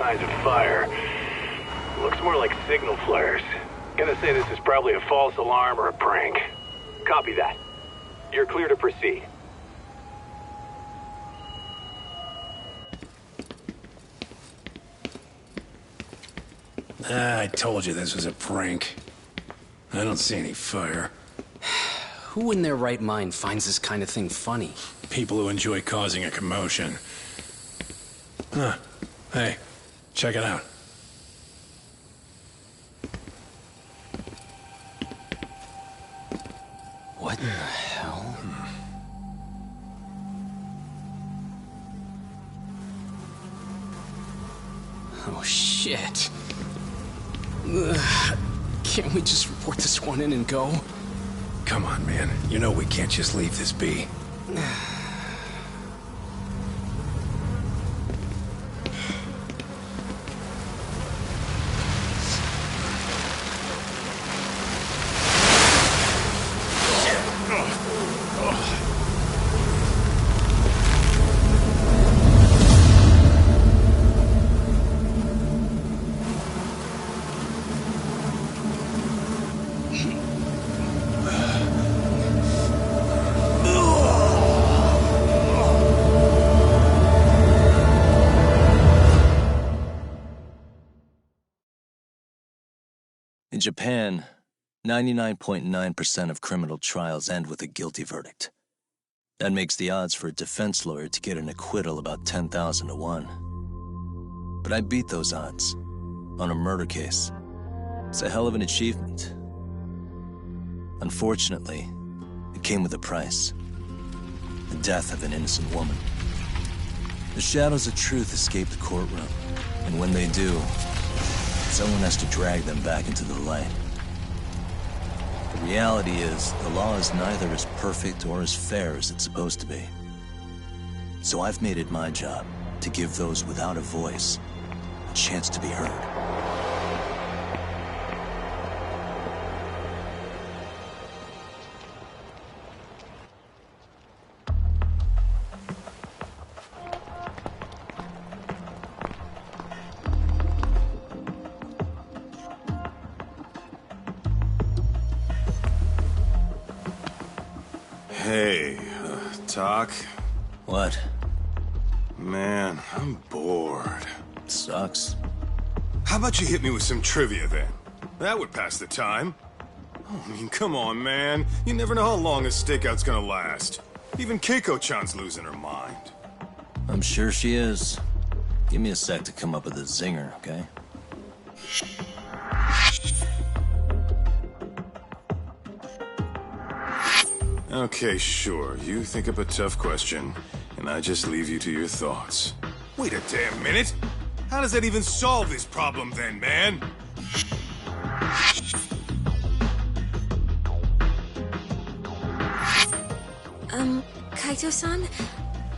signs of fire. Looks more like signal flares. Gonna say this is probably a false alarm or a prank. Copy that. You're clear to proceed. I told you this was a prank. I don't see any fire. Who in their right mind finds this kind of thing funny? People who enjoy causing a commotion. Huh. Hey, check it out. What the hell? Oh, shit. Ugh. Can't we just report this one in and go? Come on, man. You know we can't just leave this be. In Japan, 99.9% of criminal trials end with a guilty verdict. That makes the odds for a defense lawyer to get an acquittal about 10,000 to 1. But I beat those odds on a murder case. It's a hell of an achievement. Unfortunately, it came with a price. The death of an innocent woman. The shadows of truth escape the courtroom, and when they do, someone has to drag them back into the light. The reality is, the law is neither as perfect or as fair as it's supposed to be. So I've made it my job to give those without a voice a chance to be heard. Hey, Doc? What? Man, I'm bored. Sucks. How about you hit me with some trivia then? That would pass the time. Oh, I mean, come on, man. You never know how long a stakeout's gonna last. Even Keiko-chan's losing her mind. I'm sure she is. Give me a sec to come up with a zinger, okay? Okay, sure. You think up a tough question, and I just leave you to your thoughts. Wait a damn minute! How does that even solve this problem then, man? Kaito-san?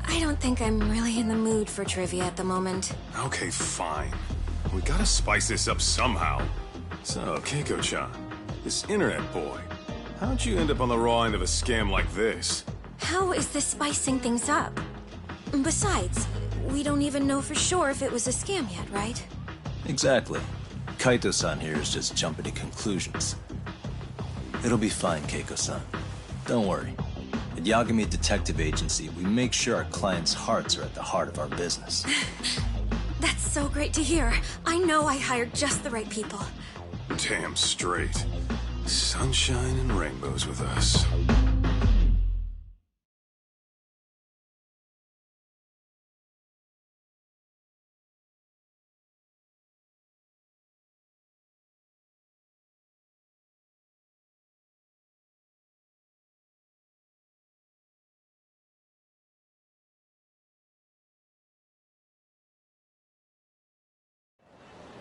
I don't think I'm really in the mood for trivia at the moment. Okay, fine. We gotta spice this up somehow. So, Keiko-chan, this internet boy, how'd you end up on the raw end of a scam like this? How is this spicing things up? Besides, we don't even know for sure if it was a scam yet, right? Exactly. Kaito-san here is just jumping to conclusions. It'll be fine, Keiko-san. Don't worry. At Yagami Detective Agency, we make sure our clients' hearts are at the heart of our business. That's so great to hear. I know I hired just the right people. Damn straight. Sunshine and rainbows with us.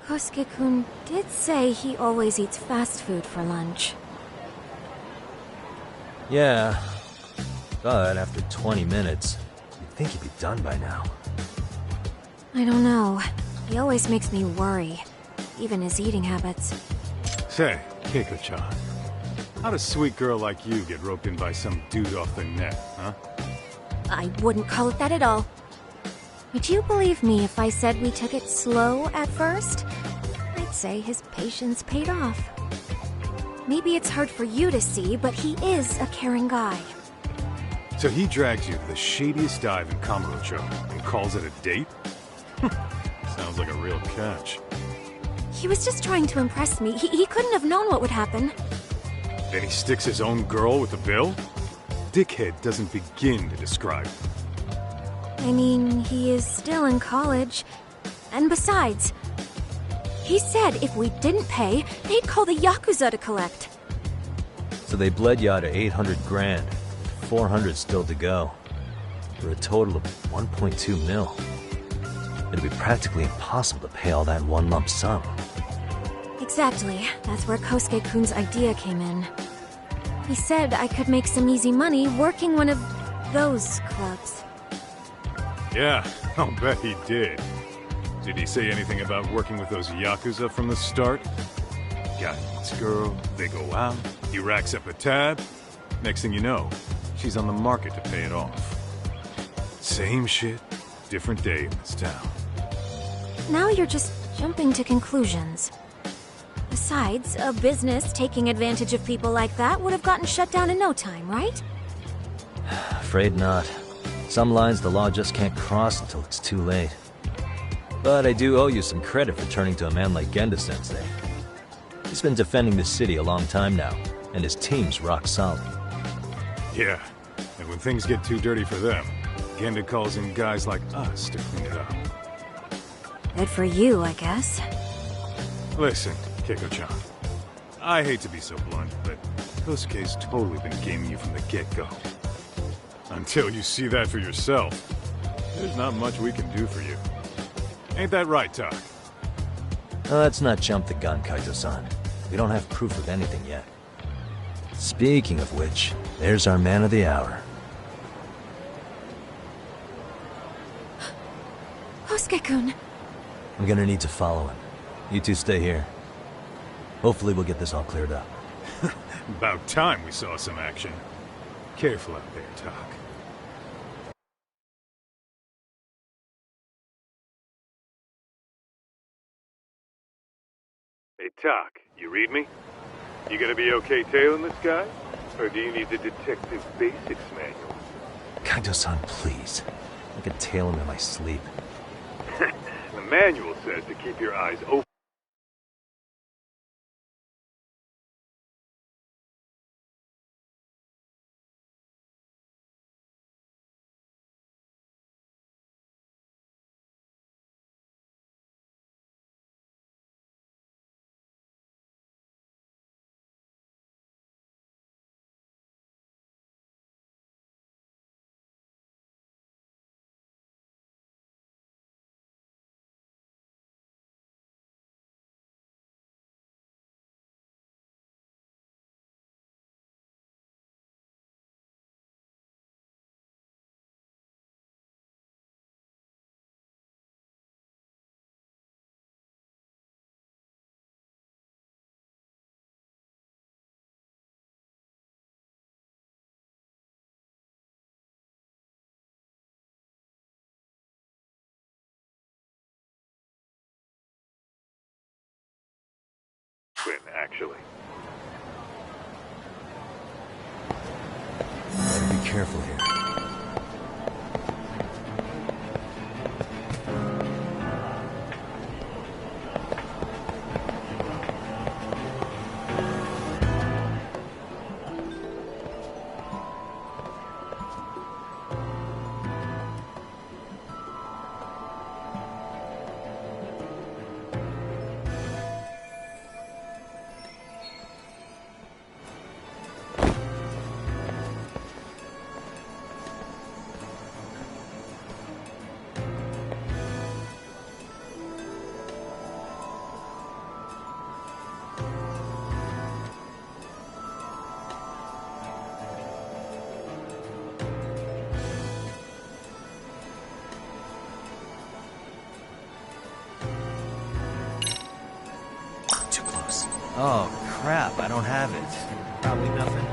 Kosuke-kun did say he always eats fast food for lunch. Yeah, but after 20 minutes, you'd think he'd be done by now. I don't know. He always makes me worry. Even his eating habits. Say, Keiko-chan, how'd a sweet girl like you get roped in by some dude off the net, huh? I wouldn't call it that at all. Would you believe me if I said we took it slow at first? I'd say his patience paid off. Maybe it's hard for you to see, but he is a caring guy. So he drags you to the shadiest dive in Kamurocho and calls it a date? Sounds like a real catch. He was just trying to impress me. He couldn't have known what would happen. Then he sticks his own girl with the bill? Dickhead doesn't begin to describe it. I mean, he is still in college. And besides, he said if we didn't pay, they'd call the Yakuza to collect. So they bled you out of 800 grand, 400 still to go, for a total of 1.2 mil. It'd be practically impossible to pay all that in one lump sum. Exactly. That's where Kosuke-kun's idea came in. He said I could make some easy money working one of those clubs. Yeah, I'll bet he did. Did he say anything about working with those Yakuza from the start? Guy meets girl, they go out, he racks up a tab. Next thing you know, she's on the market to pay it off. Same shit, different day in this town. Now you're just jumping to conclusions. Besides, a business taking advantage of people like that would have gotten shut down in no time, right? Afraid not. Some lines the law just can't cross until it's too late. But I do owe you some credit for turning to a man like Genda-sensei. He's been defending the city a long time now, and his team's rock solid. Yeah, and when things get too dirty for them, Genda calls in guys like us to clean it up. Good for you, I guess. Listen, Keiko-chan. I hate to be so blunt, but Kosuke's totally been gaming you from the get-go. Until you see that for yourself, there's not much we can do for you. Ain't that right, Tak? Let's not jump the gun, Kaito-san. We don't have proof of anything yet. Speaking of which, there's our man of the hour. Kosuke-kun. I'm gonna need to follow him. You two stay here. Hopefully we'll get this all cleared up. About time we saw some action. Careful out there, Tak. Hey, Tak, you read me? You gonna be okay tailing this guy? Or do you need the detective basics manual? Kaito-san, please. I could tail him in my sleep. The manual says to keep your eyes open. Actually. Better be careful here. Oh, crap, I don't have it. Probably nothing.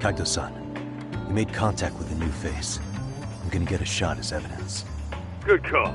Kaito-san, you made contact with a new face. I'm gonna get a shot as evidence. Good call.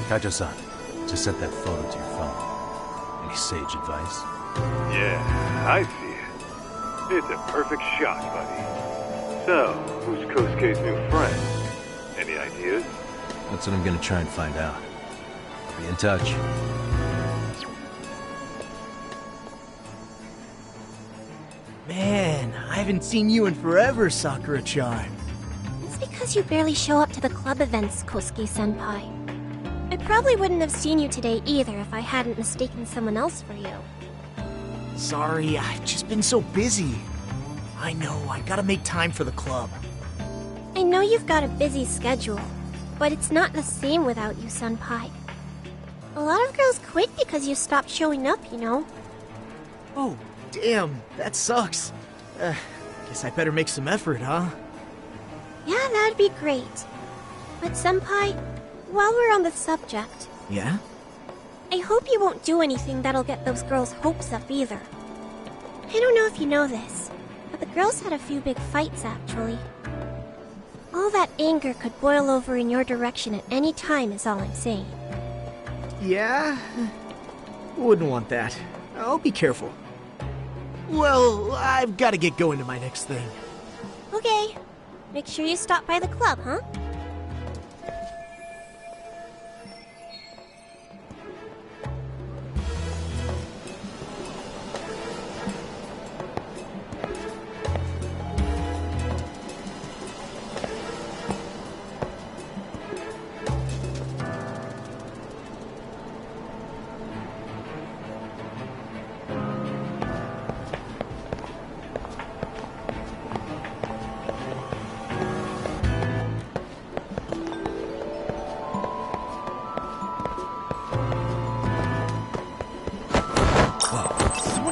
Kaito-san, just set that photo to your phone. Any sage advice? Yeah, I see it. It's a perfect shot, buddy. So, who's Kosuke's new friend? Any ideas? That's what I'm gonna try and find out. I'll be in touch. Man, I haven't seen you in forever, Sakura-chan. It's because you barely show up to the club events, Kosuke-senpai. I probably wouldn't have seen you today either if I hadn't mistaken someone else for you. Sorry, I've just been so busy. I know, I gotta make time for the club. I know you've got a busy schedule, but it's not the same without you, senpai. A lot of girls quit because you stopped showing up, you know. Oh, damn, that sucks. Guess I better make some effort, huh? Yeah, that'd be great. But senpai, while we're on the subject, Yeah? I hope you won't do anything that'll get those girls' hopes up either. I don't know if you know this, but the girls had a few big fights actually. All that anger could boil over in your direction at any time is all I'm saying. Yeah? Wouldn't want that. I'll be careful. Well, I've gotta get going to my next thing. Okay. Make sure you stop by the club, huh?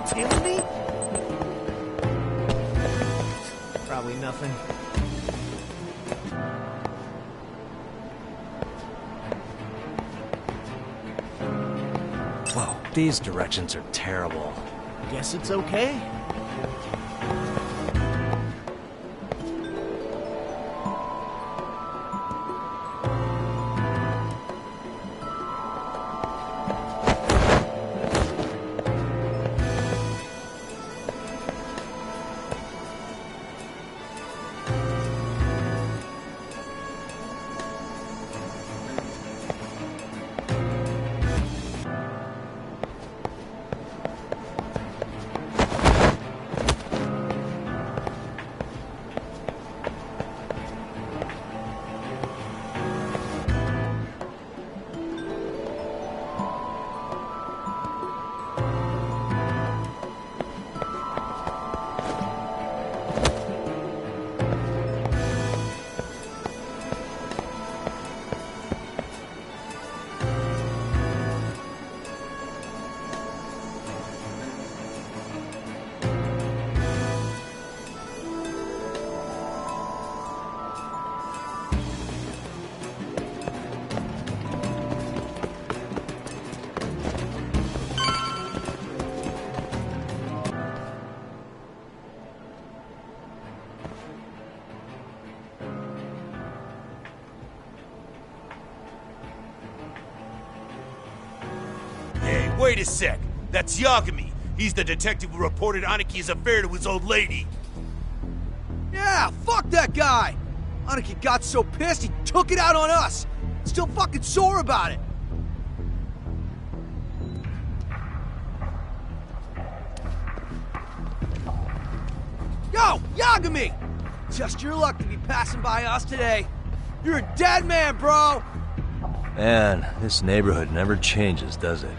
Tailing me? Probably nothing. Whoa, these directions are terrible. Guess it's okay. Wait a sec. That's Yagami. He's the detective who reported Aniki's affair to his old lady. Yeah, fuck that guy! Aniki got so pissed he took it out on us! Still fucking sore about it! Yo, Yagami! Just your luck to be passing by us today. You're a dead man, bro! Man, this neighborhood never changes, does it?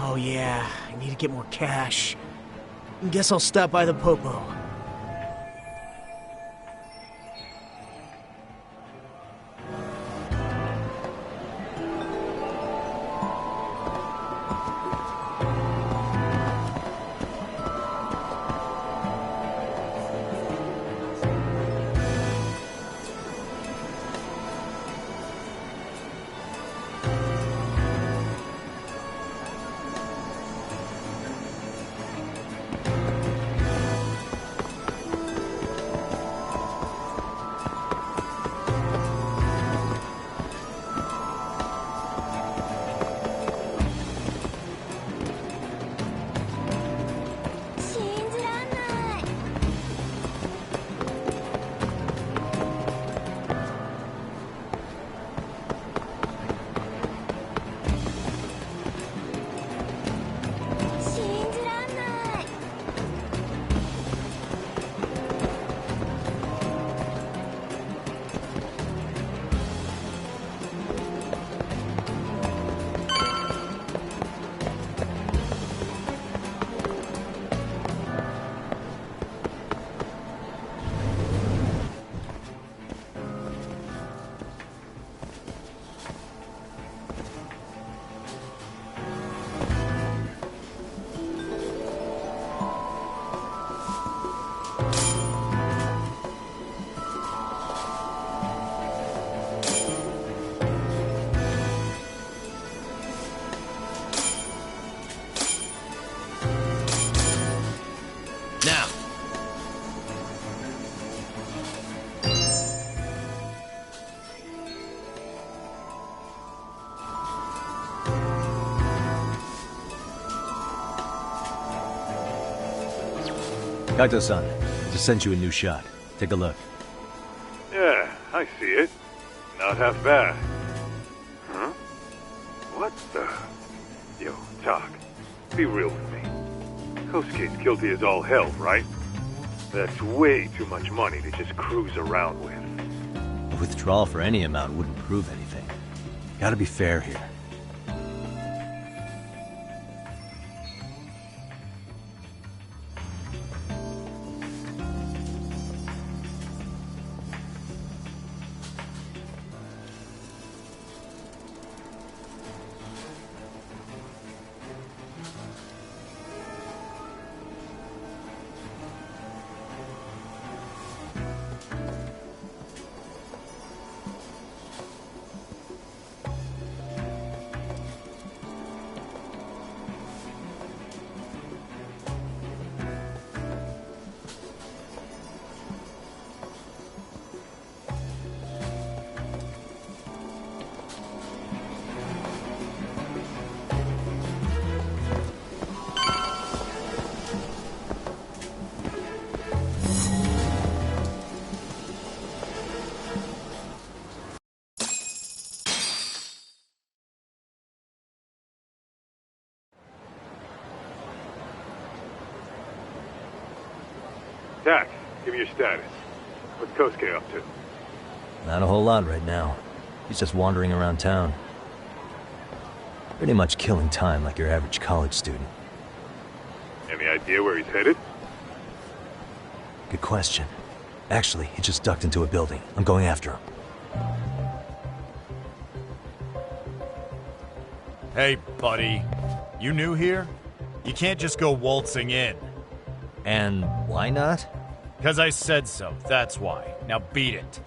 Oh yeah, I need to get more cash. Guess I'll stop by the Popo. Kaito-san, just sent you a new shot. Take a look. Yeah, I see it. Not half bad. Huh? What the... Yo, Talk. Be real with me. Kosuke's guilty as all hell, right? That's way too much money to just cruise around with. A withdrawal for any amount wouldn't prove anything. Gotta be fair here. Tak, give me your status. What's Kosuke up to? Not a whole lot right now. He's just wandering around town. Pretty much killing time like your average college student. Any idea where he's headed? Good question. Actually, he just ducked into a building. I'm going after him. Hey, buddy. You new here? You can't just go waltzing in. And why not? 'Cause I said so, that's why. Now beat it.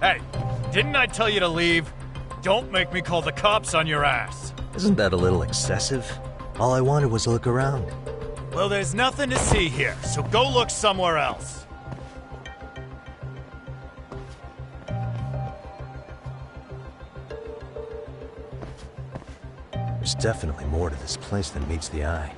Hey, didn't I tell you to leave? Don't make me call the cops on your ass. Isn't that a little excessive? All I wanted was to look around. Well, there's nothing to see here, so go look somewhere else. There's definitely more to this place than meets the eye.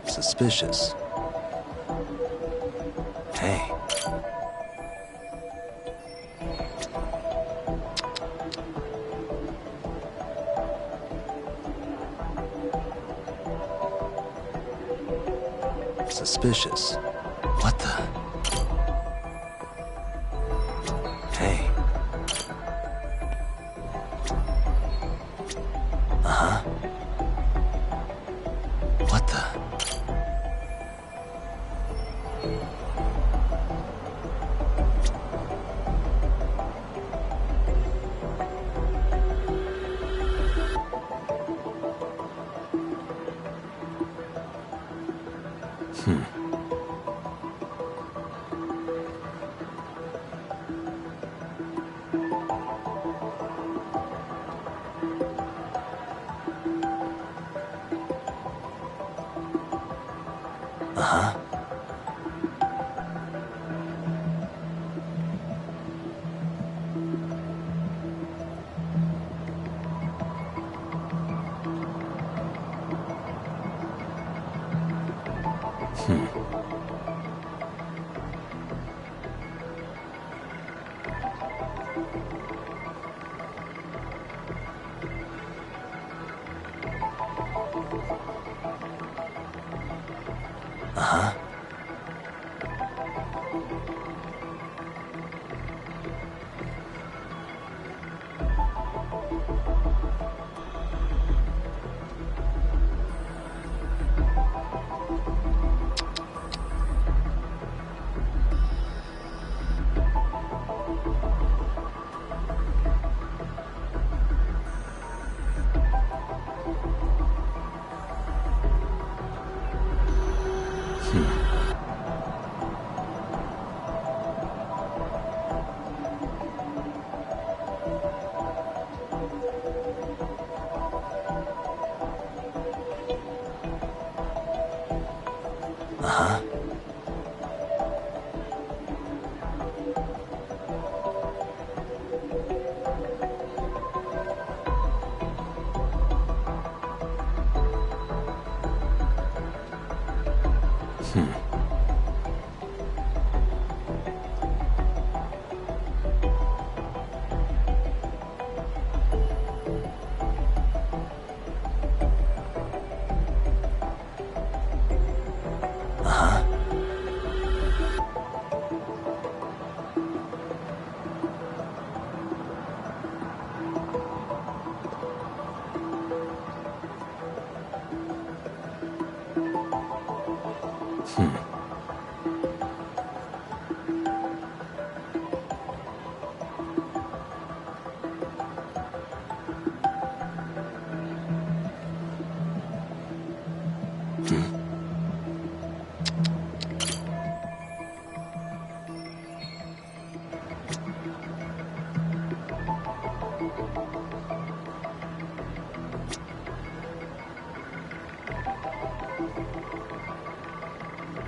Suspicious. Hey. Suspicious. What the? Hey. What the? Uh-huh.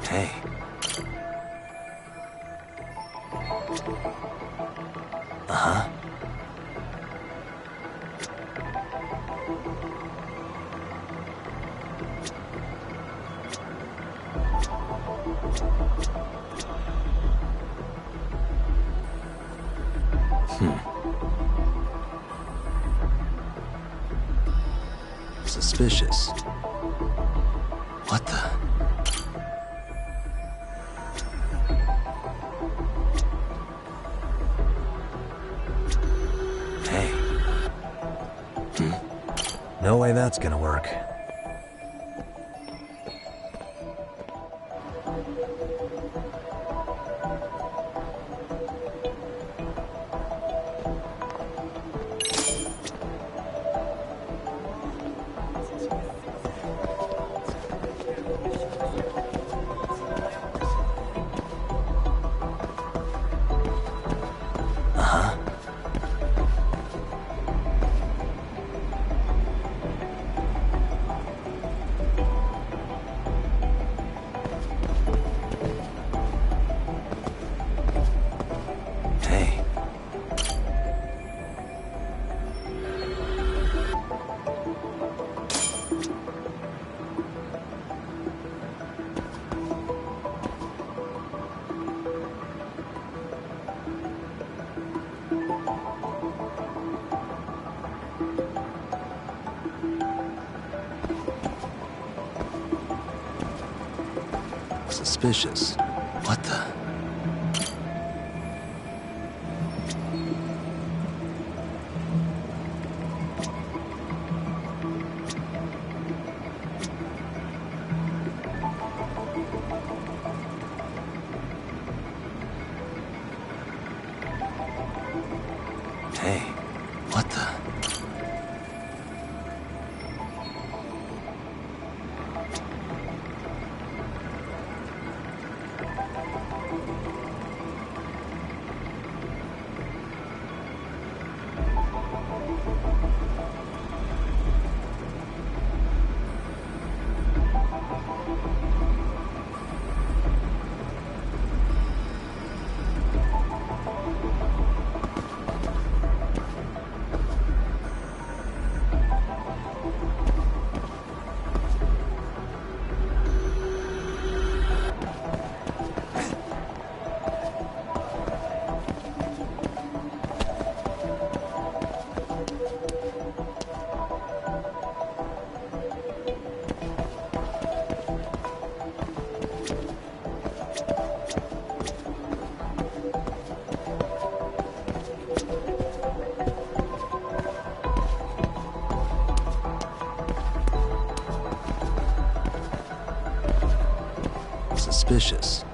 Hey. Uh-huh. Suspicious. What the? Hey. No way that's gonna work. Suspicious. What the? Hey, what the? suspicious.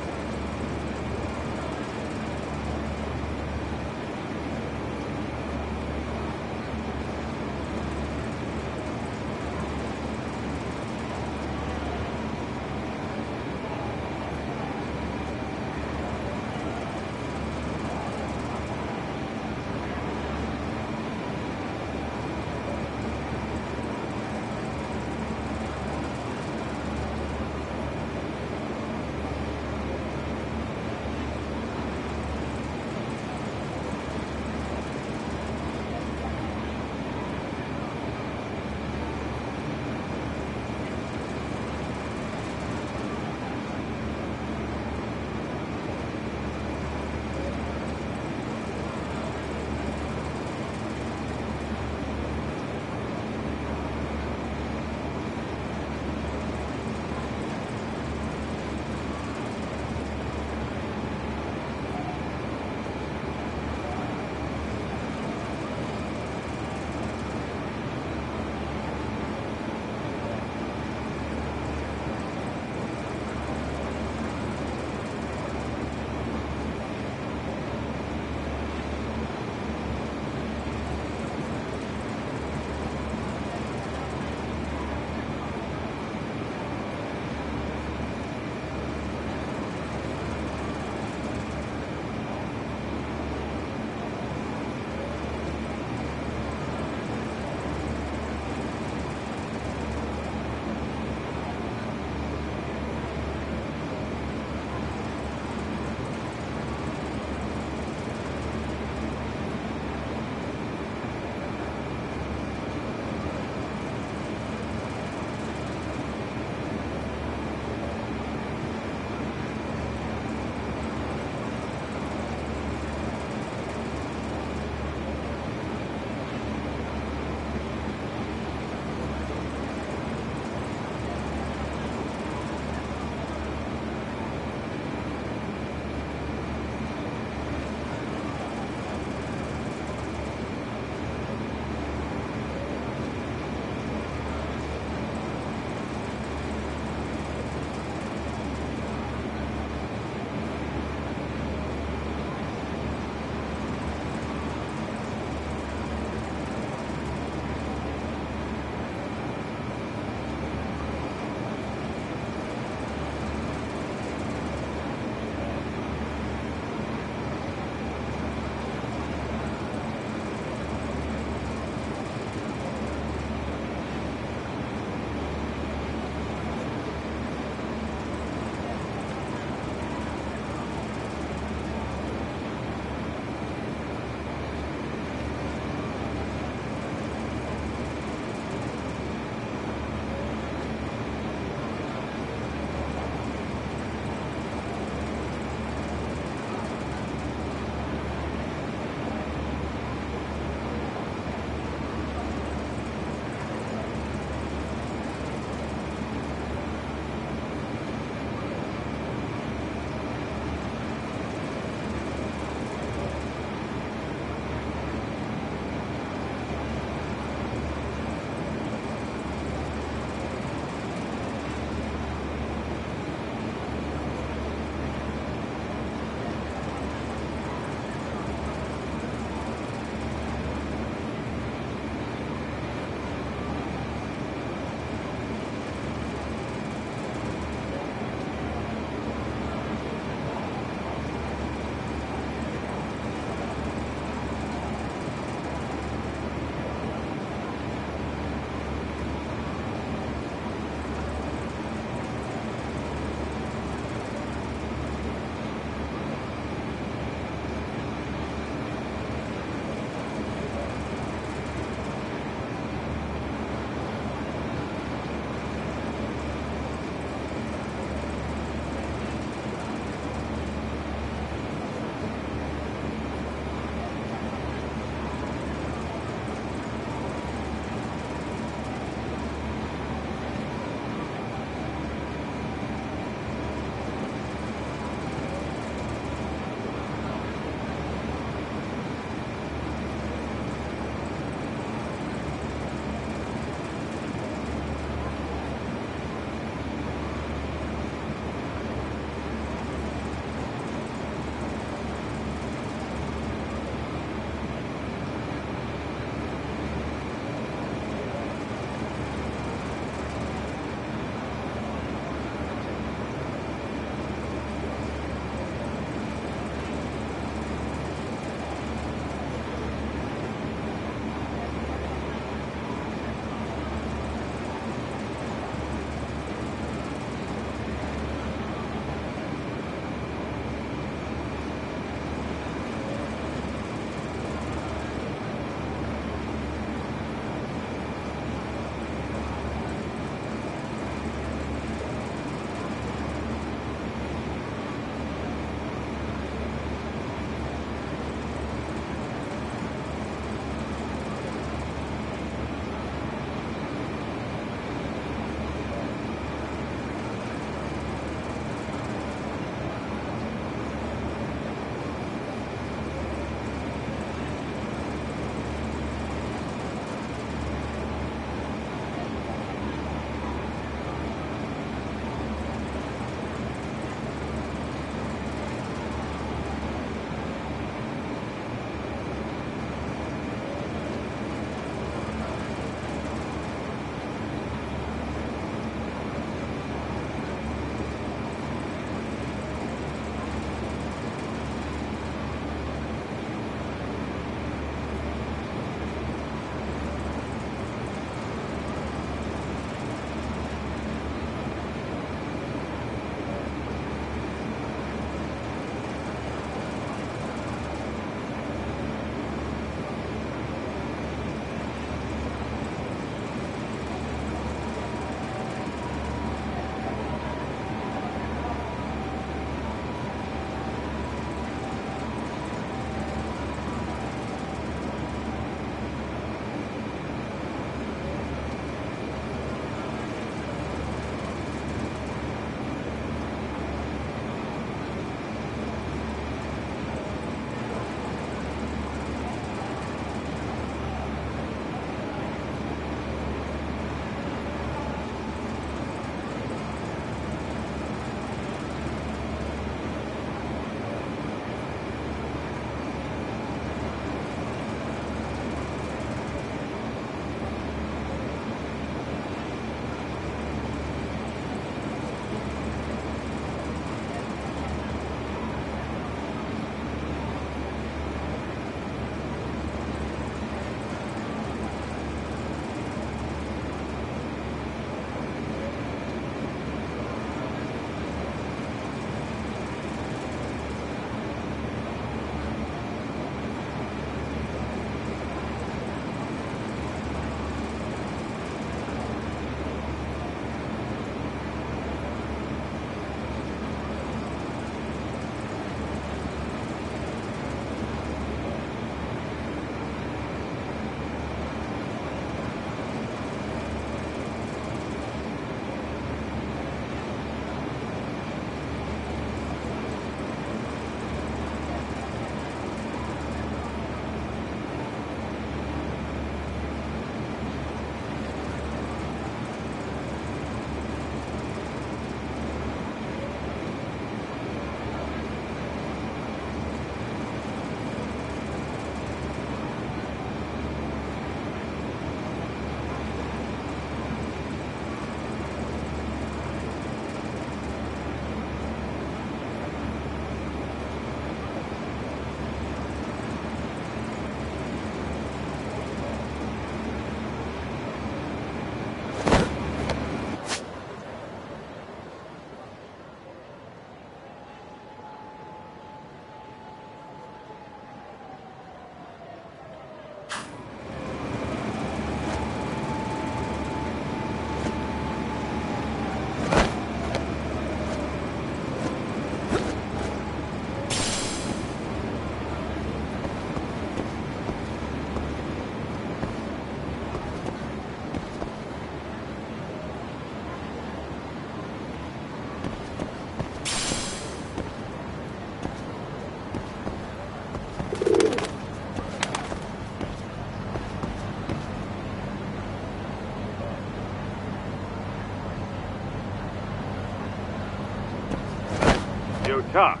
Yo, Talk.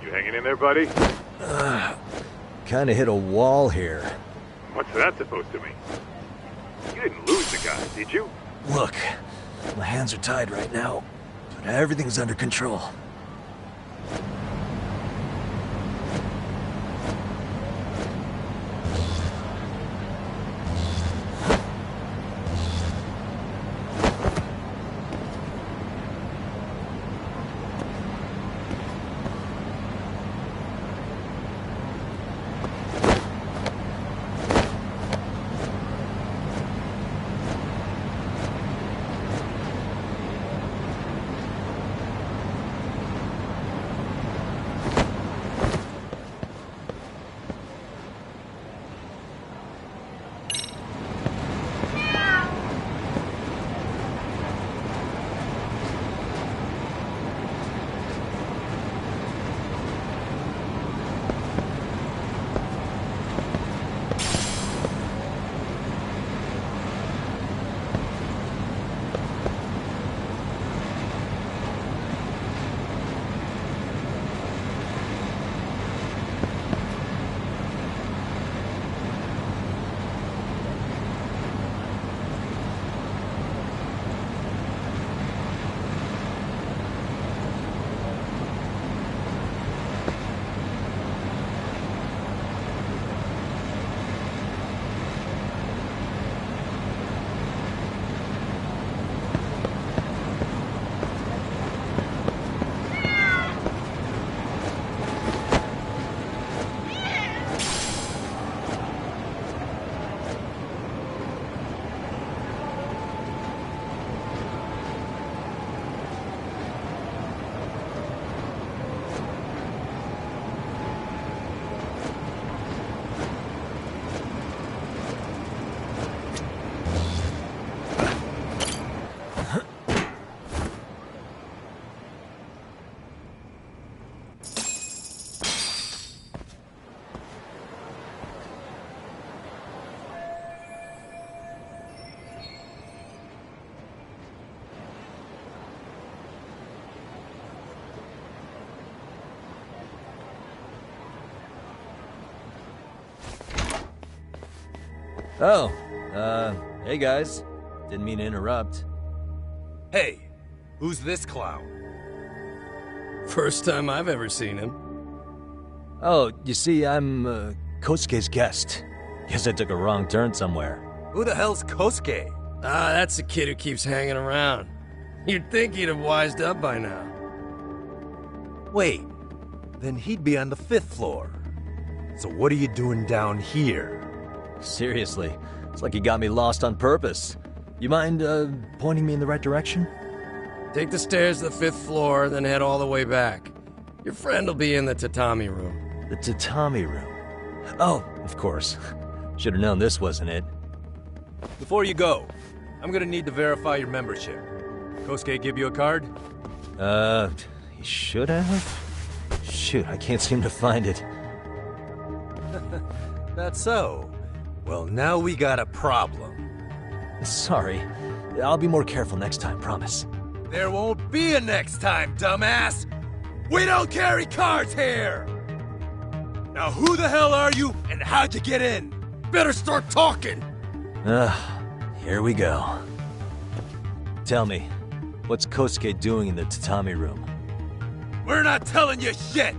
You hanging in there, buddy? Kinda hit a wall here. What's that supposed to mean? You didn't lose the guy, did you? Look, my hands are tied right now, but everything's under control. Oh, hey guys. Didn't mean to interrupt. Hey, who's this clown? First time I've ever seen him. Oh, you see, I'm, Kosuke's guest. Guess I took a wrong turn somewhere. Who the hell's Kosuke? Ah, that's the kid who keeps hanging around. You'd think he'd have wised up by now. Wait, then he'd be on the 5th floor. So what are you doing down here? Seriously, it's like you got me lost on purpose. You mind, pointing me in the right direction? Take the stairs to the 5th floor, then head all the way back. Your friend will be in the tatami room. The tatami room? Oh, of course. Should have known this wasn't it. Before you go, I'm gonna need to verify your membership. Kosuke give you a card? He should have? Shoot, I can't seem to find it. That's so. Well, now we got a problem. Sorry. I'll be more careful next time, promise. There won't be a next time, dumbass! We don't carry cards here! Now who the hell are you, and how'd you get in? Better start talking! Here we go. Tell me, what's Kosuke doing in the tatami room? We're not telling you shit!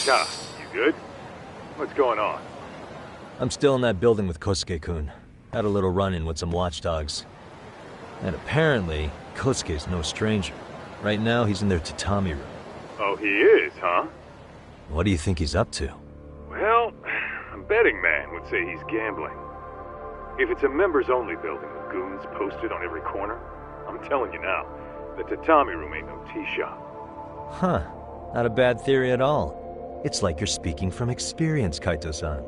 Ah, you good? What's going on? I'm still in that building with Kosuke-kun. Had a little run-in with some watchdogs. And apparently, Kosuke's no stranger. Right now, he's in their tatami room. Oh, he is, huh? What do you think he's up to? Well, a betting man would say he's gambling. If it's a members-only building with goons posted on every corner, I'm telling you now, the tatami room ain't no tea shop. Huh. Not a bad theory at all. It's like you're speaking from experience, Kaito-san.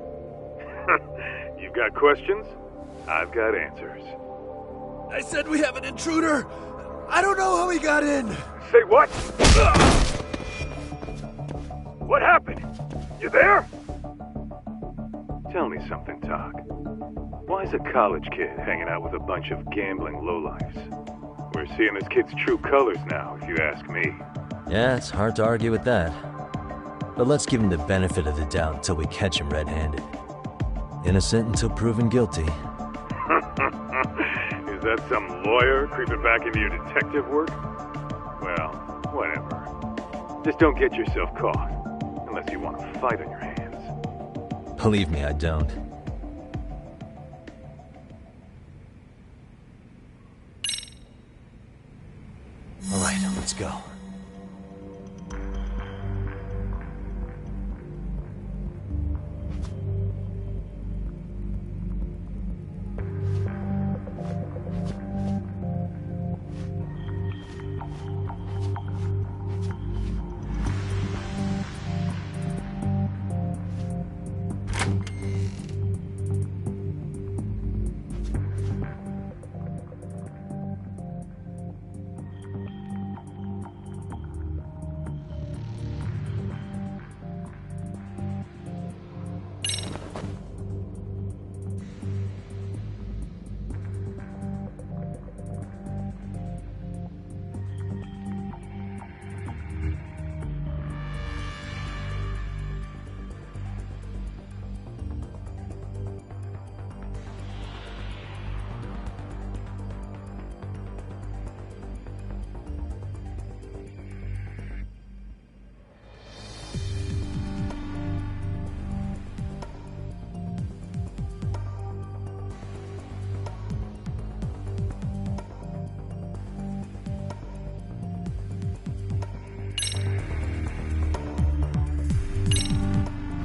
You've got questions? I've got answers. I said we have an intruder! I don't know how he got in! Say what? What happened? You there? Tell me something, Talk. Why is a college kid hanging out with a bunch of gambling lowlifes? We're seeing this kid's true colors now, if you ask me. Yeah, it's hard to argue with that. But let's give him the benefit of the doubt until we catch him red-handed. Innocent until proven guilty. Is that some lawyer creeping back into your detective work? Well, whatever. Just don't get yourself caught. Unless you want a fight on your hands. Believe me, I don't. All right, let's go.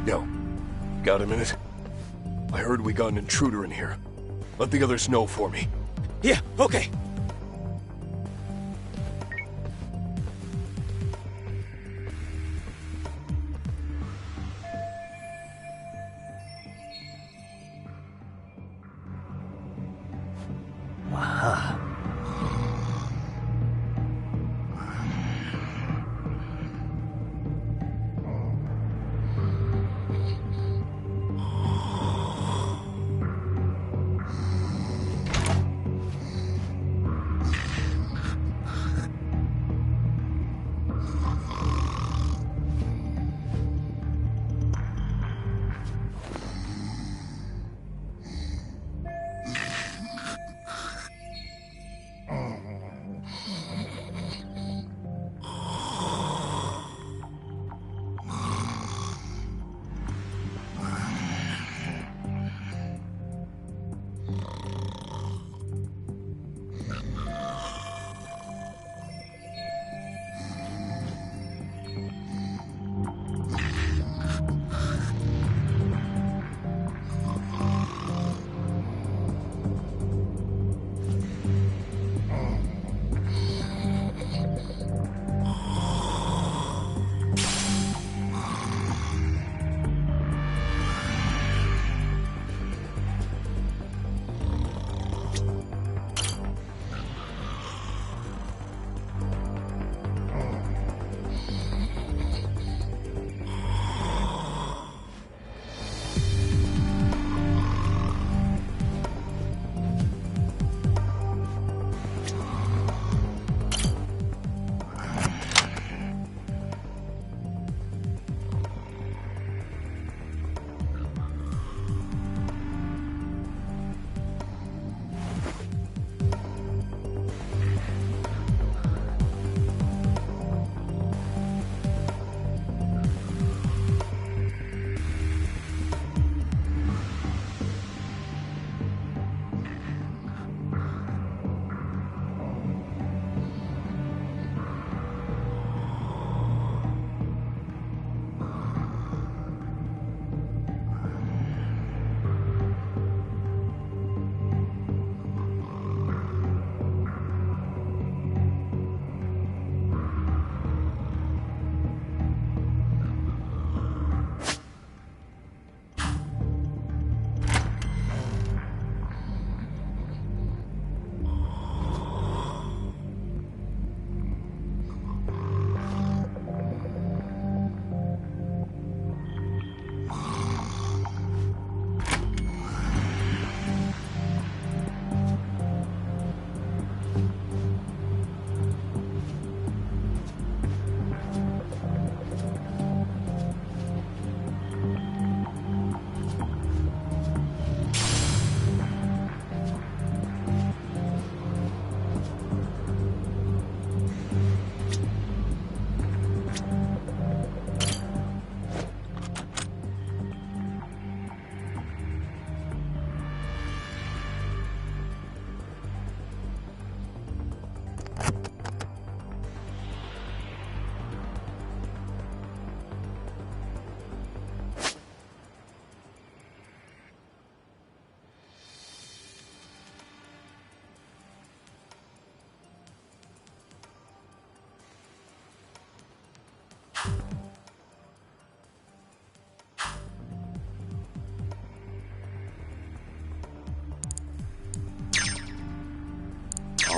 Yo, got a minute? I heard we got an intruder in here. Let the others know for me. Yeah, okay. Aha.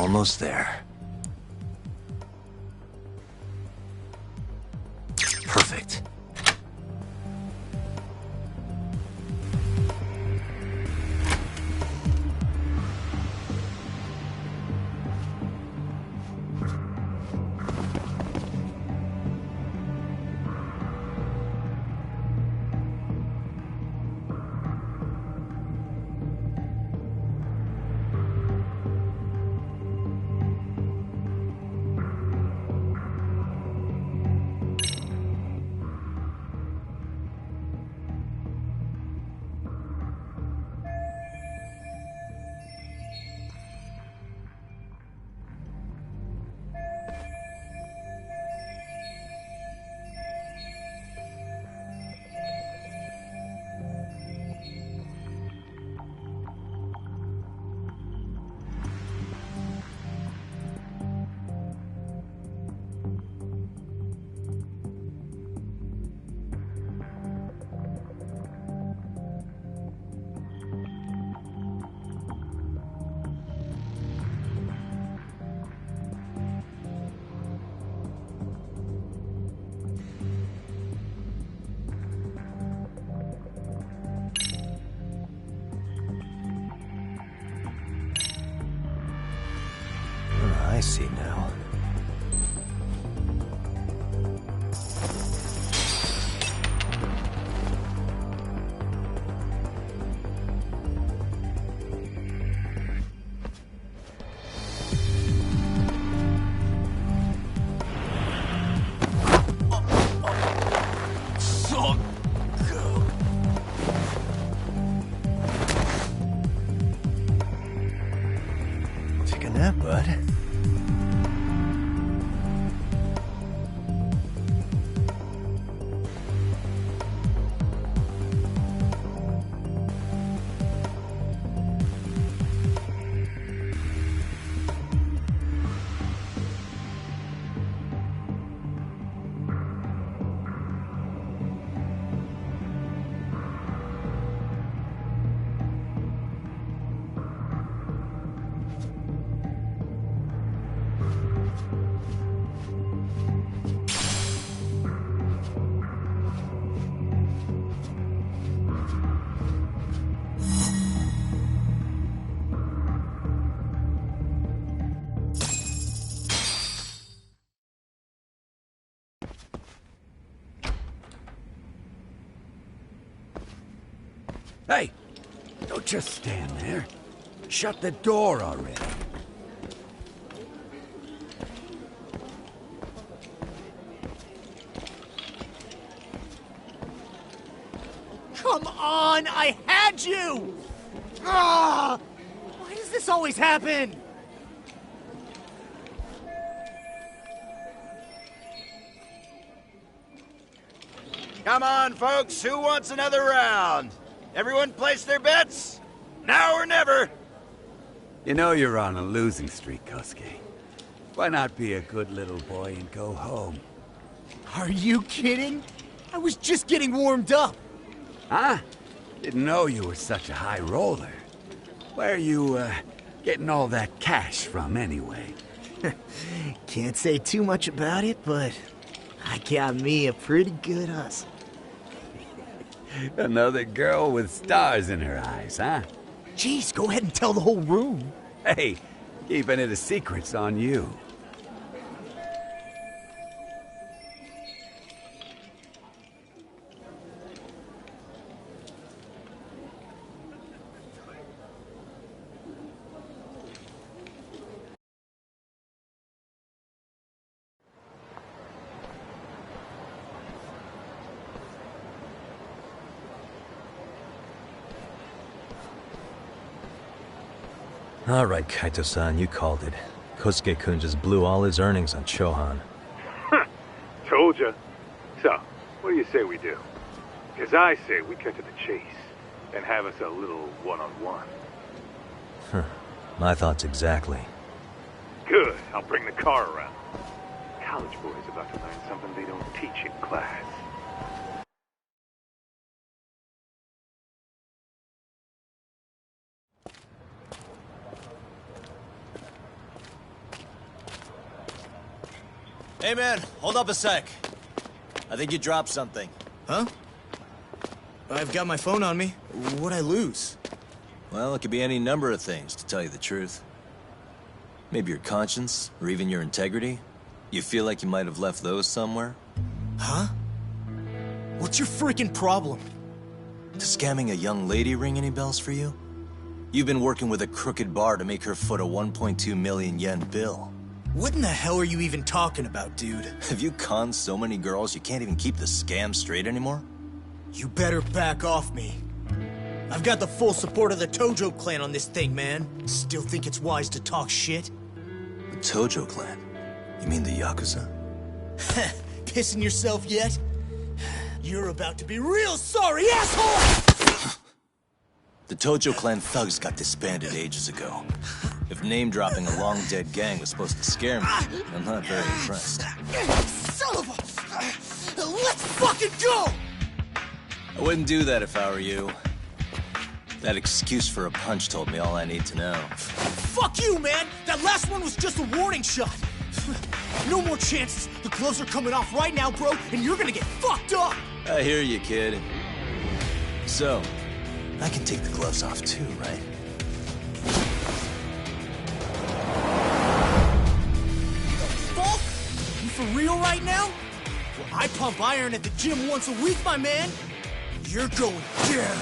Almost there. Perfect. I see now. Take a nap, bud. Hey! Don't just stand there. Shut the door already. Come on! I had you! Ah! Why does this always happen? Come on, folks. Who wants another round? Everyone place their bets? Now or never. You know you're on a losing streak, Kosuke. Why not be a good little boy and go home? Are you kidding? I was just getting warmed up. Huh? Didn't know you were such a high roller. Where are you, getting all that cash from, anyway? Can't say too much about it, but I got me a pretty good hustle. Another girl with stars in her eyes, huh? Jeez, go ahead and tell the whole room. Hey, keeping it a secret's on you. All right, Kaito-san, you called it. Kosuke-kun just blew all his earnings on Chohan. Told ya. So, what do you say we do? Because I say we cut to the chase and have us a little one-on-one. My thoughts exactly. Good. I'll bring the car around. College boys about to learn something they don't teach in class. Hey man, hold up a sec. I think you dropped something. Huh? I've got my phone on me. What'd I lose? Well, it could be any number of things, to tell you the truth. Maybe your conscience, or even your integrity. You feel like you might have left those somewhere? Huh? What's your freaking problem? Does scamming a young lady ring any bells for you? You've been working with a crooked bar to make her foot a 1.2 million yen bill. What in the hell are you even talking about, dude? Have you conned so many girls you can't even keep the scam straight anymore? You better back off me. I've got the full support of the Tojo clan on this thing, man. Still think it's wise to talk shit? The Tojo clan? You mean the Yakuza? Pissing yourself yet? You're about to be real sorry, asshole! The Tojo clan thugs got disbanded ages ago. If name-dropping a long-dead gang was supposed to scare me, I'm not very impressed. Son of a... Let's fucking go! I wouldn't do that if I were you. That excuse for a punch told me all I need to know. Fuck you, man! That last one was just a warning shot! No more chances! The gloves are coming off right now, bro, and you're gonna get fucked up! I hear you, kid. So, I can take the gloves off too, right? You for real right now? Well, I pump iron at the gym once a week, my man. You're going down.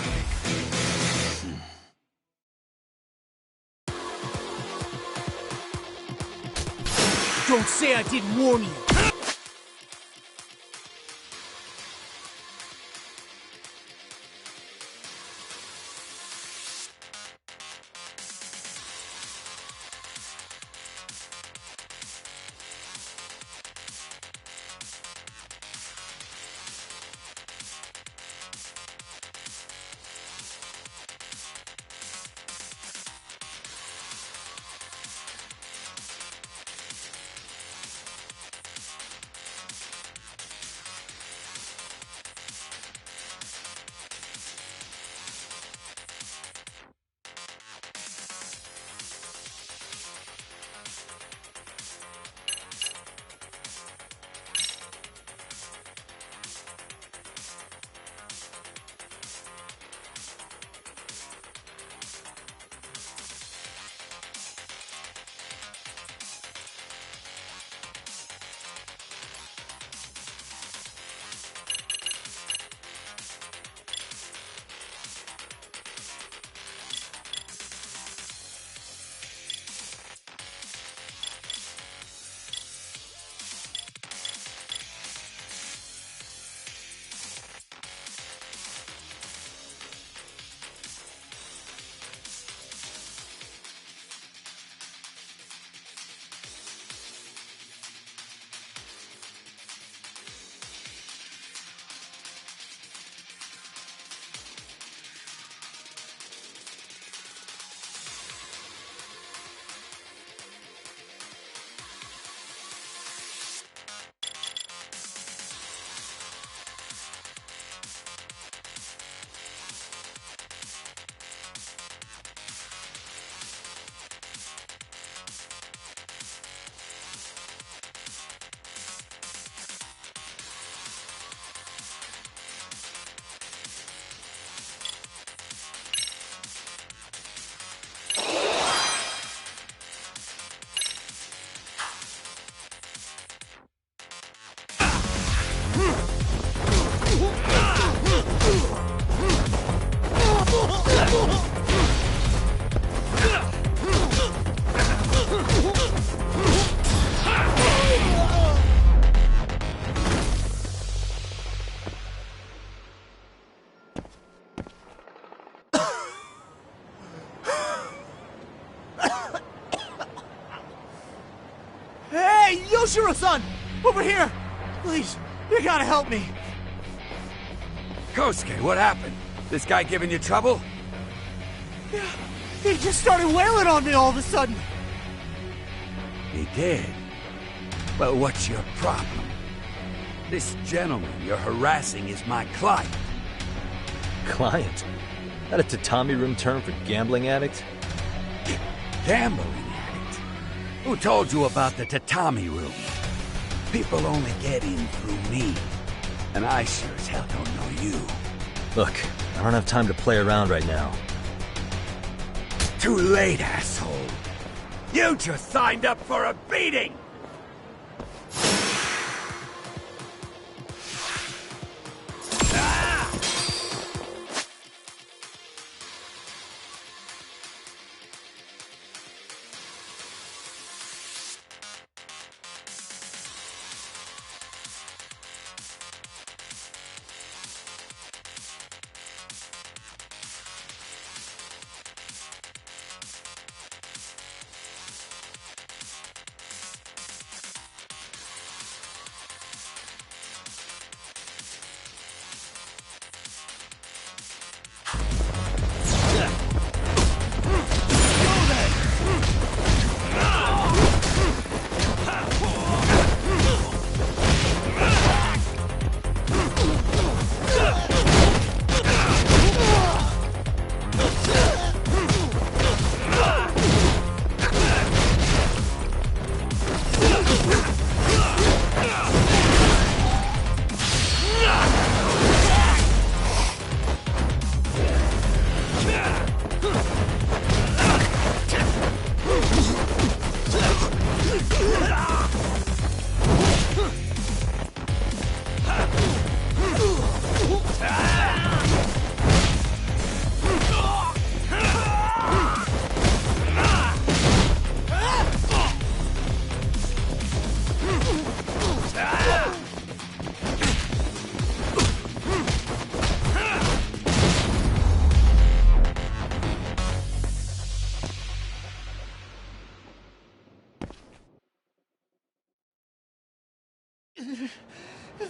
Don't say I didn't warn you. Yoshiro-san! Over here! Please, you gotta help me! Kosuke, what happened? This guy giving you trouble? Yeah, he just started wailing on me all of a sudden! He did? Well, what's your problem? This gentleman you're harassing is my client. Client? That a tatami room term for gambling addict? Gambling addict? Who told you about the tatami room? People only get in through me. And I sure as hell don't know you. Look, I don't have time to play around right now. Too late, asshole. You just signed up for a beating!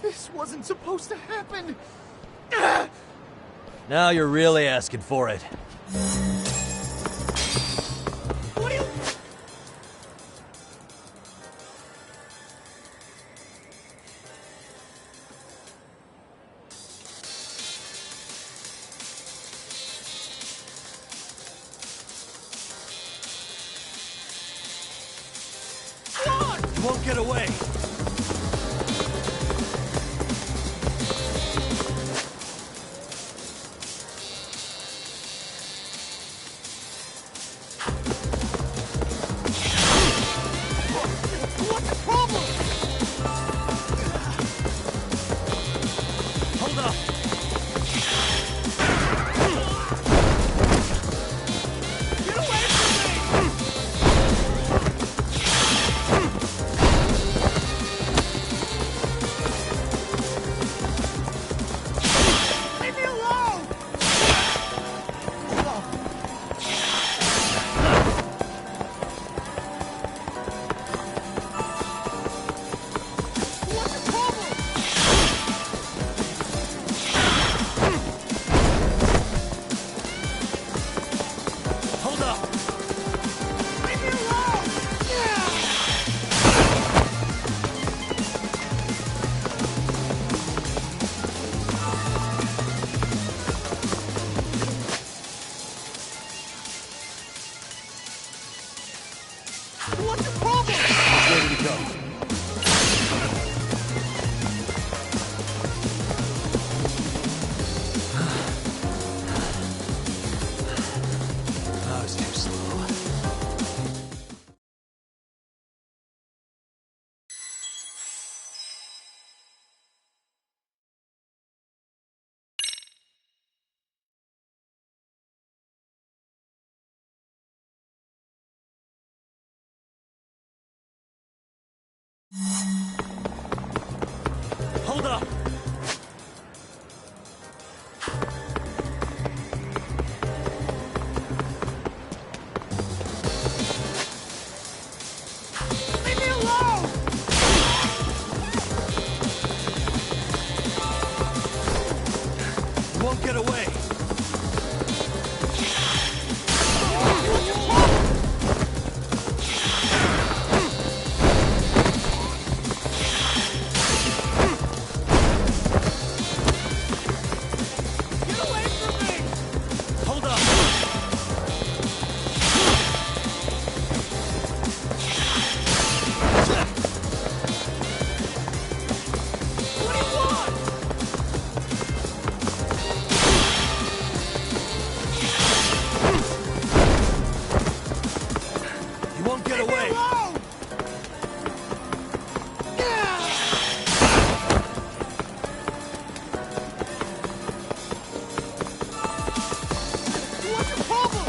This wasn't supposed to happen. Now you're really asking for it. What are you... You won't get away. Hold up! Leave me alone! You won't get away. Don't get away! What's your problem?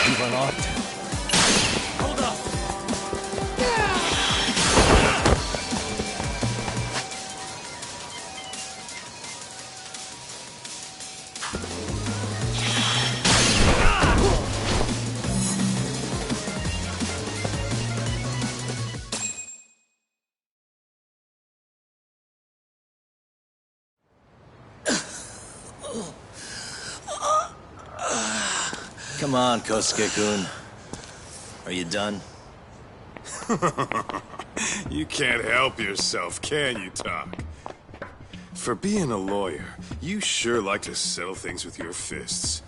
You run off to. Hold up! Come on, Kosuke-kun. Are you done? You can't help yourself, can you, Tak? For being a lawyer, you sure like to settle things with your fists.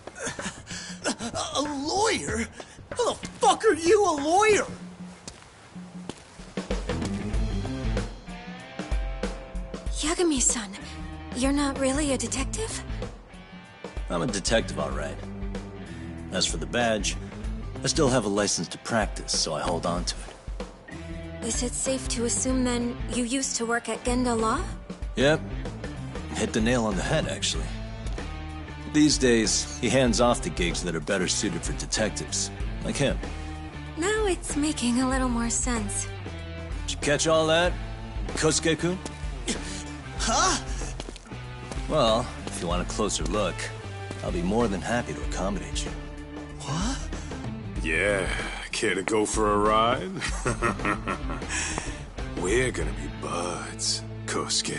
A lawyer? How the fuck are you a lawyer? Yagami-san, you're not really a detective? I'm a detective, all right. As for the badge, I still have a license to practice, so I hold on to it. Is it safe to assume then you used to work at Genda Law? Yep. Hit the nail on the head, actually. These days, he hands off to gigs that are better suited for detectives, like him. Now it's making a little more sense. Did you catch all that, Kosuke-kun? Huh? Well, if you want a closer look, I'll be more than happy to accommodate you. What? Yeah, care to go for a ride? We're gonna be buds, Kosuke.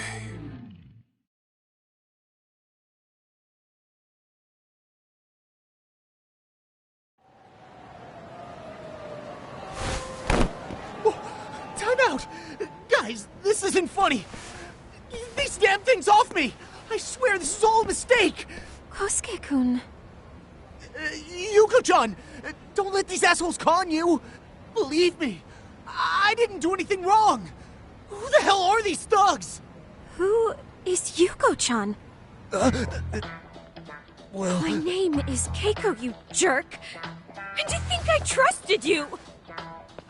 Time out! Guys, this isn't funny! These damn things off me! I swear this is all a mistake! Kosuke-kun. Yuko-chan! Don't let these assholes con you! Believe me, I didn't do anything wrong! Who the hell are these thugs? Who is Yuko-chan? Well... My name is Keiko, you jerk! And to think I trusted you!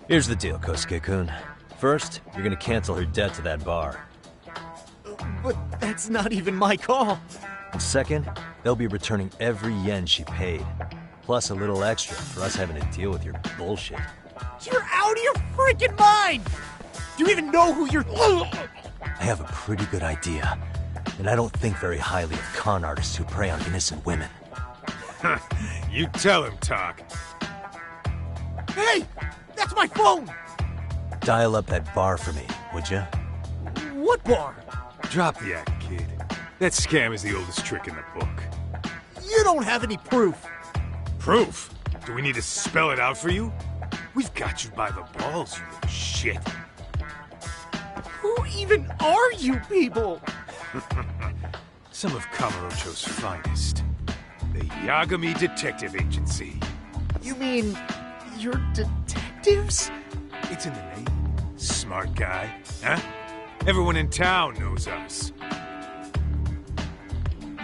Here's the deal, Kosuke-kun. First, you're gonna cancel her debt to that bar. But that's not even my call. And second, they'll be returning every yen she paid. Plus a little extra for us having to deal with your bullshit. You're out of your freaking mind! Do you even know who you're... I have a pretty good idea. And I don't think very highly of con artists who prey on innocent women. You tell him, Tak. Hey! That's my phone! Dial up that bar for me, would ya? What bar? Drop the act, kid. That scam is the oldest trick in the book. You don't have any proof. Proof? Do we need to spell it out for you? We've got you by the balls, you little shit. Who even are you people? Some of Kamurocho's finest. The Yagami Detective Agency. You mean... you're detectives? It's in the name. Smart guy, huh? Everyone in town knows us.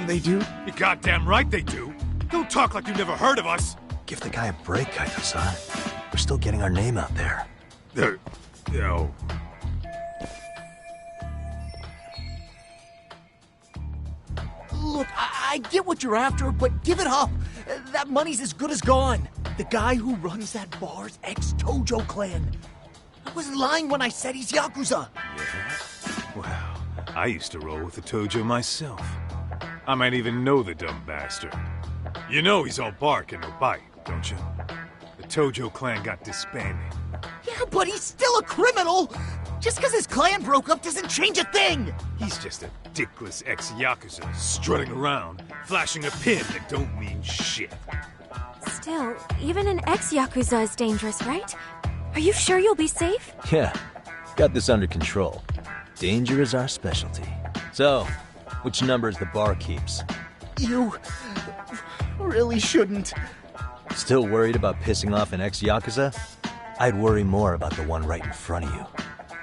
They do? You're goddamn right they do. Don't talk like you never heard of us. Give the guy a break, Kaito-san. We're still getting our name out there. No. Look, I get what you're after, but give it up. That money's as good as gone. The guy who runs that bar's ex-Tojo clan. I wasn't lying when I said he's Yakuza. Yeah? Well, I used to roll with the Tojo myself. I might even know the dumb bastard. You know he's all bark and no bite, don't you? The Tojo clan got disbanded. Yeah, but he's still a criminal! Just because his clan broke up doesn't change a thing! He's just a dickless ex-Yakuza strutting around, flashing a pin that don't mean shit. Still, even an ex-Yakuza is dangerous, right? Are you sure you'll be safe? Yeah, got this under control. Danger is our specialty. So, which numbers the bar keeps? You... really shouldn't. Still worried about pissing off an ex-Yakuza? I'd worry more about the one right in front of you.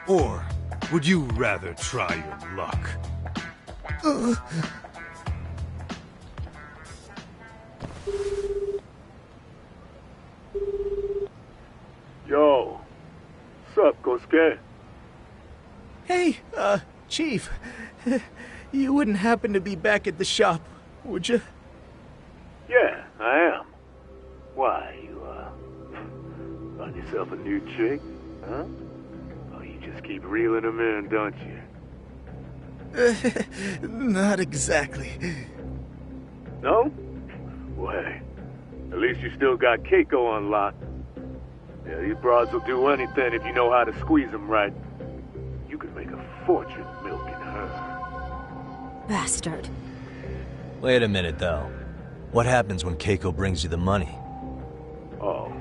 Or would you rather try your luck? okay? Hey, Chief. You wouldn't happen to be back at the shop, would you? Yeah, I am. Why, you, find yourself a new chick, huh? Oh, you just keep reeling them in, don't you? Not exactly. No? Well, hey, at least you still got Keiko on lock. Yeah, these broads will do anything if you know how to squeeze them right. You could make a fortune milking her. Bastard. Wait a minute, though. What happens when Keiko brings you the money? Oh,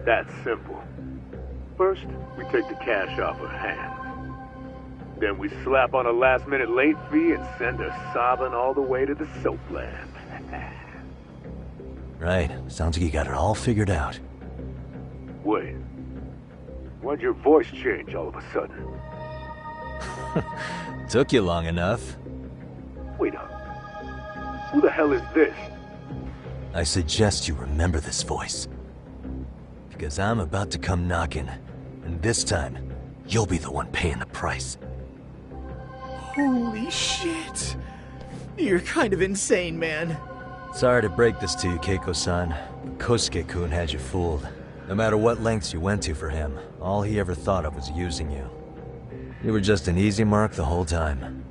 that's simple. First, we take the cash off her hands. Then we slap on a last-minute late fee and send her sobbing all the way to the soap lab. Right. Sounds like you got it all figured out. Wait. Why'd your voice change all of a sudden? Took you long enough. Wait up. Who the hell is this? I suggest you remember this voice. Because I'm about to come knocking, and this time, you'll be the one paying the price. Holy shit. You're kind of insane, man. Sorry to break this to you, Keiko-san, but Kosuke-kun had you fooled. No matter what lengths you went to for him, all he ever thought of was using you. You were just an easy mark the whole time.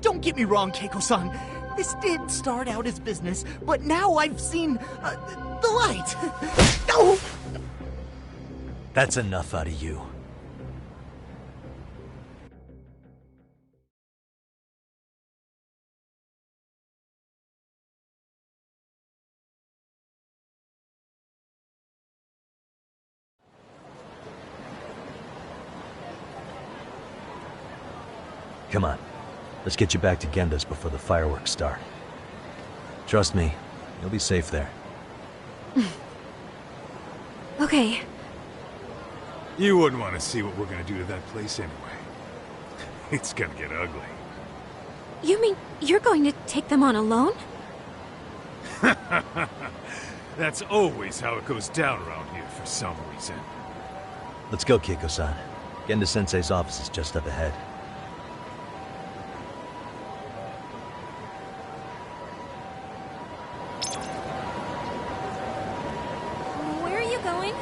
Don't get me wrong, Keiko-san. This did start out as business, but now I've seen the light. No! That's enough out of you. Come on. Let's get you back to Genda's before the fireworks start. Trust me, you'll be safe there. Okay. You wouldn't want to see what we're gonna do to that place anyway. It's gonna get ugly. You mean you're going to take them on alone? That's always how it goes down around here for some reason. Let's go, Keiko-san. Genda-sensei's office is just up ahead. Where are you going?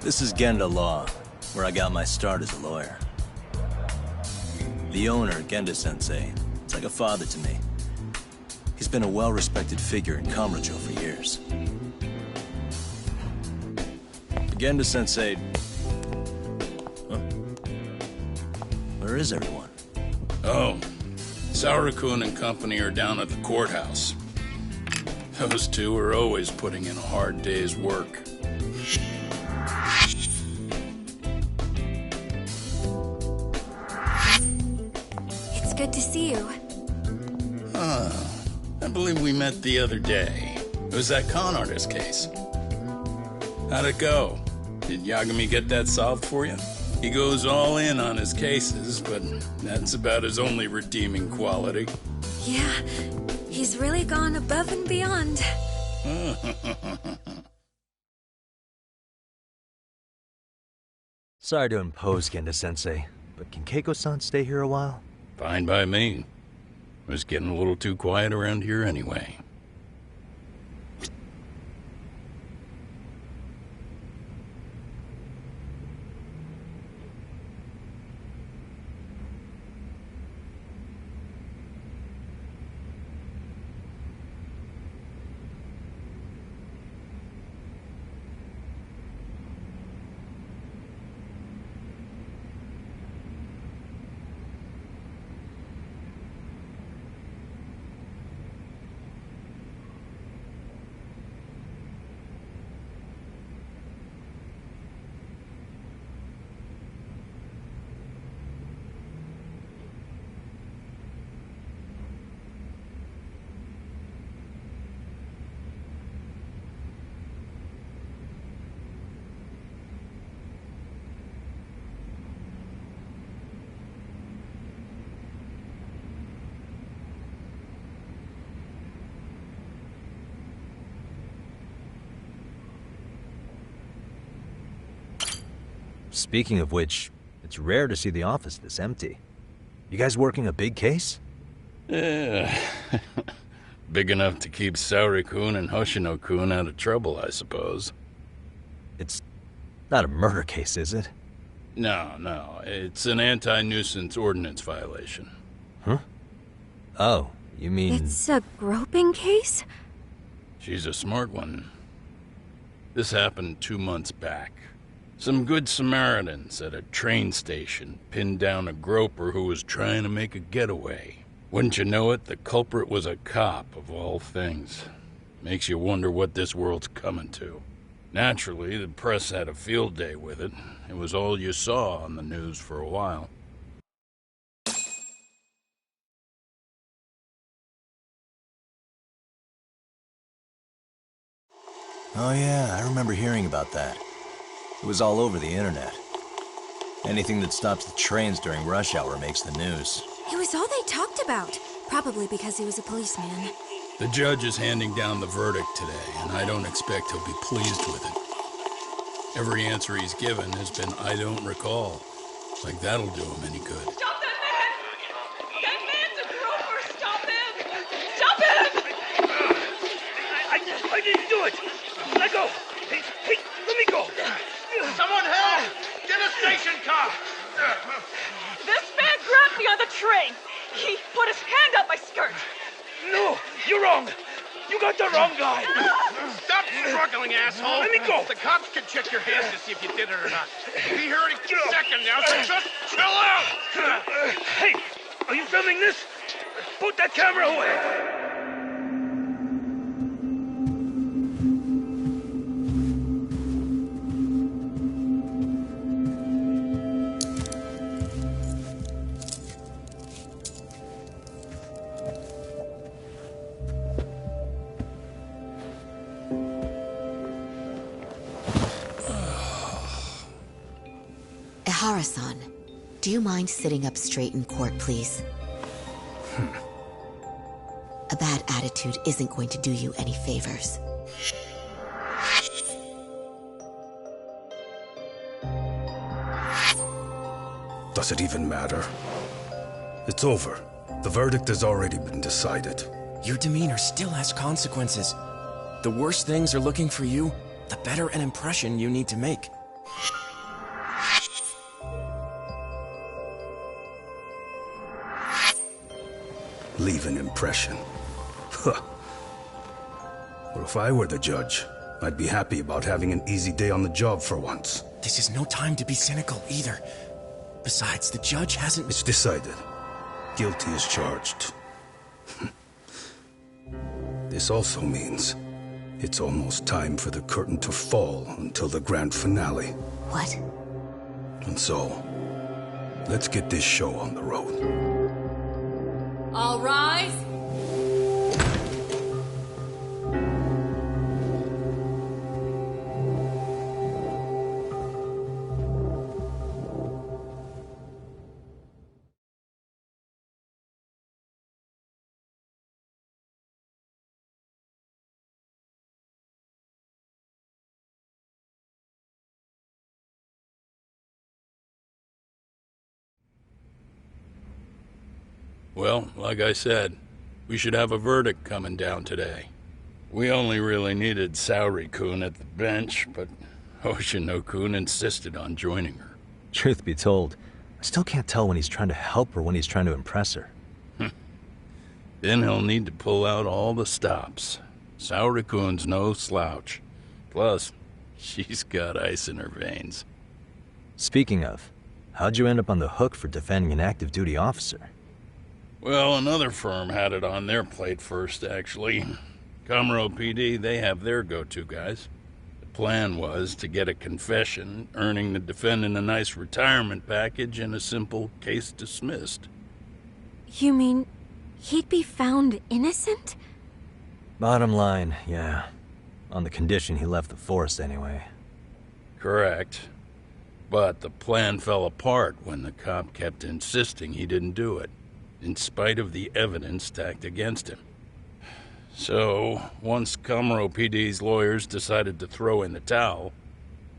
This is Genda Law, where I got my start as a lawyer. The owner, Genda-sensei, is like a father to me. He's been a well-respected figure in Kamurocho for years. Genda-sensei... Huh? Where is everyone? Oh, Saura-kun and company are down at the courthouse. Those two are always putting in a hard day's work. It's good to see you. I believe we met the other day. It was that con artist case. How'd it go? Did Yagami get that solved for you? He goes all in on his cases, but that's about his only redeeming quality. Yeah, he's really gone above and beyond. Sorry to impose, Genda-sensei, but can Keiko-san stay here a while? Fine by me. It was getting a little too quiet around here anyway. Speaking of which, it's rare to see the office this empty. You guys working a big case? Yeah. Big enough to keep Saori-kun and Hoshino-kun out of trouble, I suppose. It's not a murder case, is it? No. It's an anti-nuisance ordinance violation. Huh? Oh, you mean... It's a groping case? She's a smart one. This happened 2 months back. Some good Samaritans at a train station pinned down a groper who was trying to make a getaway. Wouldn't you know it, the culprit was a cop, of all things. Makes you wonder what this world's coming to. Naturally, the press had a field day with it. It was all you saw on the news for a while. Oh yeah, I remember hearing about that. It was all over the internet. Anything that stops the trains during rush hour makes the news. It was all they talked about. Probably because he was a policeman. The judge is handing down the verdict today, and I don't expect he'll be pleased with it. Every answer he's given has been, I don't recall. Like that'll do him any good. Stop that man! That man's a groper! Stop him! Stop him! I didn't do it! Let go! Hey, let me go! Someone help! Get a station car! This man grabbed me on the train! He put his hand up my skirt! No! You're wrong! You got the wrong guy! Stop struggling, asshole! Let me go! The cops can check your hands to see if you did it or not. Be here any second now, so just chill out! Hey! Are you filming this? Put that camera away! Ihara-san, do you mind sitting up straight in court, please? A bad attitude isn't going to do you any favors. Does it even matter? It's over. The verdict has already been decided. Your demeanor still has consequences. The worse things are looking for you, the better an impression you need to make. Leave an impression. Huh. Well, if I were the judge, I'd be happy about having an easy day on the job for once. This is no time to be cynical, either. Besides, the judge hasn't... It's decided. Guilty is charged. This also means it's almost time for the curtain to fall until the grand finale. What? And so, let's get this show on the road. All rise. Well, like I said, we should have a verdict coming down today. We only really needed Saori-kun at the bench, but Hoshino-kun insisted on joining her. Truth be told, I still can't tell when he's trying to help or when he's trying to impress her. Then he'll need to pull out all the stops. Saori-kun's no slouch. Plus, she's got ice in her veins. Speaking of, how'd you end up on the hook for defending an active duty officer? Well, another firm had it on their plate first, actually. Comro PD, they have their go-to guys. The plan was to get a confession, earning the defendant a nice retirement package and a simple case dismissed. You mean he'd be found innocent? Bottom line, yeah. On the condition he left the force anyway. Correct. But the plan fell apart when the cop kept insisting he didn't do it, in spite of the evidence stacked against him. So, once Comro PD's lawyers decided to throw in the towel,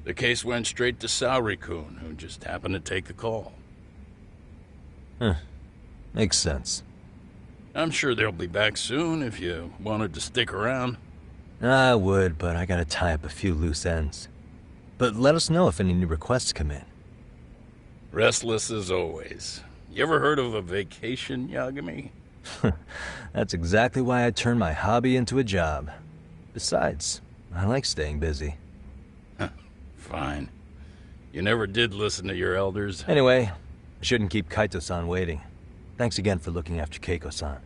the case went straight to Saori-kun, who just happened to take the call. Makes sense. I'm sure they'll be back soon if you wanted to stick around. I would, but I gotta tie up a few loose ends. But let us know if any new requests come in. Restless as always. You ever heard of a vacation, Yagami? That's exactly why I turned my hobby into a job. Besides, I like staying busy. Fine. You never did listen to your elders. Anyway, I shouldn't keep Kaito-san waiting. Thanks again for looking after Keiko-san.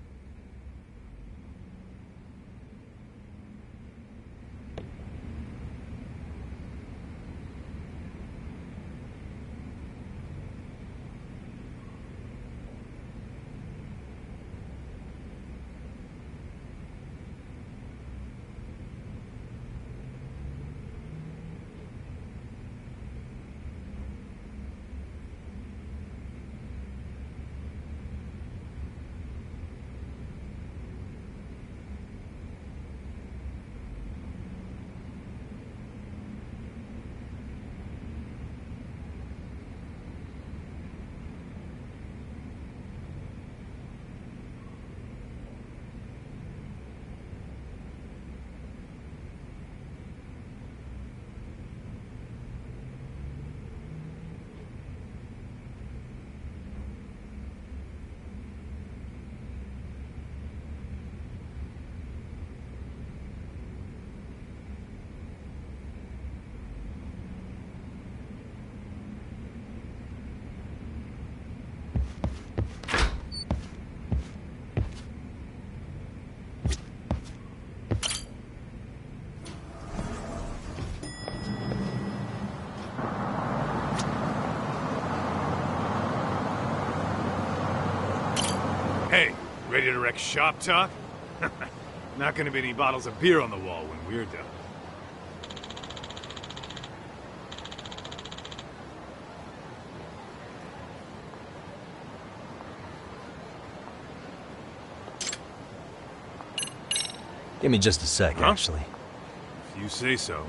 Hey, ready to wreck shop talk? Not gonna be any bottles of beer on the wall when we're done. Give me just a sec, actually. If you say so.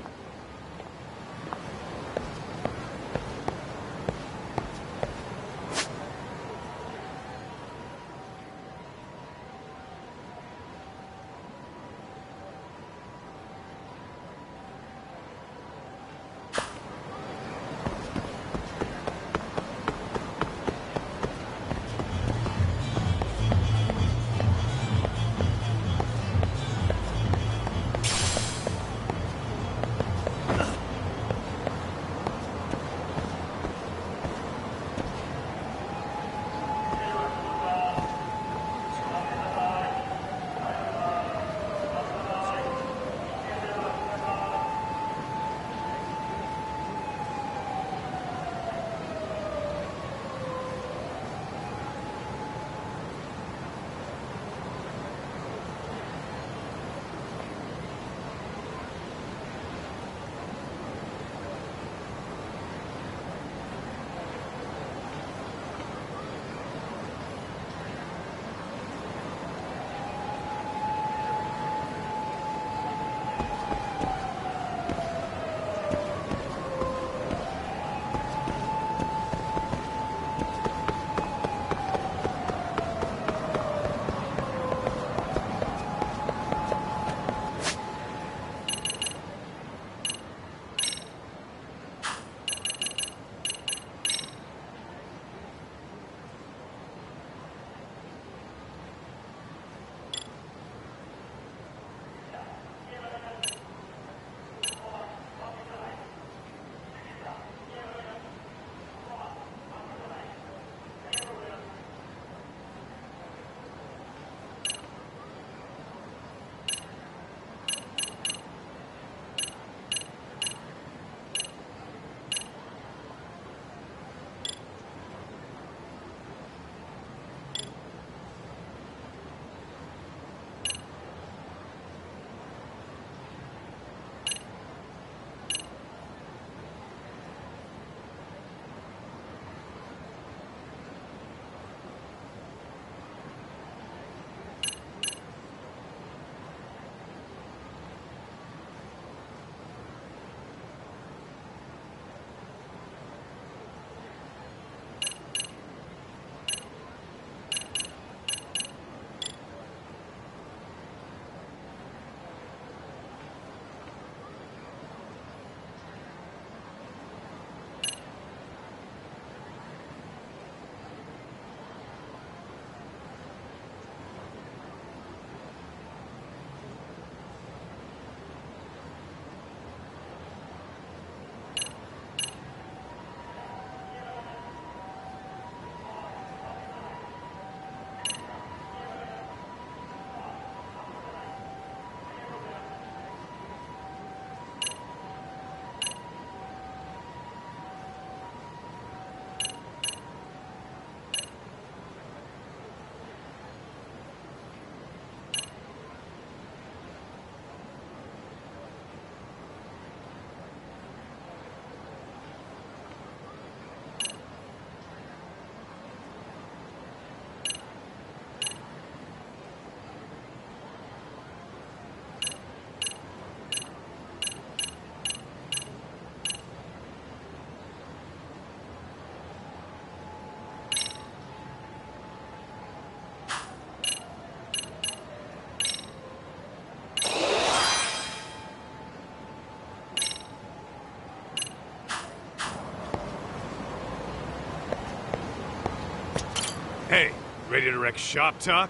Hey, ready to wreck shop talk?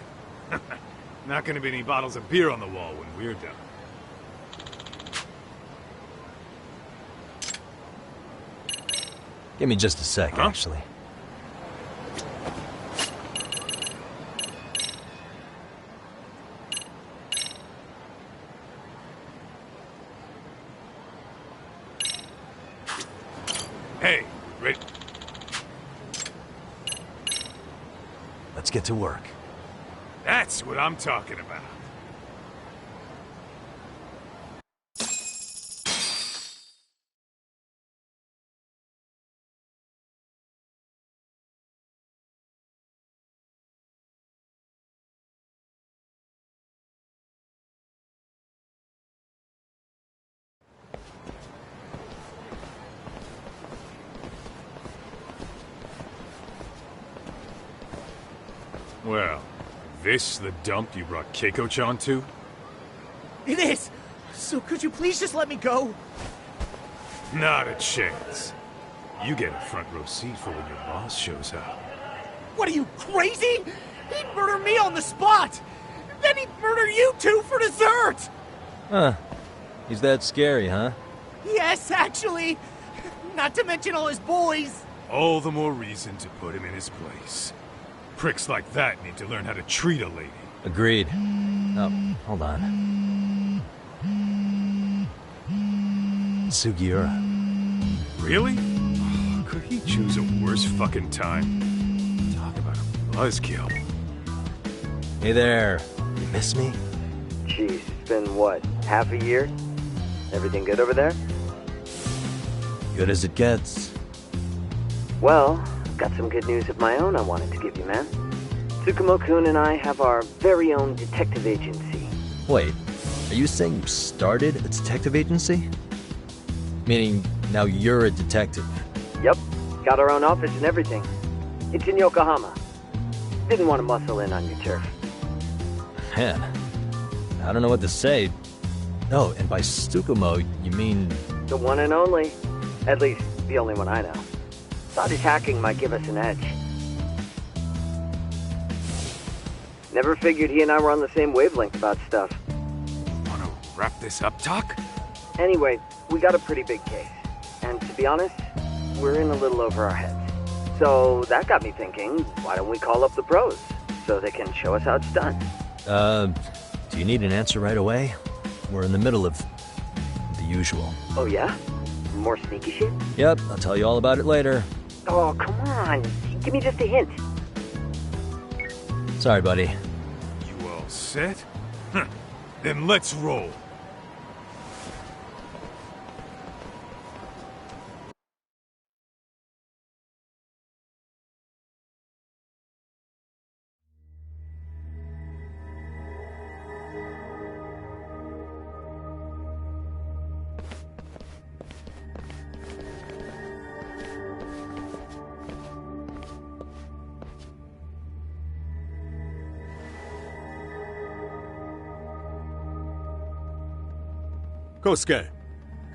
Not gonna be any bottles of beer on the wall when we're done. Give me just a sec, actually. Hey, ready? Let's get to work. That's what I'm talking about. Well, this the dump you brought Keiko-chan to? It is! So could you please just let me go? Not a chance. You get a front row seat for when your boss shows up. What are you, crazy? He'd murder me on the spot! Then he'd murder you two for dessert! Huh. He's that scary, huh? Yes, actually. Not to mention all his boys. All the more reason to put him in his place. Pricks like that need to learn how to treat a lady. Agreed. Oh, hold on. Sugiura. Really? Could he choose a worse fucking time? Talk about a buzzkill. Hey there. You miss me? Jeez, it's been what, half a year? Everything good over there? Good as it gets. Well, got some good news of my own I wanted to give you, man. Tsukumo-kun and I have our very own detective agency. Wait, are you saying you started a detective agency? Meaning, now you're a detective? Yep, got our own office and everything. It's in Yokohama. Didn't want to muscle in on your turf. Man, I don't know what to say. Oh, and by Tsukumo, you mean... The one and only. At least, the only one I know. Thought his hacking might give us an edge. Never figured he and I were on the same wavelength about stuff. Wanna wrap this up, Doc? Anyway, we got a pretty big case. And to be honest, we're in a little over our heads. So that got me thinking, why don't we call up the pros? So they can show us how it's done. Do you need an answer right away? We're in the middle of the usual. Oh yeah? More sneaky shit? Yep, I'll tell you all about it later. Oh, come on. Give me just a hint. Sorry, buddy. You all set? Then let's roll. Kosuke,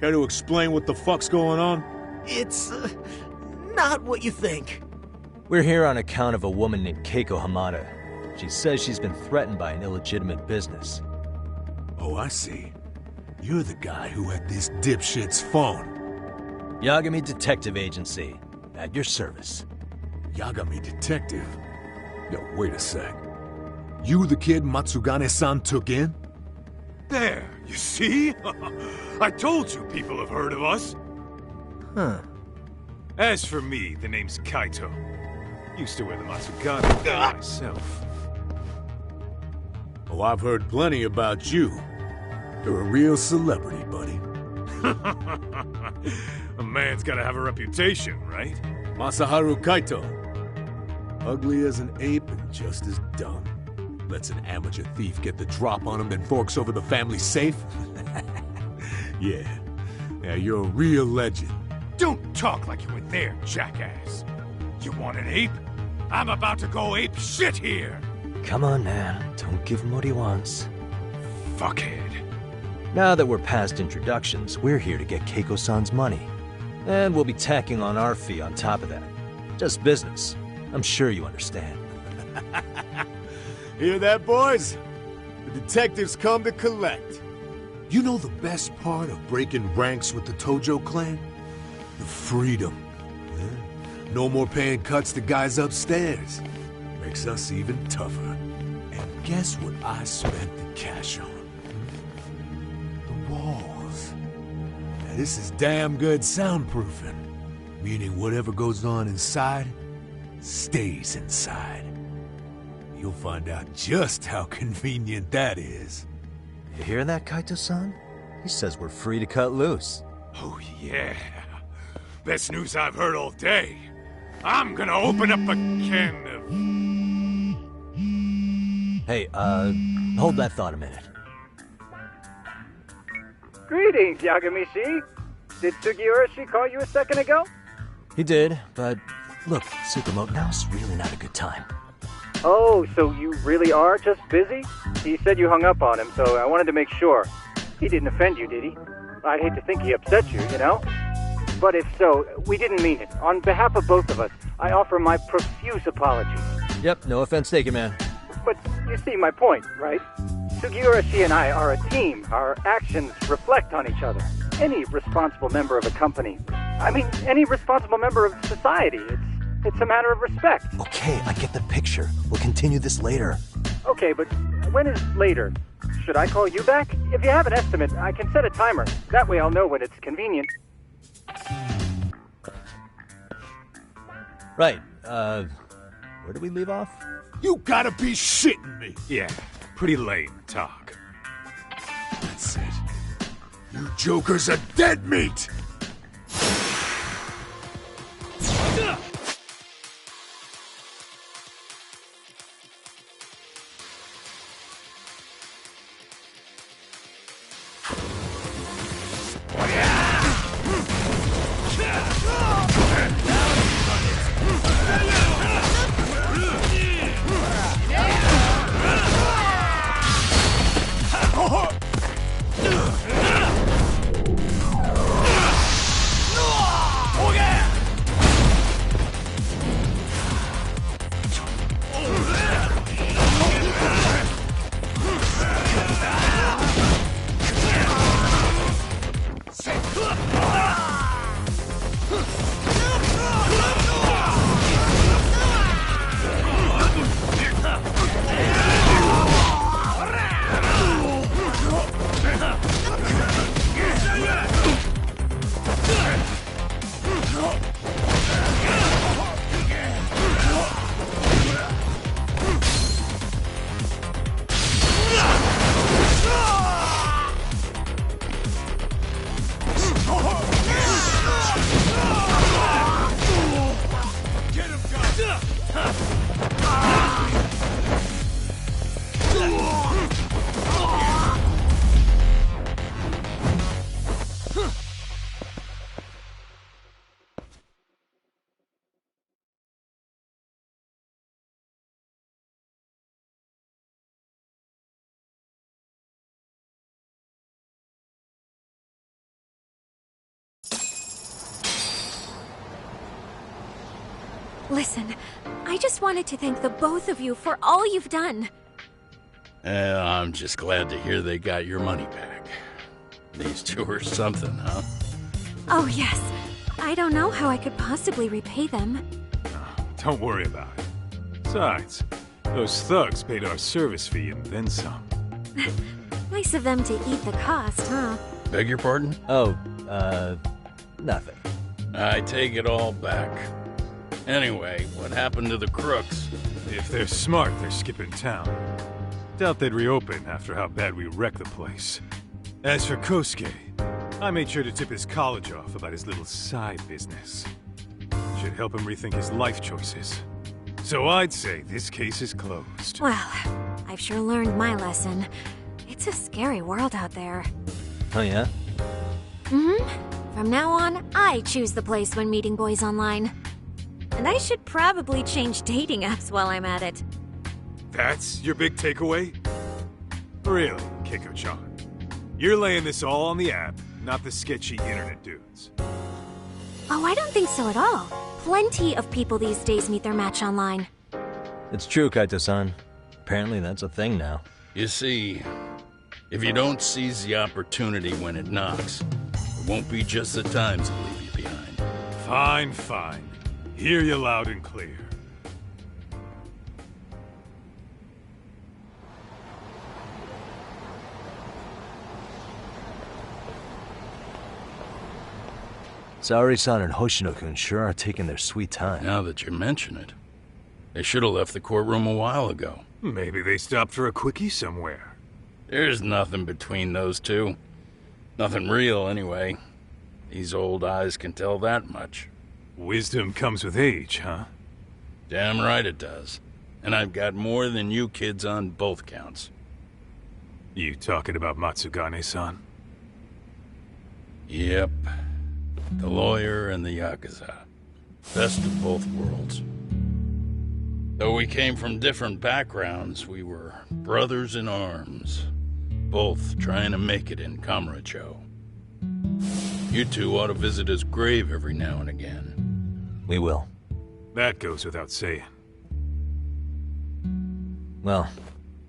care to explain what the fuck's going on? It's... not what you think. We're here on account of a woman named Keiko Hamada. She says she's been threatened by an illegitimate business. Oh, I see. You're the guy who had this dipshit's phone. Yagami Detective Agency. At your service. Yagami Detective? Yo, wait a sec. You the kid Matsugane-san took in? There, you see? I told you people have heard of us. Huh. As for me, the name's Kaito. Used to wear the Matsugane myself. Oh, I've heard plenty about you. You're a real celebrity, buddy. A man's gotta have a reputation, right? Masaharu Kaito. Ugly as an ape and just as dumb. Lets an amateur thief get the drop on him, then forks over the family safe? Yeah, you're a real legend. Don't talk like you were there, jackass. You want an ape? I'm about to go ape shit here! Come on, man. Don't give him what he wants. Fuckhead. Now that we're past introductions, we're here to get Keiko-san's money. And we'll be tacking on our fee on top of that. Just business. I'm sure you understand. Hear that, boys? The detectives come to collect. You know the best part of breaking ranks with the Tojo clan? The freedom. Yeah? No more paying cuts to guys upstairs. Makes us even tougher. And guess what I spent the cash on? The walls. Now this is damn good soundproofing. Meaning whatever goes on inside, stays inside. You'll find out just how convenient that is. You hear that, Kaito-san? He says we're free to cut loose. Oh, yeah. Best news I've heard all day. I'm gonna open up a can of... Hey, hold that thought a minute. Greetings, Yagami-shi. Did Sugiura-shi call you a second ago? He did, but look, Tsukumo, now's really not a good time. Oh, so you really are just busy? He said you hung up on him, so I wanted to make sure. He didn't offend you, did he? I'd hate to think he upset you, you know? But if so, we didn't mean it. On behalf of both of us, I offer my profuse apologies. Yep, no offense taken, man. But you see my point, right? Sugiura-shi and I are a team. Our actions reflect on each other. Any responsible member of a company, any responsible member of society, it's a matter of respect. Okay, I get the picture. We'll continue this later. Okay, but when is later? Should I call you back? If you have an estimate, I can set a timer. That way I'll know when it's convenient. Right, where do we leave off? You gotta be shitting me! Yeah, pretty lame talk. That's it. You jokers are dead meat! Listen, I just wanted to thank the both of you for all you've done. I'm just glad to hear they got your money back. These two are something, huh? Oh, yes. I don't know how I could possibly repay them. Don't worry about it. Besides, those thugs paid our service fee and then some. Nice of them to eat the cost, huh? Beg your pardon? Oh, nothing. I take it all back. Anyway, what happened to the crooks? If they're smart, they're skipping town. Doubt they'd reopen after how bad we wrecked the place. As for Kosuke, I made sure to tip his college off about his little side business. Should help him rethink his life choices. So I'd say this case is closed. Well, I've sure learned my lesson. It's a scary world out there. Oh, yeah? Mm-hmm. From now on, I choose the place when meeting boys online. And I should probably change dating apps while I'm at it. That's your big takeaway? Really, Keiko-chan? You're laying this all on the app, not the sketchy internet dudes. Oh, I don't think so at all. Plenty of people these days meet their match online. It's true, Kaito-san. Apparently that's a thing now. You see, if you don't seize the opportunity when it knocks, it won't be just the times that leave you behind. Fine, fine. Hear you loud and clear. Saori-san and Hoshino-kun sure are taking their sweet time. Now that you mention it, they should have left the courtroom a while ago. Maybe they stopped for a quickie somewhere. There's nothing between those two. Nothing real, anyway. These old eyes can tell that much. Wisdom comes with age, huh? Damn right it does. And I've got more than you kids on both counts. You talking about Matsugane-san? Yep. The lawyer and the Yakuza. Best of both worlds. Though we came from different backgrounds, we were brothers in arms. Both trying to make it in Kamurocho. You two ought to visit his grave every now and again. We will. That goes without saying. Well,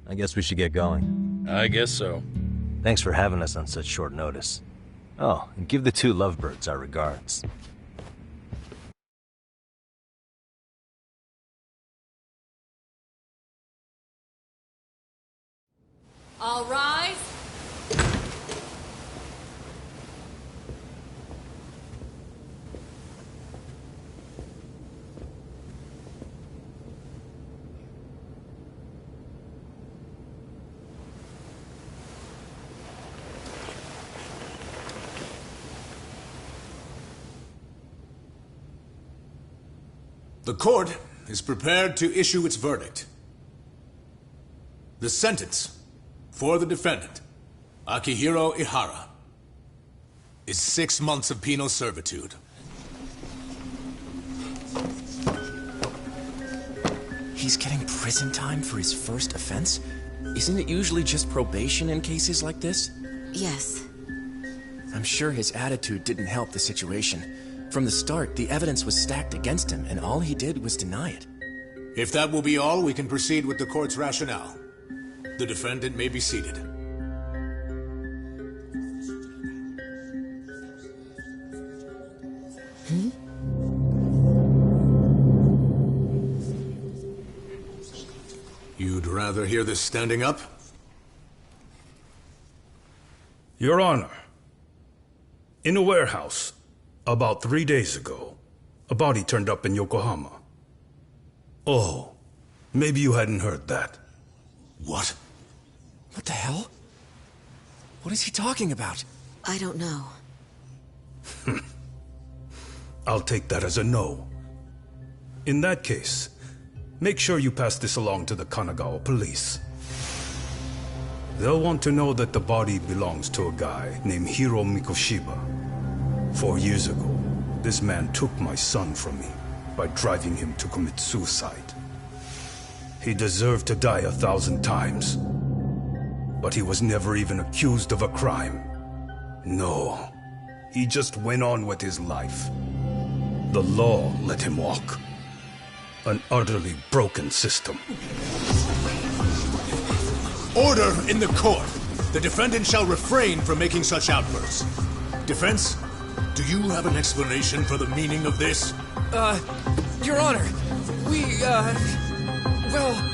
I guess we should get going. I guess so. Thanks for having us on such short notice. Oh, and give the two lovebirds our regards. All rise. The court is prepared to issue its verdict. The sentence for the defendant, Akihiro Ihara, is 6 months of penal servitude. He's getting prison time for his first offense? Isn't it usually just probation in cases like this? Yes. I'm sure his attitude didn't help the situation. From the start, the evidence was stacked against him, and all he did was deny it. If that will be all, we can proceed with the court's rationale. The defendant may be seated. You'd rather hear this standing up? Your Honor, in a warehouse, about 3 days ago, a body turned up in Yokohama. Oh, maybe you hadn't heard that. What? What the hell? What is he talking about? I don't know. I'll take that as a no. In that case, make sure you pass this along to the Kanagawa police. They'll want to know that the body belongs to a guy named Hiro Mikoshiba. 4 years ago, this man took my son from me by driving him to commit suicide. He deserved to die 1,000 times, but he was never even accused of a crime. No, he just went on with his life. The law let him walk. An utterly broken system. Order in the court! The defendant shall refrain from making such outbursts. Defense, do you have an explanation for the meaning of this? Your Honor, well...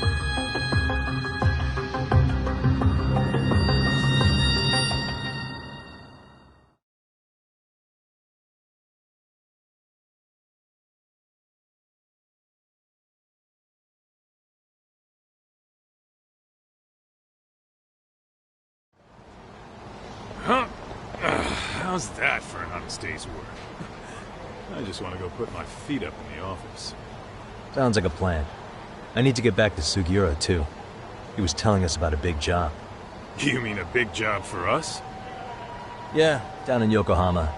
How's that for an honest day's work? I just want to go put my feet up in the office. Sounds like a plan. I need to get back to Sugiura, too. He was telling us about a big job. You mean a big job for us? Yeah, down in Yokohama.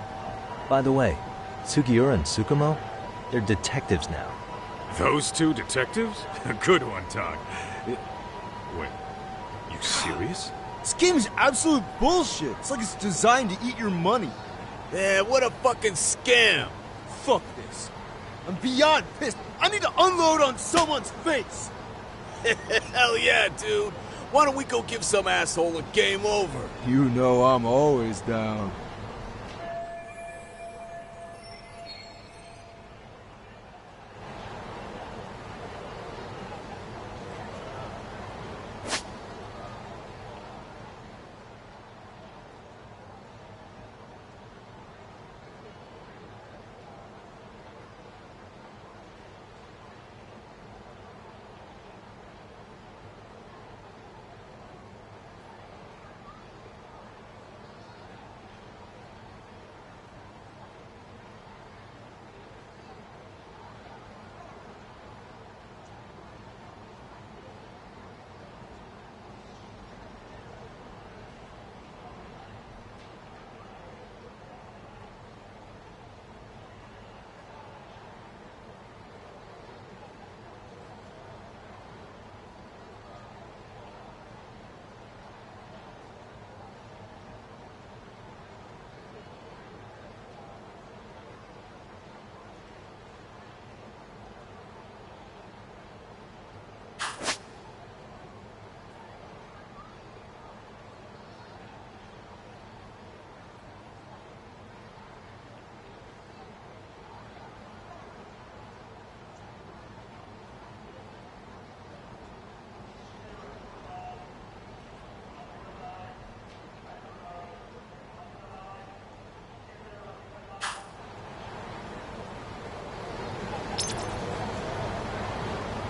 By the way, Sugiura and Tsukumo, they're detectives now. Those two detectives? Good one, Todd. Wait, you serious? This game is absolute bullshit. It's like it's designed to eat your money. Yeah, what a fucking scam. Fuck this. I'm beyond pissed. I need to unload on someone's face. Hell yeah, dude. Why don't we go give some asshole a game over? You know I'm always down.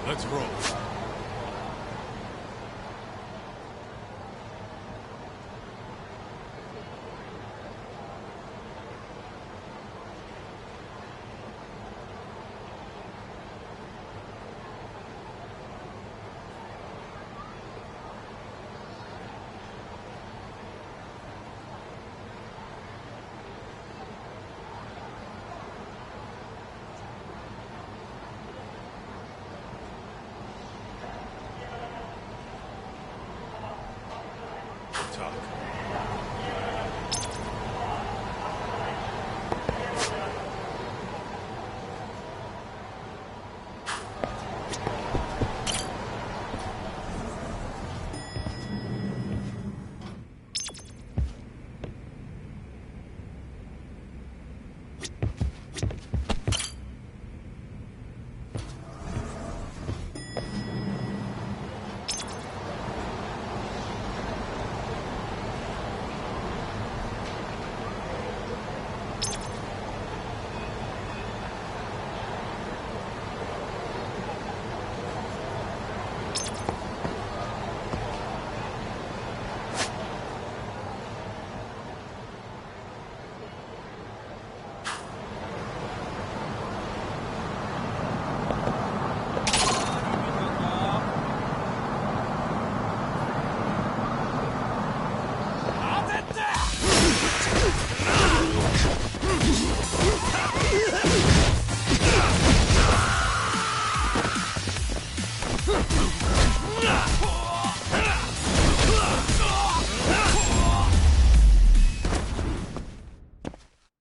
Let's roll.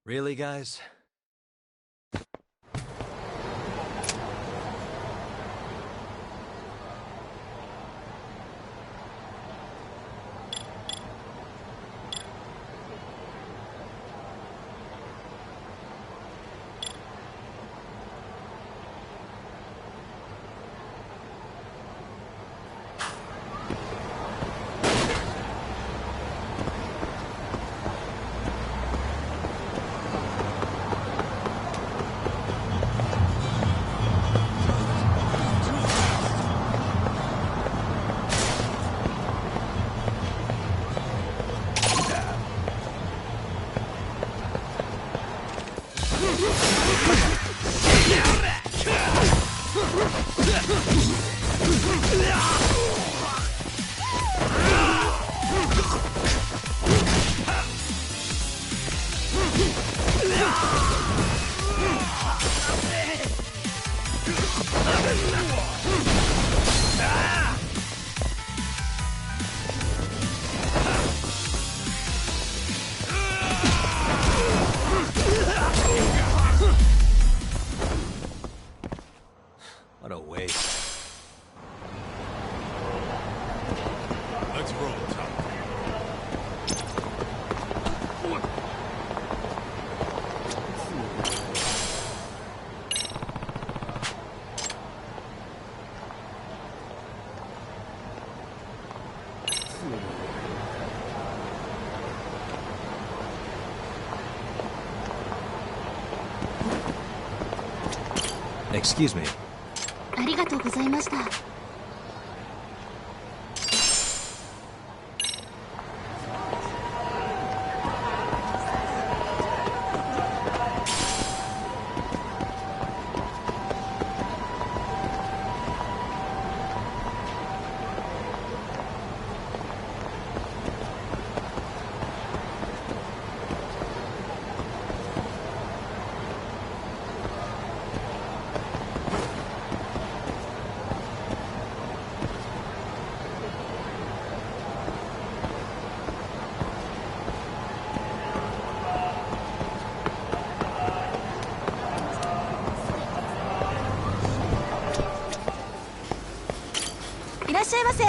Really, guys? Excuse me. ありがとうございました。いらっしゃいませ。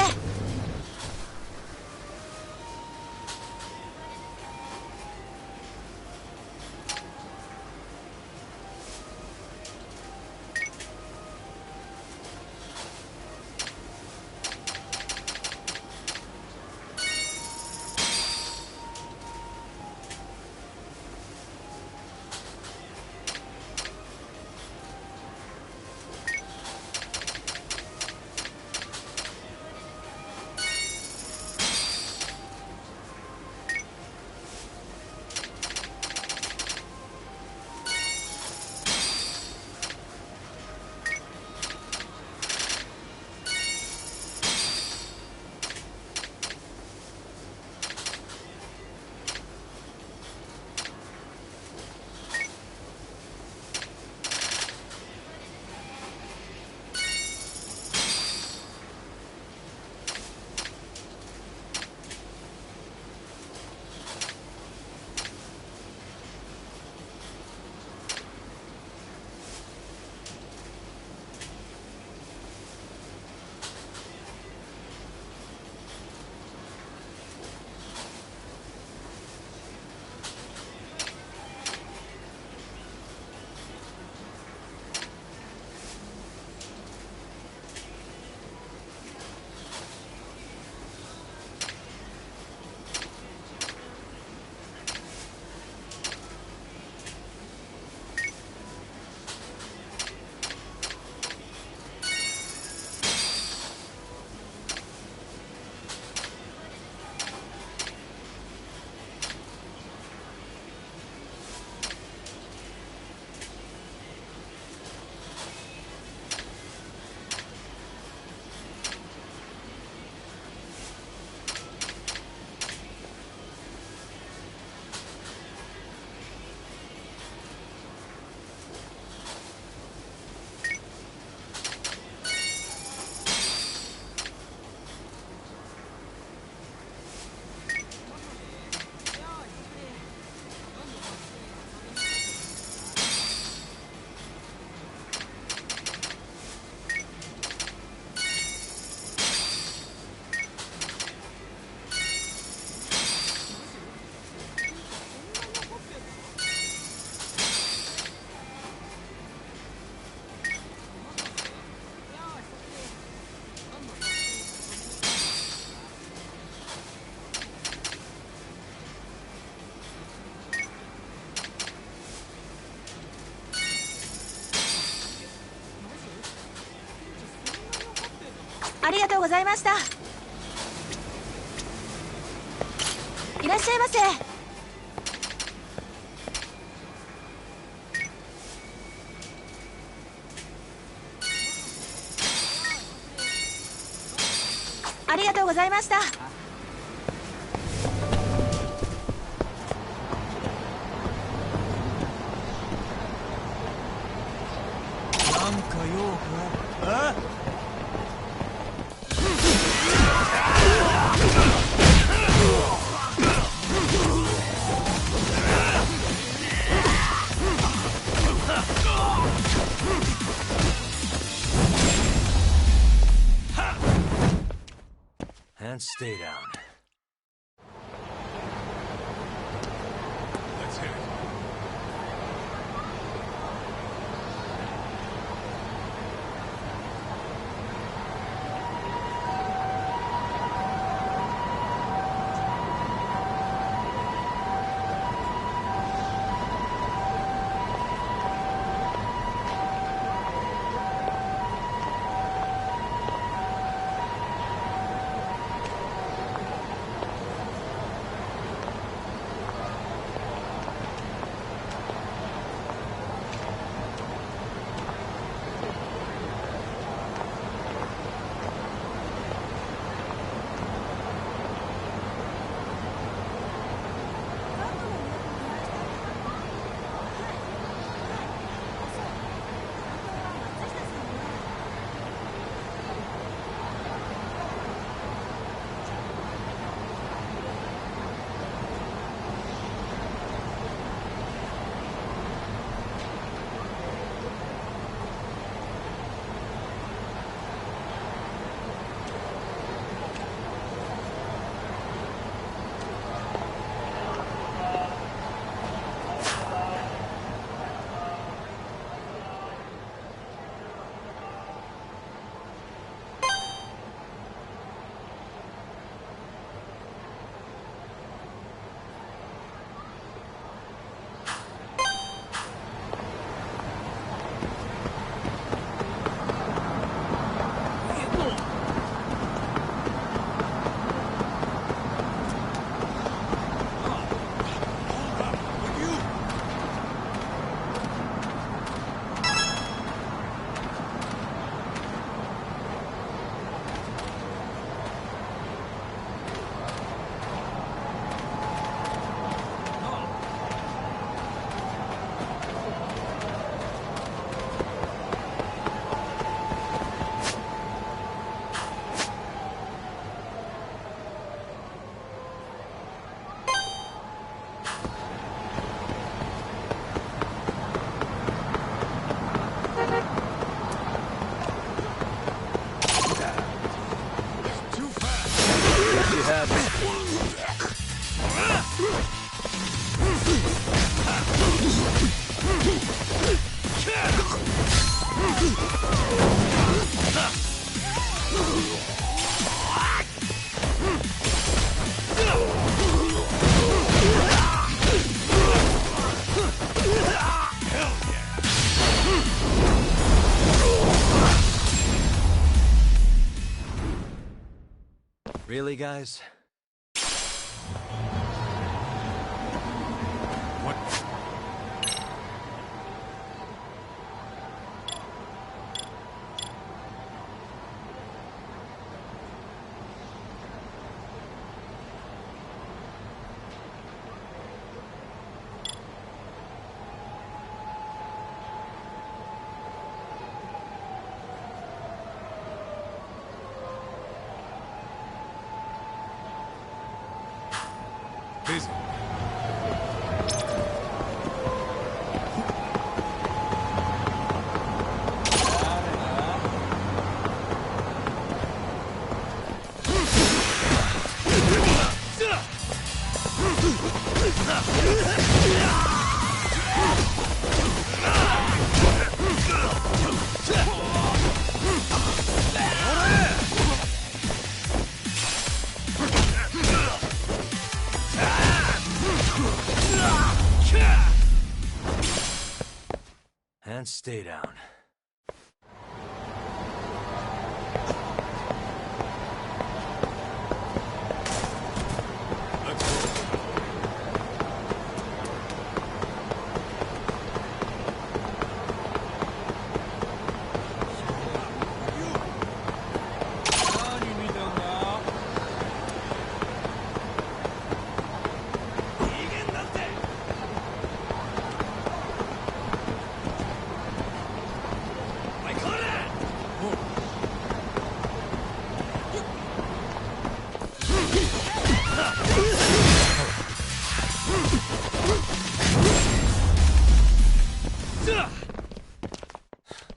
ありがとうございました。いらっしゃいませ。ありがとうございました。なんか用か？え？And stay down. Let's hit it. Really, guys? What? Busy. And stay down.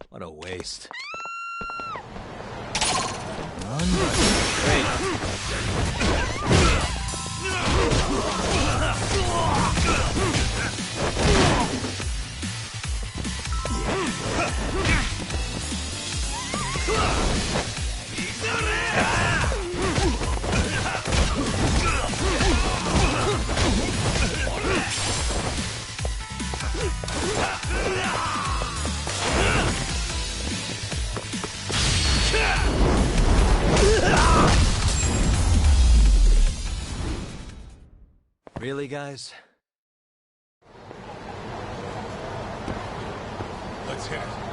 What a waste. Really, guys? Let's hit it.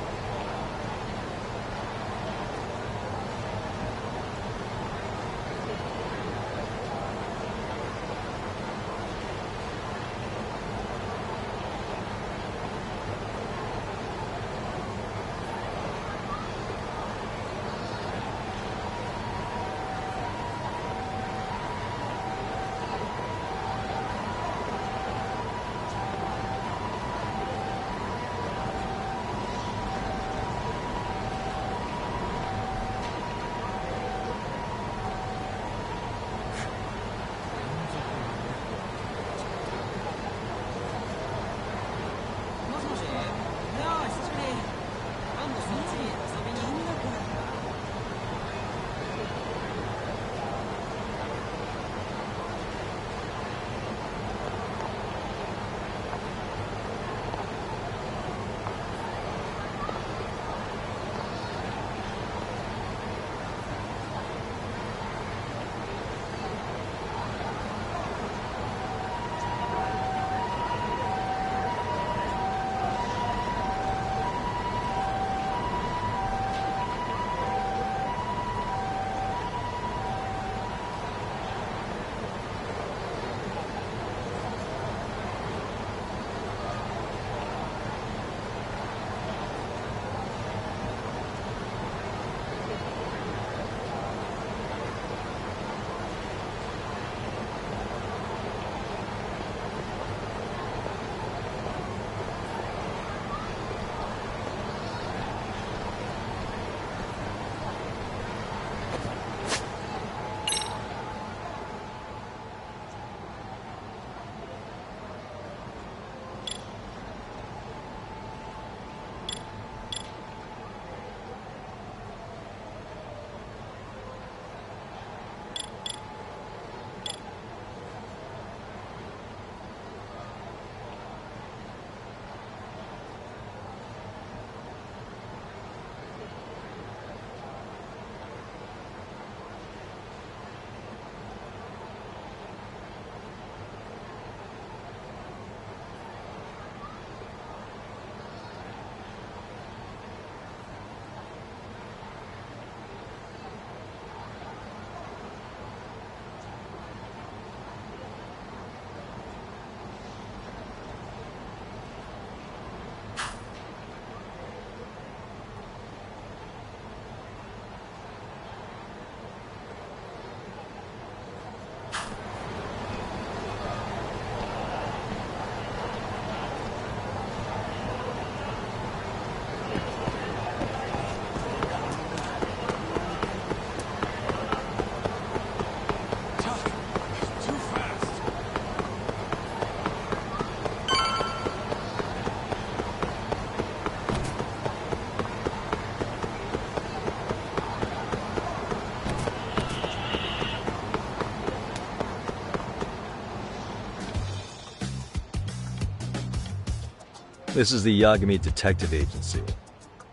This is the Yagami Detective Agency.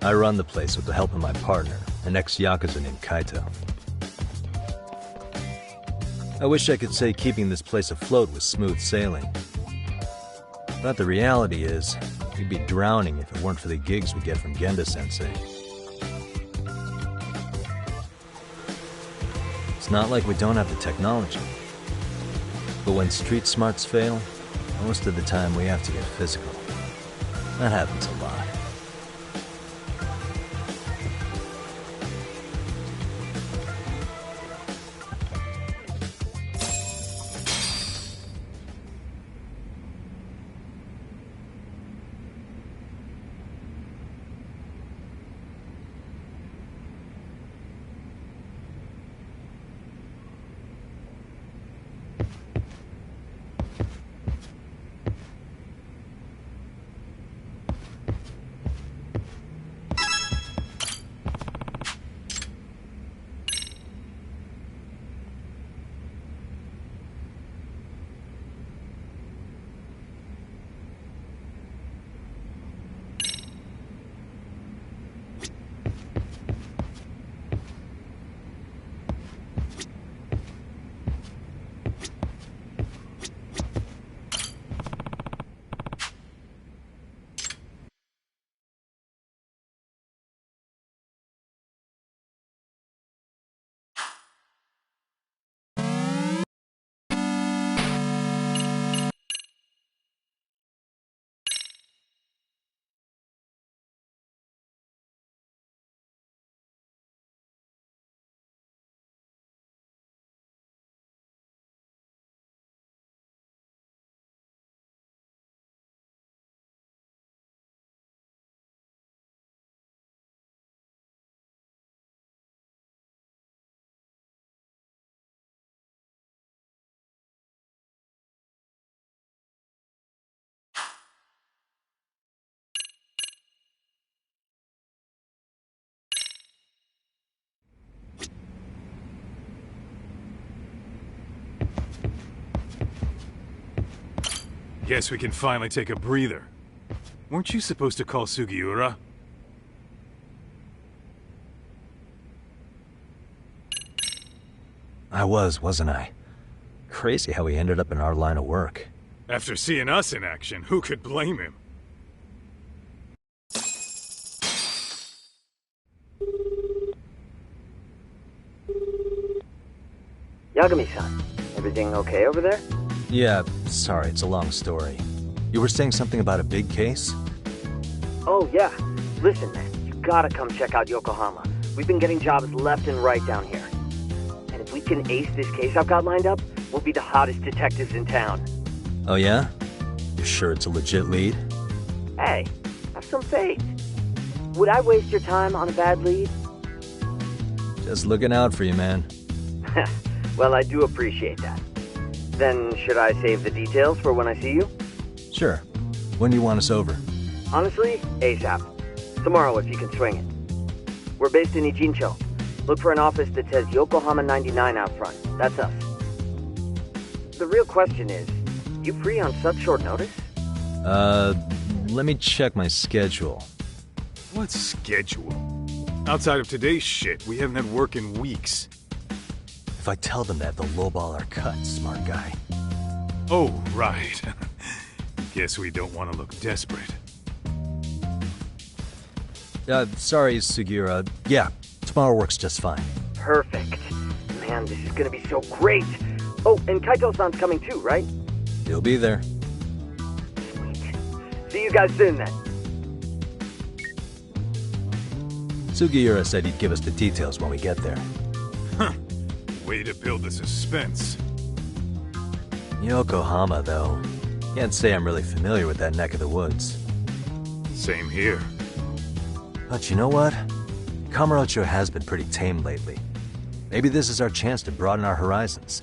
I run the place with the help of my partner, an ex-Yakuza named Kaito. I wish I could say keeping this place afloat was smooth sailing. But the reality is, we'd be drowning if it weren't for the gigs we get from Genda-sensei. It's not like we don't have the technology. But when street smarts fail, most of the time we have to get physical. That happens a lot. Guess we can finally take a breather. Weren't you supposed to call Sugiura? I wasn't I? Crazy how he ended up in our line of work. After seeing us in action, who could blame him? Yagami-san, everything okay over there? Yeah, sorry, it's a long story. You were saying something about a big case? Oh, yeah. Listen, man, you gotta come check out Yokohama. We've been getting jobs left and right down here. And if we can ace this case I've got lined up, we'll be the hottest detectives in town. Oh yeah? You sure it's a legit lead? Hey, have some faith. Would I waste your time on a bad lead? Just looking out for you, man. Well, I do appreciate that. Then, should I save the details for when I see you? Sure. When do you want us over? Honestly, ASAP. Tomorrow if you can swing it. We're based in Ijincho. Look for an office that says Yokohama 99 out front. That's us. The real question is, you free on such short notice? Let me check my schedule. What schedule? Outside of today's shit, we haven't had work in weeks. If I tell them that, they'll lowball our cut, smart guy. Oh, right. Guess we don't want to look desperate. Sorry, Sugiura. Yeah, tomorrow works just fine. Perfect. Man, this is gonna be so great. Oh, and Kaito-san's coming too, right? He'll be there. Sweet. See you guys soon, then. Sugiura said he'd give us the details when we get there. Huh. Way to build the suspense. Yokohama, though. Can't say I'm really familiar with that neck of the woods. Same here. But you know what? Kamurocho has been pretty tame lately. Maybe this is our chance to broaden our horizons.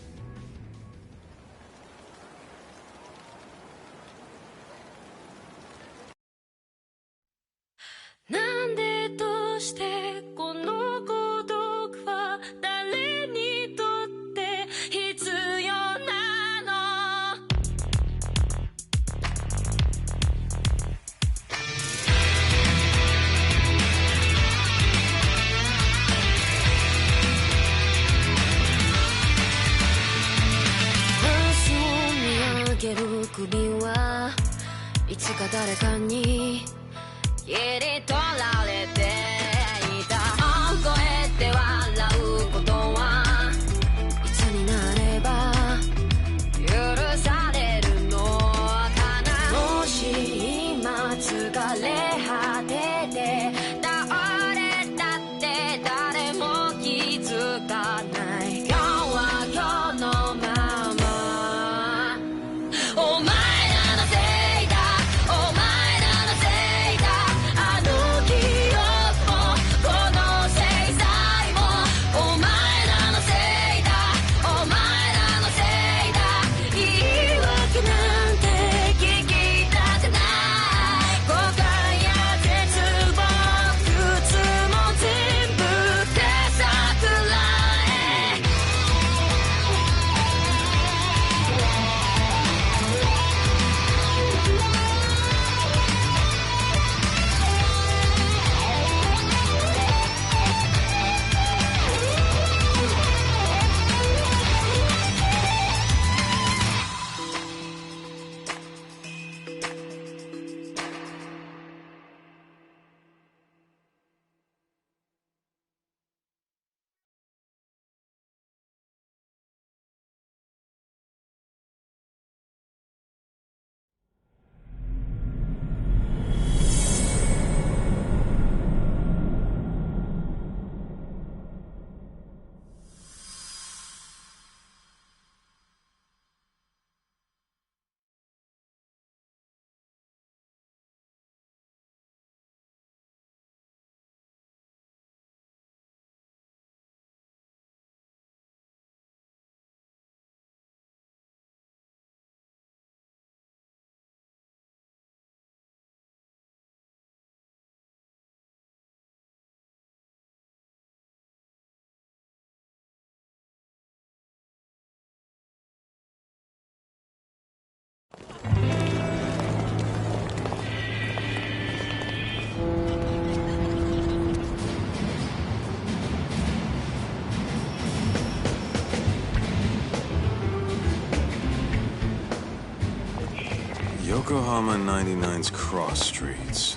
Yokohama 99's cross streets.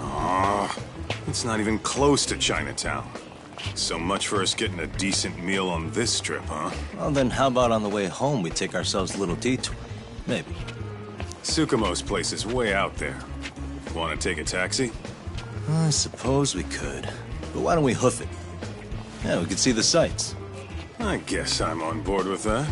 Aw, it's not even close to Chinatown. So much for us getting a decent meal on this strip, huh? Well, then how about on the way home we take ourselves a little detour? Maybe. Tsukumo's place is way out there. Want to take a taxi? I suppose we could. But why don't we hoof it? Yeah, we could see the sights. I guess I'm on board with that.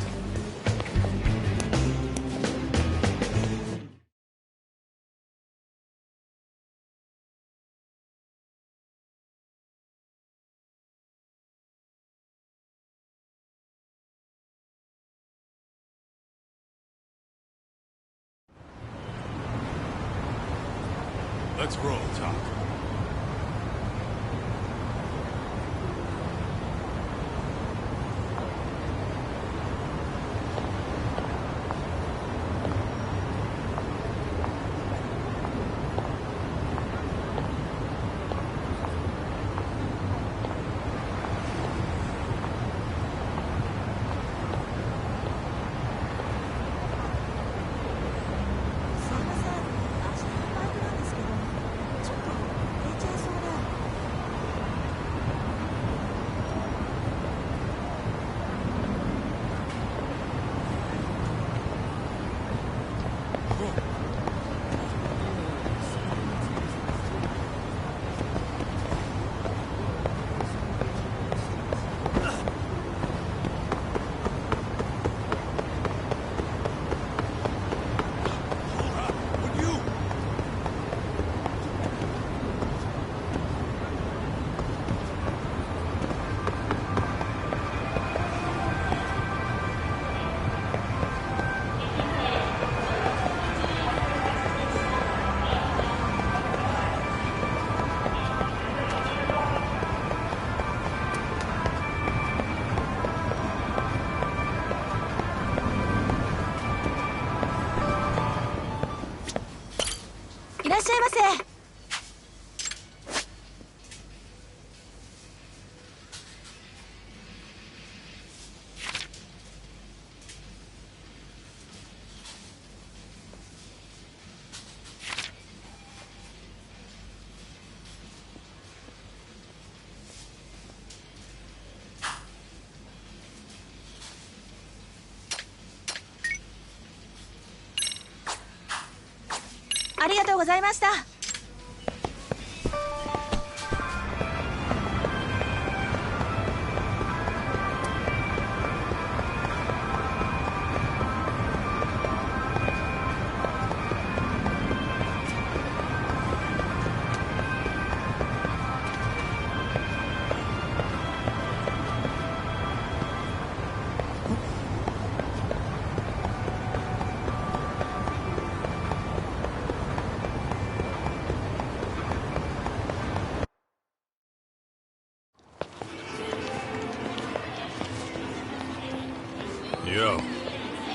Let's roll, Talk.ありがとうございました。Yo,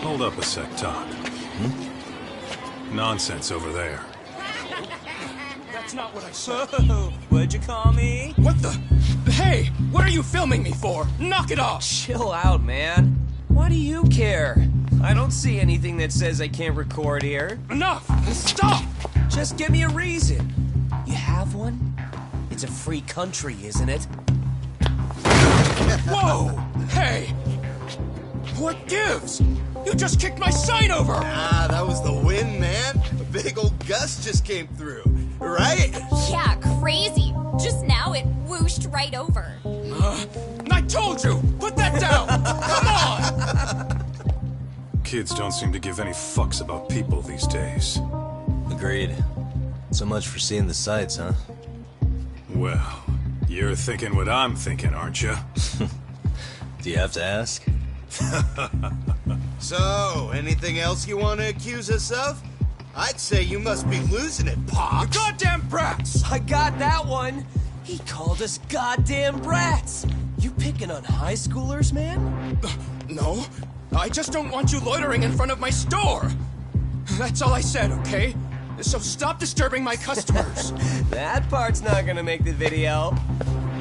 hold up a sec, Talk. Nonsense over there. That's not what I said. What'd you call me? What the? Hey, what are you filming me for? Knock it off! Chill out, man. Why do you care? I don't see anything that says I can't record here. Enough! Stop! Just give me a reason. You have one? It's a free country, isn't it? Whoa! Hey! What gives? You just kicked my sign over! Ah, that was the wind, man. A big old gust just came through, right? Yeah, crazy. Just now it whooshed right over. I told you! Put that down! Come on! Kids don't seem to give any fucks about people these days. Agreed. So much for seeing the sights, huh? Well, you're thinking what I'm thinking, aren't you? Do you have to ask? So, anything else you want to accuse us of? I'd say you must be losing it, Pops. You goddamn brats! I got that one! He called us goddamn brats! You picking on high schoolers, man? No, I just don't want you loitering in front of my store! That's all I said, okay? So stop disturbing my customers! That part's not gonna make the video.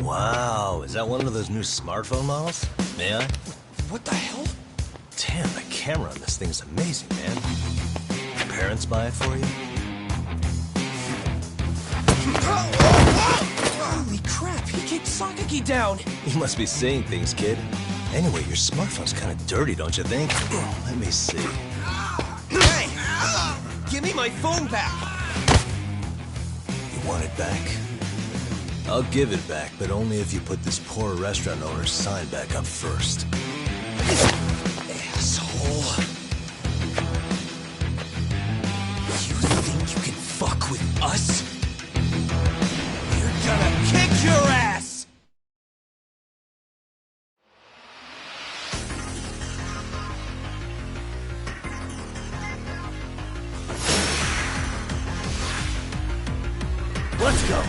Wow, is that one of those new smartphone models? May I? What the hell? Damn, the camera on this thing's amazing, man. parents buy it for you? Holy crap, he kicked Sakaki down! You must be seeing things, kid. Anyway, your smartphone's kind of dirty, don't you think? Let me see. Hey! Give me my phone back! You want it back? I'll give it back, but only if you put this poor restaurant owner's sign back up first. Asshole. You think you can fuck with us? You're gonna kick your ass! Let's go.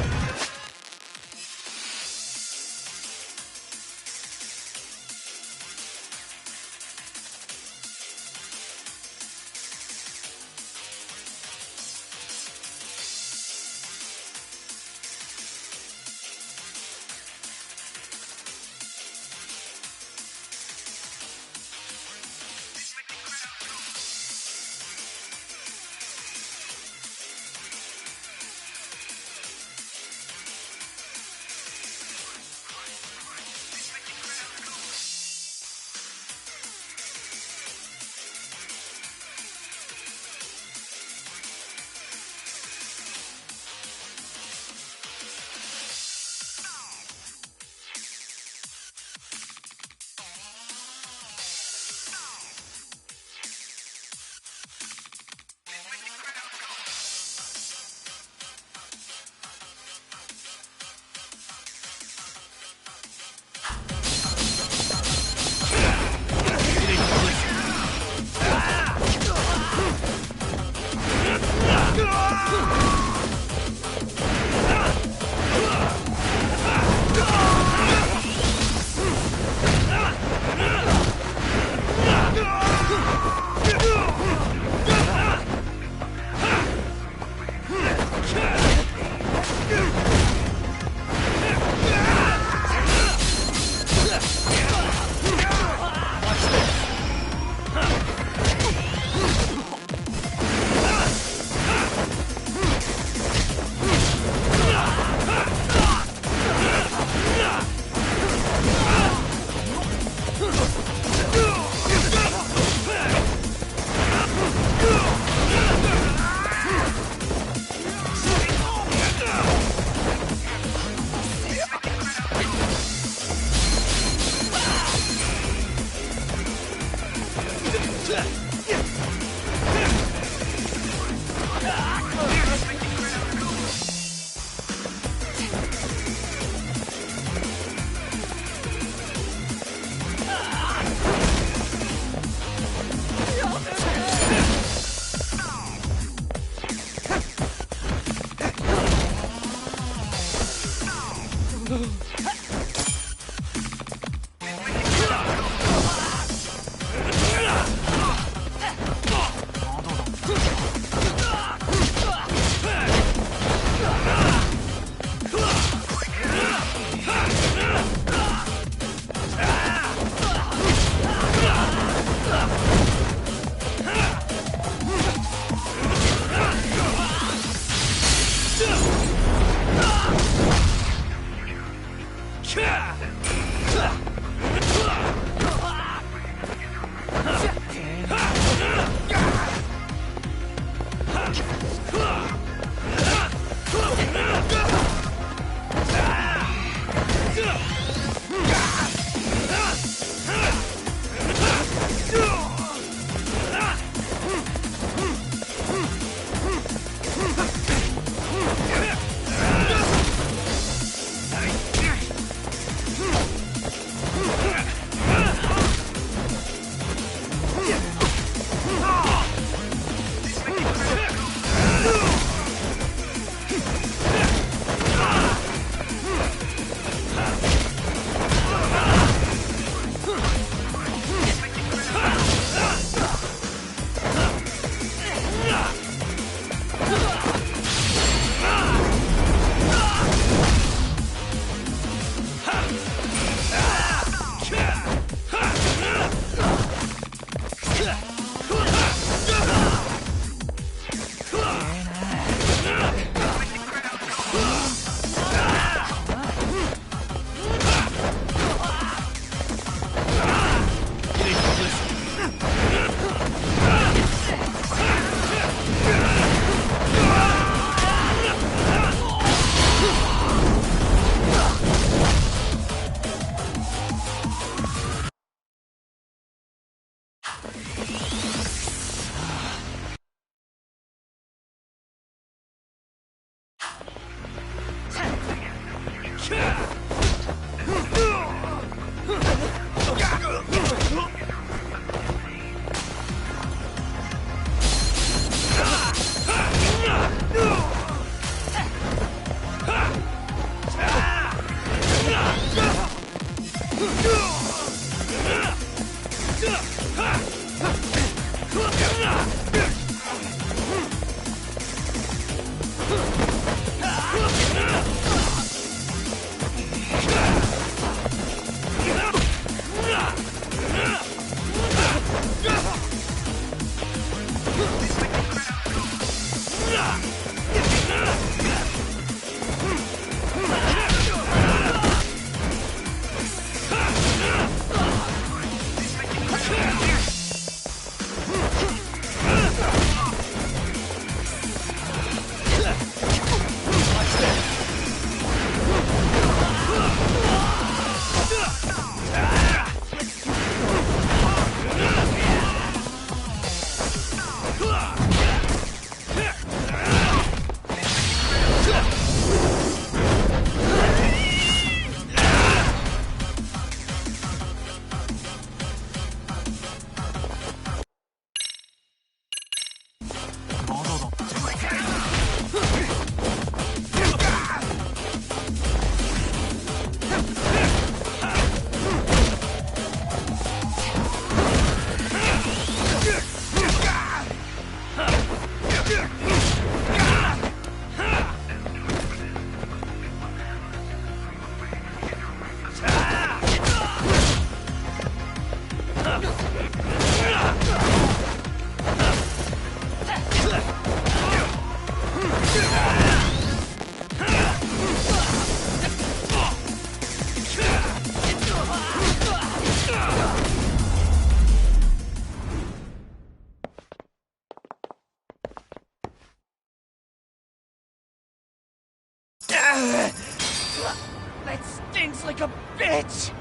That stinks like a bitch!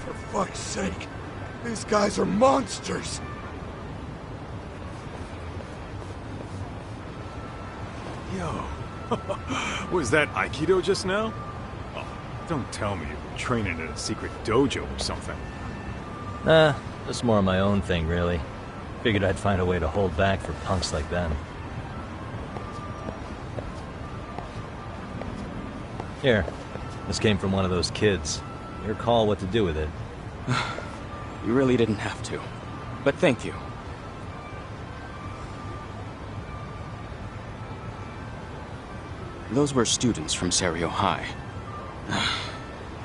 For fuck's sake, these guys are monsters! Yo, was that Aikido just now? Oh, don't tell me you were training in a secret dojo or something. Nah, just more of my own thing, really. Figured I'd find a way to hold back for punks like them. Here, this came from one of those kids. Your call what to do with it. You really didn't have to. But thank you. Those were students from Serio High.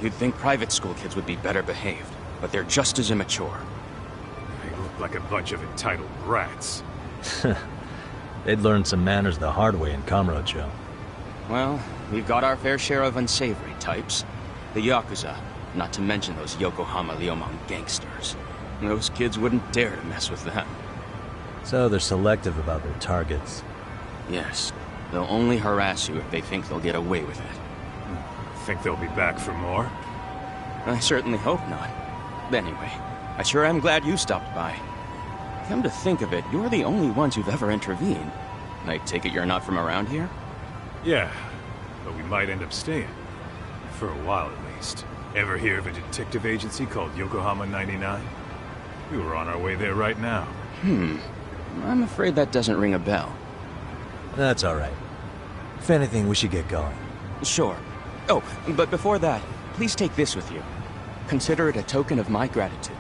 You'd think private school kids would be better behaved, but they're just as immature. They look like a bunch of entitled brats. They'd learned some manners the hard way in Kamurocho. Well, we've got our fair share of unsavory types. The Yakuza, not to mention those Yokohama Liomang gangsters. Those kids wouldn't dare to mess with them. So they're selective about their targets. Yes. They'll only harass you if they think they'll get away with it. Think they'll be back for more? I certainly hope not. Anyway, I sure am glad you stopped by. Come to think of it, you're the only ones who've ever intervened. I take it you're not from around here? Yeah, but we might end up staying. For a while at least. Ever hear of a detective agency called Yokohama 99? We were on our way there right now. I'm afraid that doesn't ring a bell. That's alright. If anything, we should get going. Sure. Oh, but before that, please take this with you. Consider it a token of my gratitude.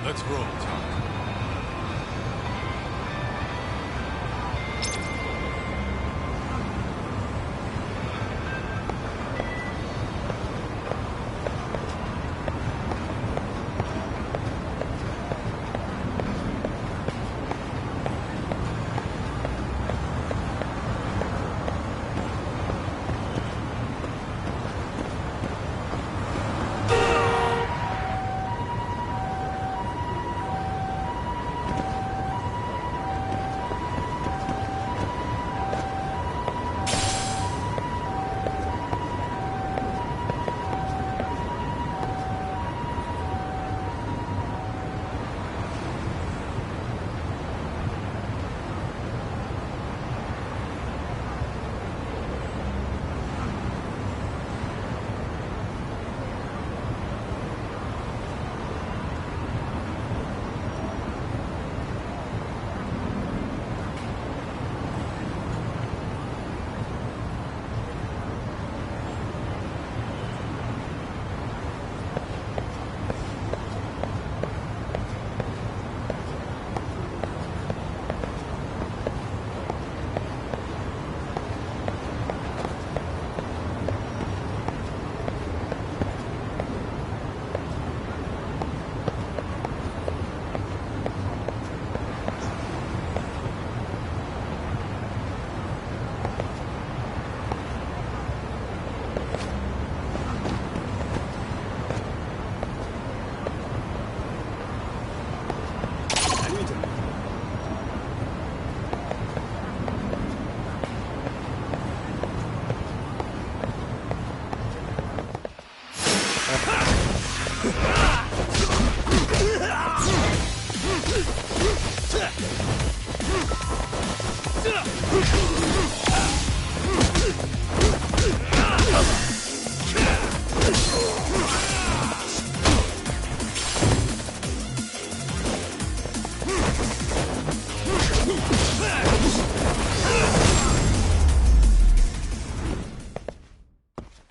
Let's roll, Tom.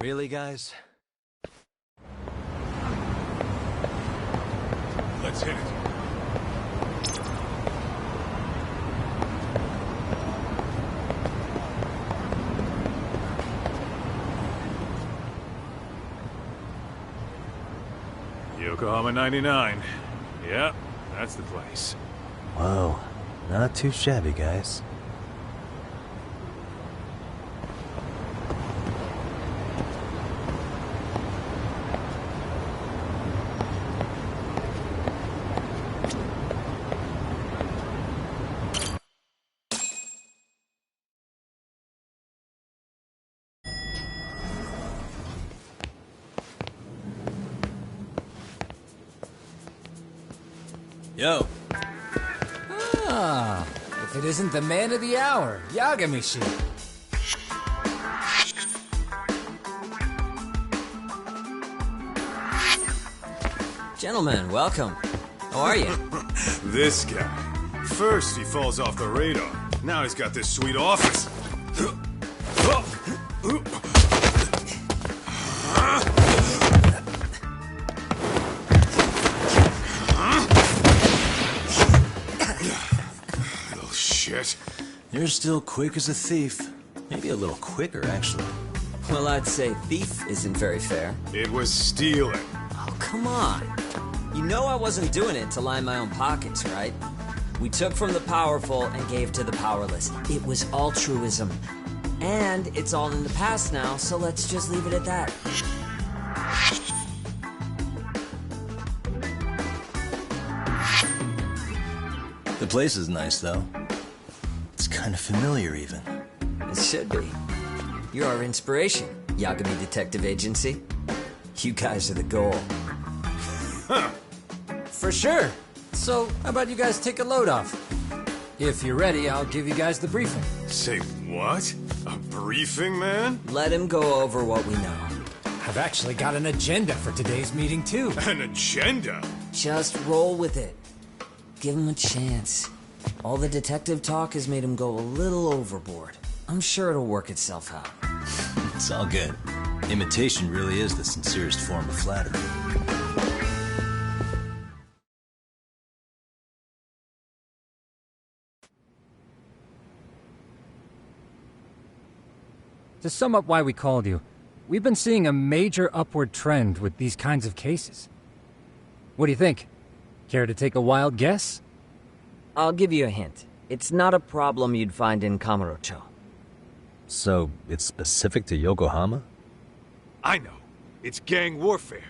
Really, guys? Let's hit it. Yokohama 99. Yep, that's the place. Whoa, not too shabby, guys. Yo. Ah, if it isn't the man of the hour, Yagamishi. Gentlemen, welcome. How are you? This guy. First he falls off the radar. Now he's got this sweet office. Little shit. You're still quick as a thief. Maybe a little quicker, actually. Well, I'd say thief isn't very fair. It was stealing. Oh, come on. You know I wasn't doing it to line my own pockets, right? We took from the powerful and gave to the powerless. It was altruism. And it's all in the past now, so let's just leave it at that. The place is nice, though. It's kind of familiar, even. It should be. You're our inspiration, Yagami Detective Agency. You guys are the goal. Huh. For sure. So, how about you guys take a load off? If you're ready, I'll give you guys the briefing. Say what? A briefing, man? Let him go over what we know. I've actually got an agenda for today's meeting, too. An agenda? Just roll with it. Give him a chance. All the detective talk has made him go a little overboard. I'm sure it'll work itself out. It's all good. Imitation really is the sincerest form of flattery. To sum up why we called you, we've been seeing a major upward trend with these kinds of cases. What do you think? Care to take a wild guess? I'll give you a hint. It's not a problem you'd find in Kamurocho. So, it's specific to Yokohama? I know. It's gang warfare.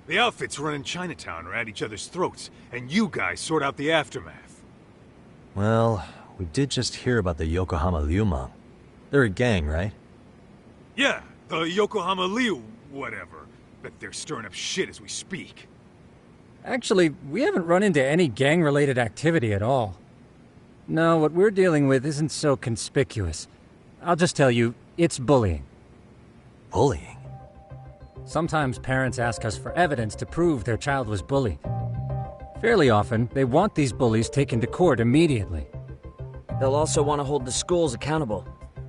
The outfits running Chinatown are at each other's throats, and you guys sort out the aftermath. Well, we did just hear about the Yokohama Liumang. They're a gang, right? Yeah, the Yokohama Liu whatever. Bet they're stirring up shit as we speak. Actually, we haven't run into any gang-related activity at all. No, what we're dealing with isn't so conspicuous. I'll just tell you, it's bullying. Bullying? Sometimes parents ask us for evidence to prove their child was bullied. Fairly often, they want these bullies taken to court immediately. They'll also want to hold the schools accountable,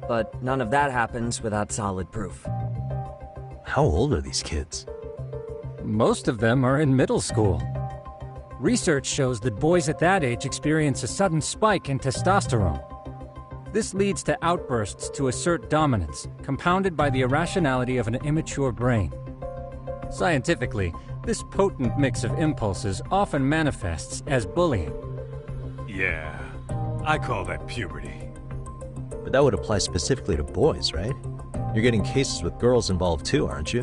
but none of that happens without solid proof. How old are these kids? Most of them are in middle school. Research shows that boys at that age experience a sudden spike in testosterone. This leads to outbursts to assert dominance, compounded by the irrationality of an immature brain. Scientifically, this potent mix of impulses often manifests as bullying. Yeah, I call that puberty. But that would apply specifically to boys, right? You're getting cases with girls involved too, aren't you?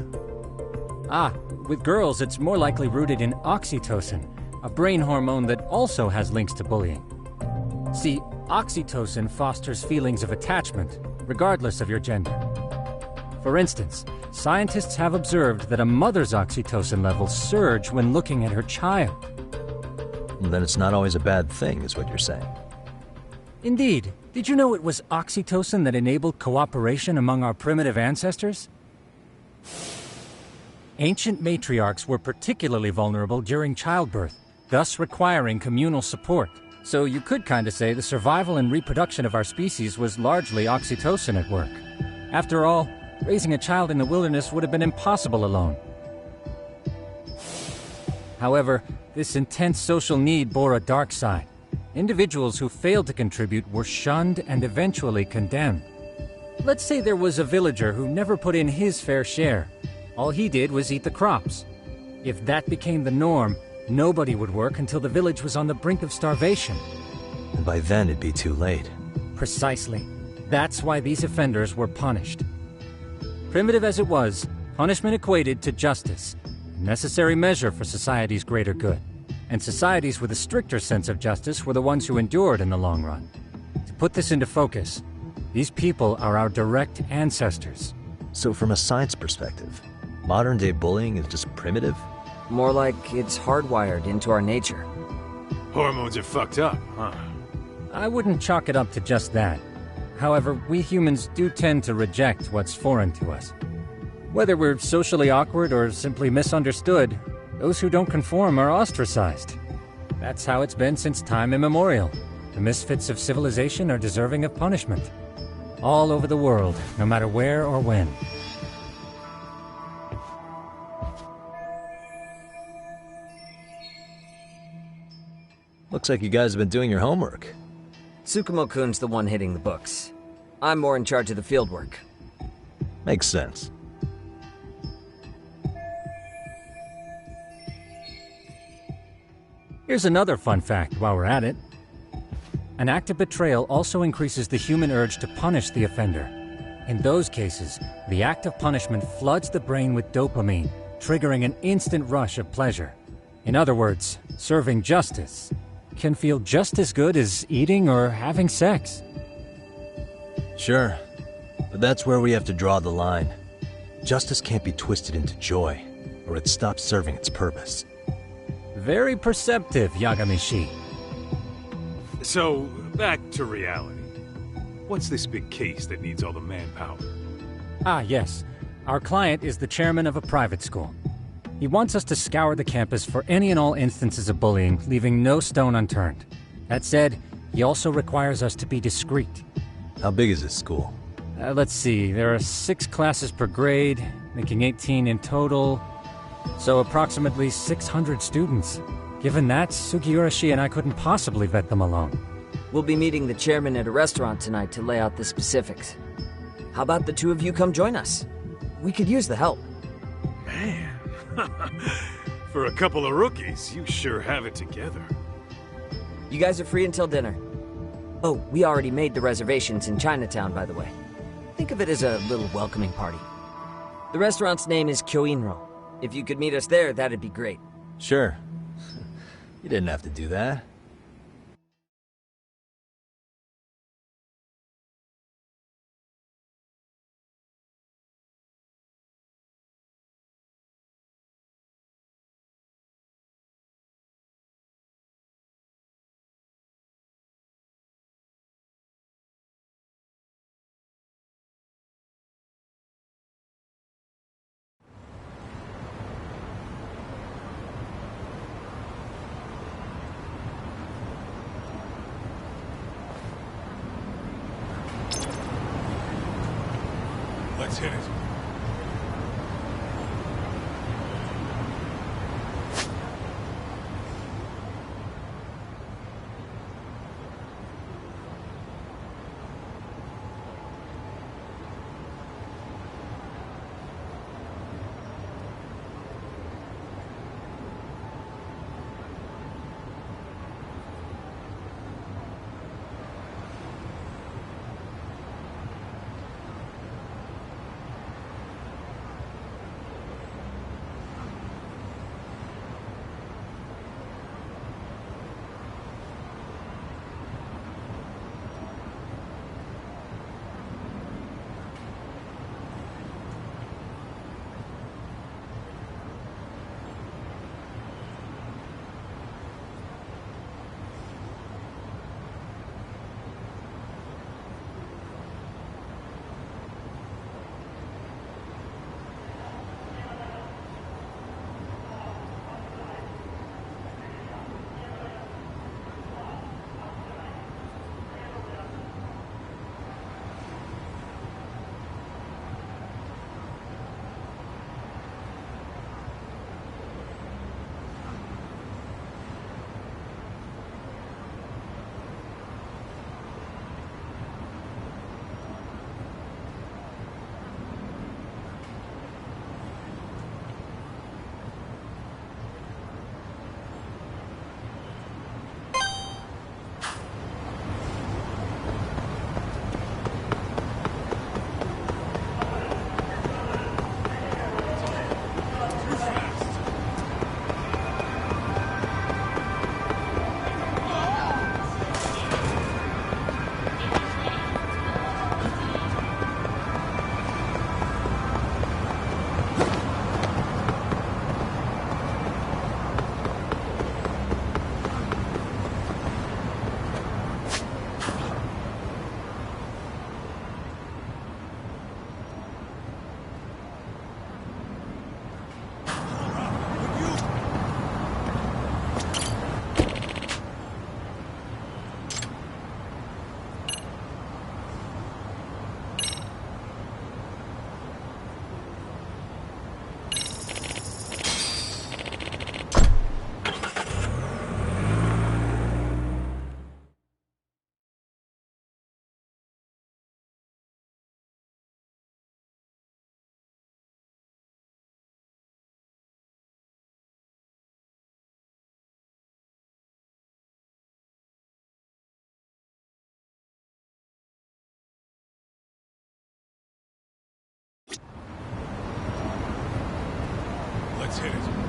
Ah, with girls it's more likely rooted in oxytocin, a brain hormone that also has links to bullying. See, oxytocin fosters feelings of attachment, regardless of your gender. For instance, scientists have observed that a mother's oxytocin levels surge when looking at her child. Then it's not always a bad thing, is what you're saying. Indeed. Did you know it was oxytocin that enabled cooperation among our primitive ancestors? Ancient matriarchs were particularly vulnerable during childbirth, thus requiring communal support. So you could kinda say the survival and reproduction of our species was largely oxytocin at work. After all, raising a child in the wilderness would have been impossible alone. However, this intense social need bore a dark side. Individuals who failed to contribute were shunned and eventually condemned. Let's say there was a villager who never put in his fair share. All he did was eat the crops. If that became the norm, nobody would work until the village was on the brink of starvation. And by then it'd be too late. Precisely. That's why these offenders were punished. Primitive as it was, punishment equated to justice, a necessary measure for society's greater good. And societies with a stricter sense of justice were the ones who endured in the long run. To put this into focus, these people are our direct ancestors. So from a science perspective, modern-day bullying is just primitive? More like it's hardwired into our nature. Hormones are fucked up, huh? I wouldn't chalk it up to just that. However, we humans do tend to reject what's foreign to us. Whether we're socially awkward or simply misunderstood, those who don't conform are ostracized. That's how it's been since time immemorial. The misfits of civilization are deserving of punishment. All over the world, no matter where or when. Looks like you guys have been doing your homework. Tsukumo-kun's the one hitting the books. I'm more in charge of the fieldwork. Makes sense. Here's another fun fact while we're at it. An act of betrayal also increases the human urge to punish the offender. In those cases, the act of punishment floods the brain with dopamine, triggering an instant rush of pleasure. In other words, serving justice can feel just as good as eating or having sex. Sure, but that's where we have to draw the line. Justice can't be twisted into joy, or it stops serving its purpose. Very perceptive, Yagamishi. So, back to reality. What's this big case that needs all the manpower? Ah, yes. Our client is the chairman of a private school. He wants us to scour the campus for any and all instances of bullying, leaving no stone unturned. That said, he also requires us to be discreet. How big is this school? Let's see, there are 6 classes per grade, making 18 in total. So approximately 600 students. Given that, Sugiurashi and I couldn't possibly vet them alone. We'll be meeting the chairman at a restaurant tonight to lay out the specifics. How about the two of you come join us? We could use the help. Man, for a couple of rookies, you sure have it together. You guys are free until dinner. Oh, we already made the reservations in Chinatown, by the way. Think of it as a little welcoming party. The restaurant's name is Kyoinro. If you could meet us there, that'd be great. Sure. You didn't have to do that. Let's hit it. Let's hit it.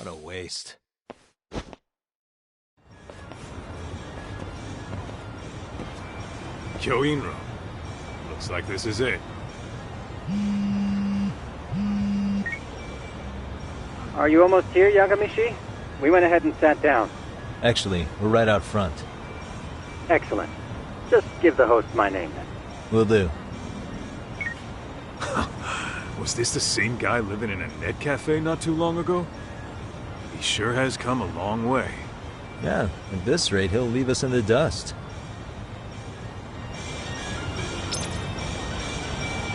What a waste. Kyoinro. Looks like this is it. Are you almost here, Yagamishi? We went ahead and sat down. Actually, we're right out front. Excellent. Just give the host my name then. Will do. Was this the same guy living in a net cafe not too long ago? He sure has come a long way. Yeah, at this rate, he'll leave us in the dust.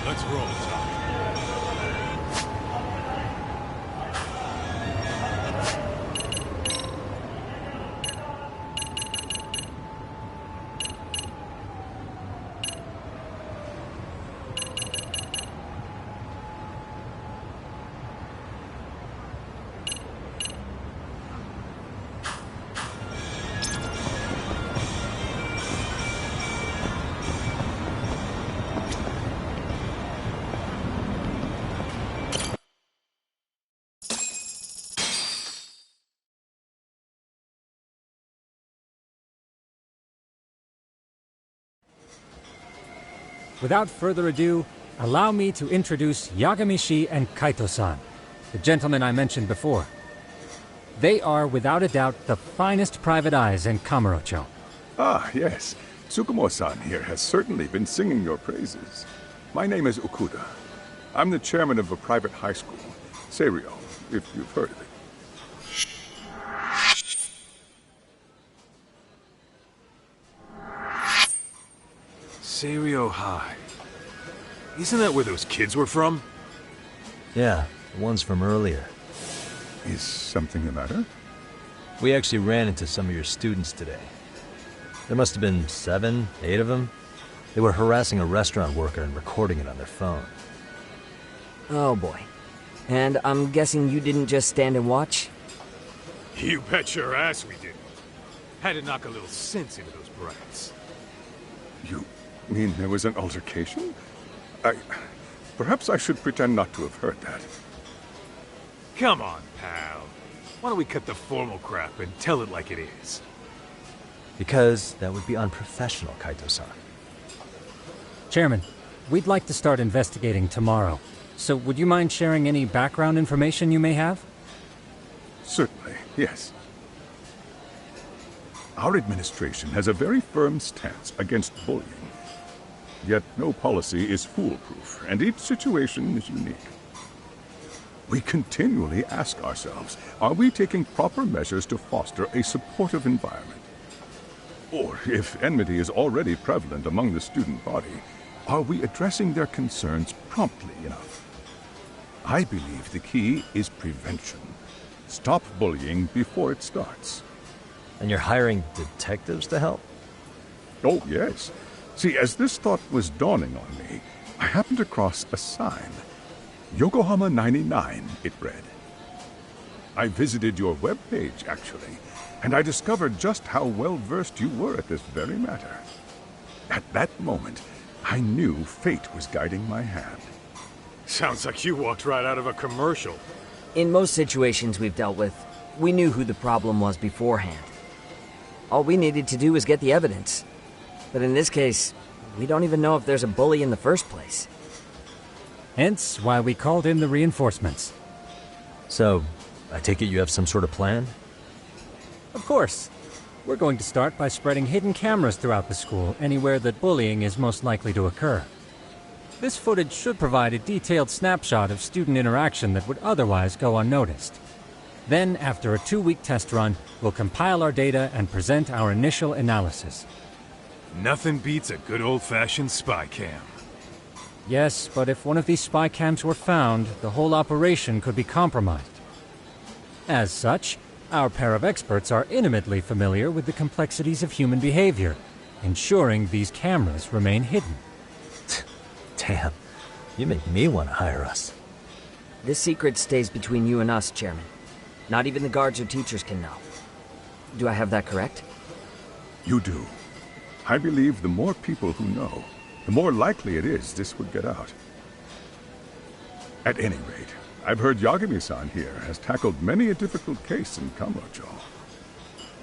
Let's roll, Tom. Without further ado, allow me to introduce Yagamishi and Kaito-san, the gentlemen I mentioned before. They are, without a doubt, the finest private eyes in Kamurocho. Ah, yes. Tsukumo-san here has certainly been singing your praises. My name is Okuda. I'm the chairman of a private high school, Seiryo, if you've heard of it. Seiryo High. Isn't that where those kids were from? Yeah, the ones from earlier. Is something the matter? We actually ran into some of your students today. There must have been 7, 8 of them. They were harassing a restaurant worker and recording it on their phone. Oh boy. And I'm guessing you didn't just stand and watch? You bet your ass we didn't. Had to knock a little sense into those brats. You mean there was an altercation? Perhaps I should pretend not to have heard that. Come on, pal. Why don't we cut the formal crap and tell it like it is? Because that would be unprofessional, Kaito-san. Chairman, we'd like to start investigating tomorrow. So would you mind sharing any background information you may have? Certainly, yes. Our administration has a very firm stance against bullying. Yet no policy is foolproof, and each situation is unique. We continually ask ourselves, are we taking proper measures to foster a supportive environment? Or, if enmity is already prevalent among the student body, are we addressing their concerns promptly enough? I believe the key is prevention. Stop bullying before it starts. And you're hiring detectives to help? Oh, yes. See, as this thought was dawning on me, I happened across a sign. Yokohama 99, it read. I visited your webpage, actually, and I discovered just how well-versed you were at this very matter. At that moment, I knew fate was guiding my hand. Sounds like you walked right out of a commercial. In most situations we've dealt with, we knew who the problem was beforehand. All we needed to do was get the evidence. But in this case, we don't even know if there's a bully in the first place. Hence why we called in the reinforcements. So, I take it you have some sort of plan? Of course. We're going to start by spreading hidden cameras throughout the school, anywhere that bullying is most likely to occur. This footage should provide a detailed snapshot of student interaction that would otherwise go unnoticed. Then, after a 2-week test run, we'll compile our data and present our initial analysis. Nothing beats a good old-fashioned spy cam. Yes, but if one of these spy cams were found, the whole operation could be compromised. As such, our pair of experts are intimately familiar with the complexities of human behavior, ensuring these cameras remain hidden. Damn, you make me want to hire us. This secret stays between you and us, Chairman. Not even the guards or teachers can know. Do I have that correct? You do. I believe the more people who know, the more likely it is this would get out. At any rate, I've heard Yagami-san here has tackled many a difficult case in Kamurocho.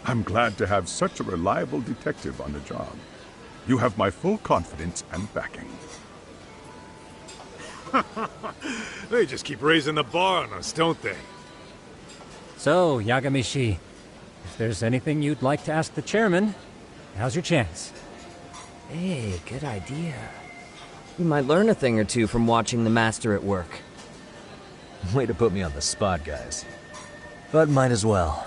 I'm glad to have such a reliable detective on the job. You have my full confidence and backing. They just keep raising the bar on us, don't they? So, Yagami-shi, if there's anything you'd like to ask the chairman, now's your chance. Hey, good idea. You might learn a thing or two from watching the master at work. Way to put me on the spot, guys. But might as well.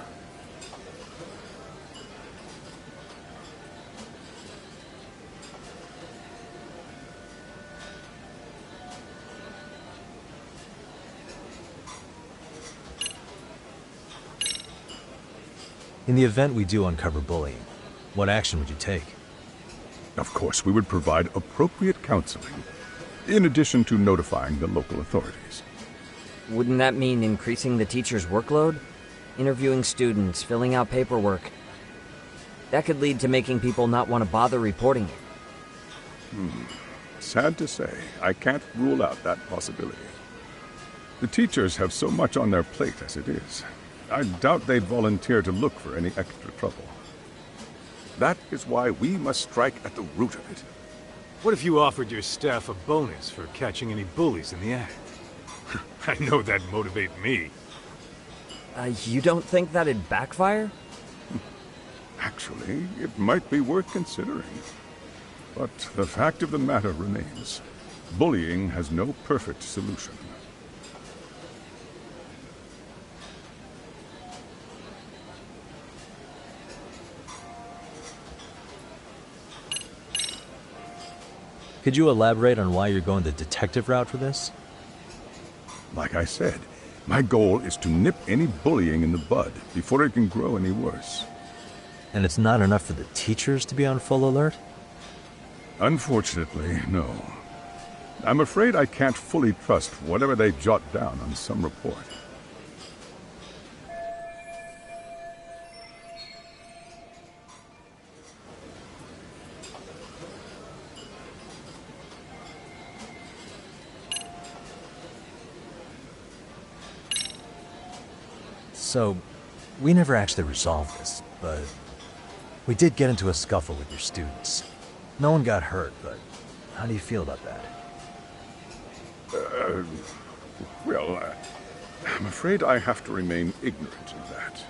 In the event we do uncover bullying, what action would you take? Of course, we would provide appropriate counseling, in addition to notifying the local authorities. Wouldn't that mean increasing the teacher's workload? Interviewing students, filling out paperwork. That could lead to making people not want to bother reporting it. Sad to say, I can't rule out that possibility. The teachers have so much on their plate as it is. I doubt they'd volunteer to look for any extra trouble. That is why we must strike at the root of it. What if you offered your staff a bonus for catching any bullies in the act? I know that'd motivate me. You don't think that'd backfire? Actually, it might be worth considering. But the fact of the matter remains, bullying has no perfect solution. Could you elaborate on why you're going the detective route for this? Like I said, my goal is to nip any bullying in the bud before it can grow any worse. And it's not enough for the teachers to be on full alert? Unfortunately, no. I'm afraid I can't fully trust whatever they jot down on some report. So, we never actually resolved this, but we did get into a scuffle with your students. No one got hurt, but how do you feel about that? I'm afraid I have to remain ignorant of that.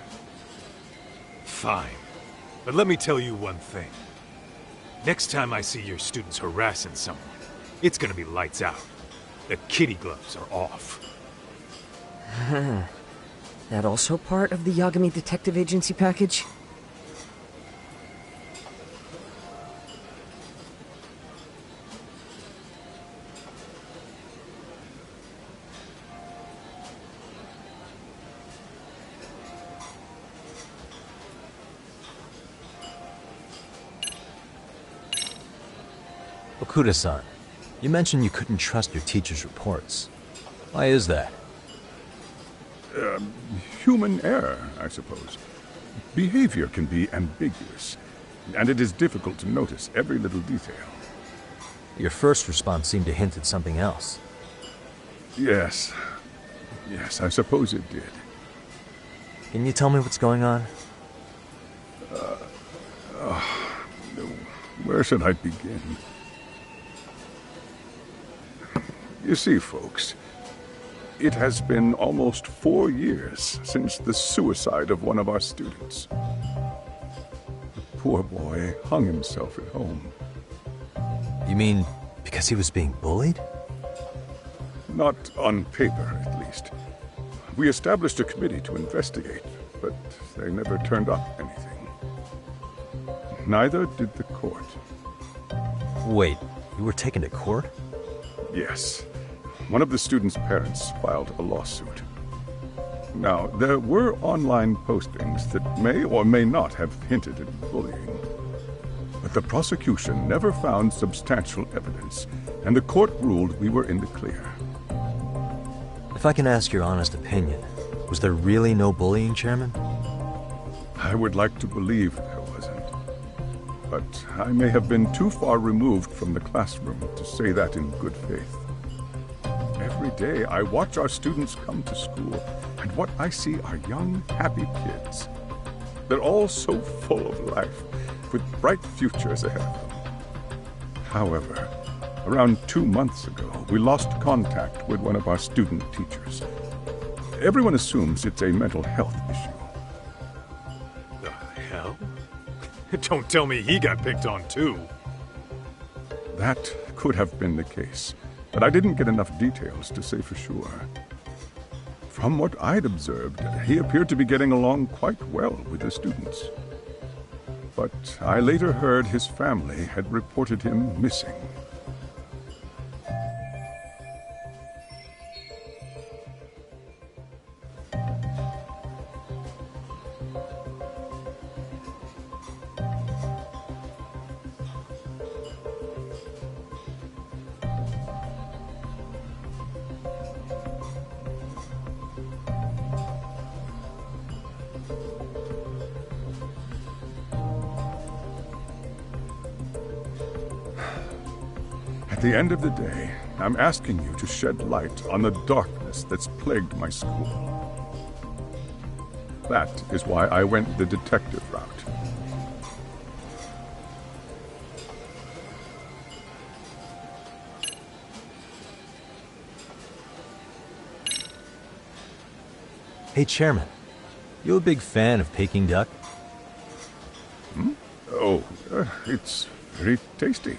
Fine. But let me tell you one thing. Next time I see your students harassing someone, it's gonna be lights out. The kitty gloves are off. That also part of the Yagami Detective Agency package? Okuda-san, you mentioned you couldn't trust your teacher's reports. Why is that? Human error, I suppose. Behavior can be ambiguous, and it is difficult to notice every little detail. Your first response seemed to hint at something else. Yes, I suppose it did. Can you tell me what's going on? Where should I begin? You see, folks, it has been almost 4 years since the suicide of one of our students. The poor boy hung himself at home. You mean because he was being bullied? Not on paper, at least. We established a committee to investigate, but they never turned up anything. Neither did the court. Wait, you were taken to court? Yes. One of the students' parents filed a lawsuit. Now, there were online postings that may or may not have hinted at bullying. But the prosecution never found substantial evidence, and the court ruled we were in the clear. If I can ask your honest opinion, was there really no bullying, Chairman? I would like to believe there wasn't. But I may have been too far removed from the classroom to say that in good faith. Every Every day I watch our students come to school, and what I see are young, happy kids. They're all so full of life, with bright futures ahead of them. However, around 2 months ago, we lost contact with one of our student teachers. Everyone assumes it's a mental health issue. The hell? Don't tell me he got picked on too. That could have been the case, but I didn't get enough details to say for sure. From what I'd observed, he appeared to be getting along quite well with the students. But I later heard his family had reported him missing. At the end of the day, I'm asking you to shed light on the darkness that's plagued my school. That is why I went the detective route. Hey, Chairman. You a big fan of Peking duck? Oh, it's very tasty.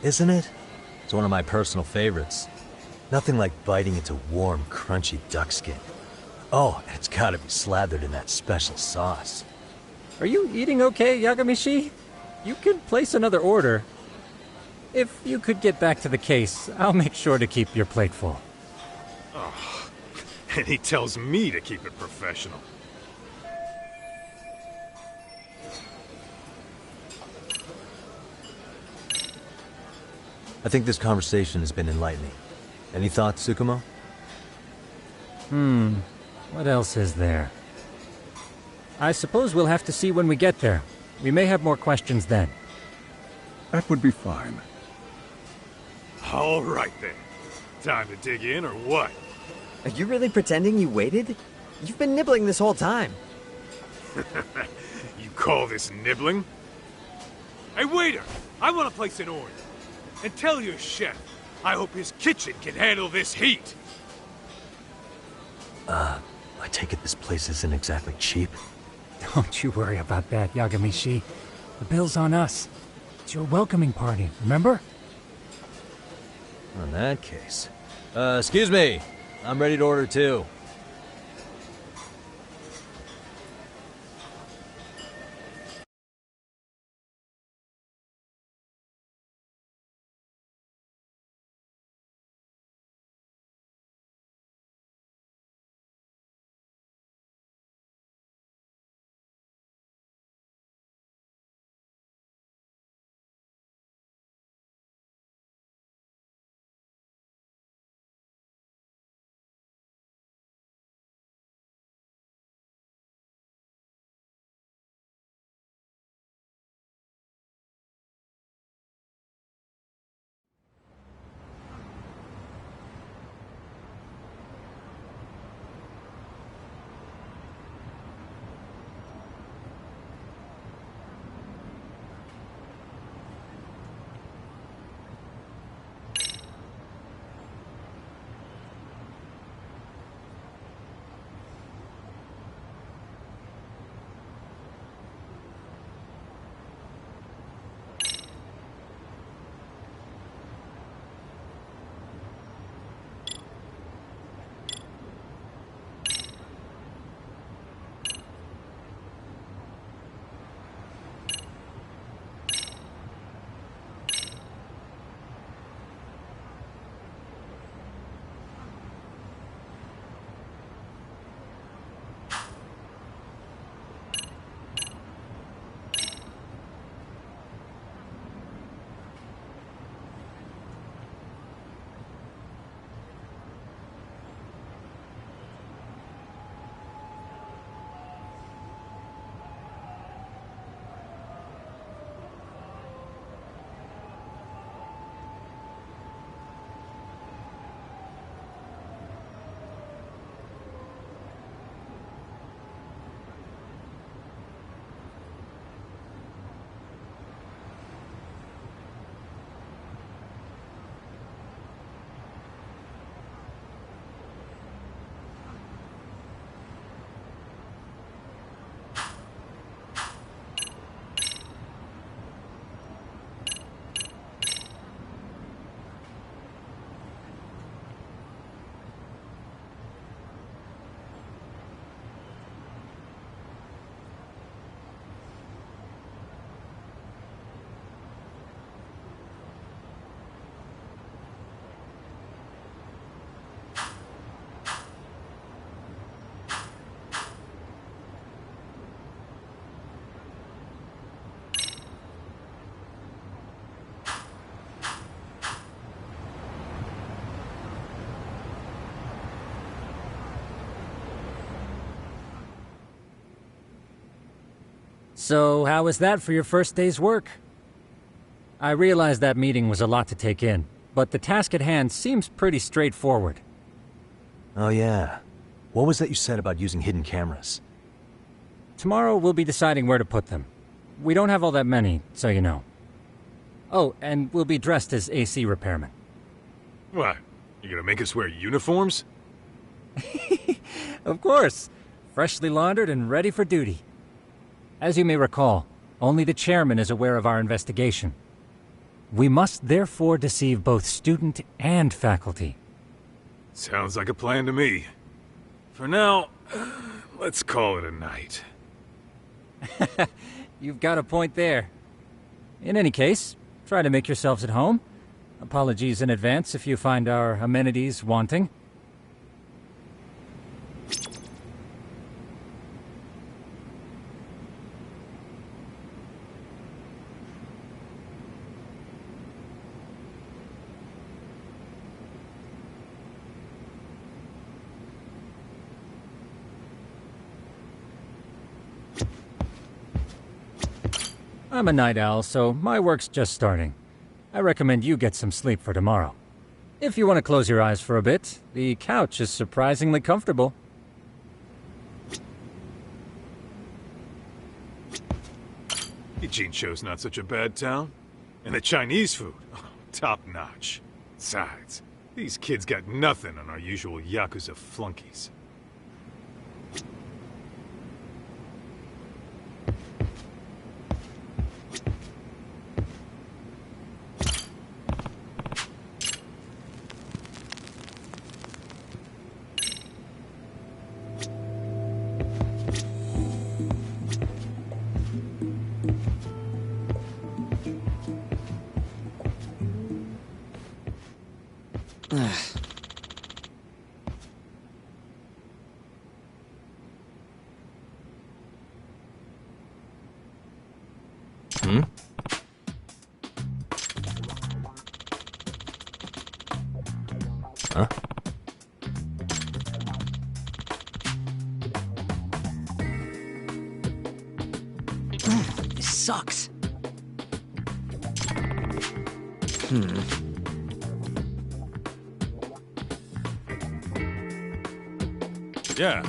Isn't it? It's one of my personal favorites. Nothing like biting into warm, crunchy duck skin. Oh, and it's gotta be slathered in that special sauce. Are you eating okay, Yagamishi? You could place another order. If you could get back to the case, I'll make sure to keep your plate full. Oh, and he tells me to keep it professional. I think this conversation has been enlightening. Any thoughts, Tsukumo? What else is there? I suppose we'll have to see when we get there. We may have more questions then. That would be fine. All right then. Time to dig in or what? Are you really pretending you waited? You've been nibbling this whole time. You call this nibbling? Hey, waiter! I want to place an order. And tell your chef, I hope his kitchen can handle this heat. I take it this place isn't exactly cheap? Don't you worry about that, Yagamishi. The bill's on us. It's your welcoming party, remember? In that case... excuse me. I'm ready to order too. So, how was that for your first day's work? I realize that meeting was a lot to take in, but the task at hand seems pretty straightforward. Oh yeah. What was that you said about using hidden cameras? Tomorrow we'll be deciding where to put them. We don't have all that many, so you know. Oh, and we'll be dressed as AC repairmen. What? You gonna make us wear uniforms? Of course. Freshly laundered and ready for duty. As you may recall, only the chairman is aware of our investigation. We must therefore deceive both student and faculty. Sounds like a plan to me. For now, let's call it a night. You've got a point there. In any case, try to make yourselves at home. Apologies in advance if you find our amenities wanting. I'm a night owl, so my work's just starting. I recommend you get some sleep for tomorrow. If you want to close your eyes for a bit, the couch is surprisingly comfortable. Ijincho's not such a bad town. And the Chinese food, top notch. Besides, these kids got nothing on our usual Yakuza flunkies. Huh? This sucks. Yeah.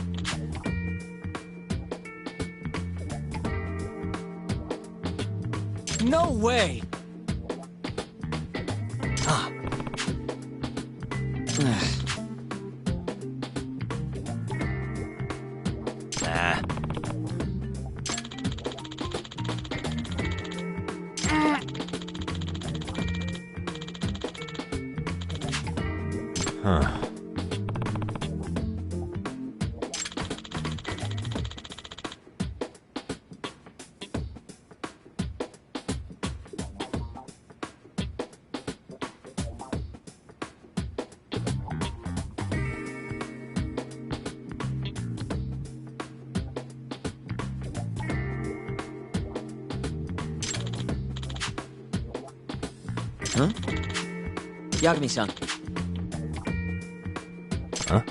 No way! Nah. Huh. Huh? Yagami-san. Huh?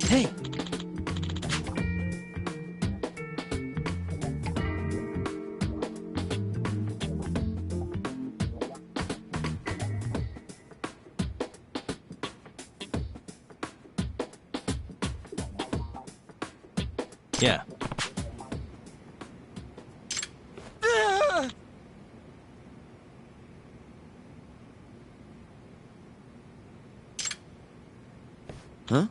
Hey! Yeah. Huh?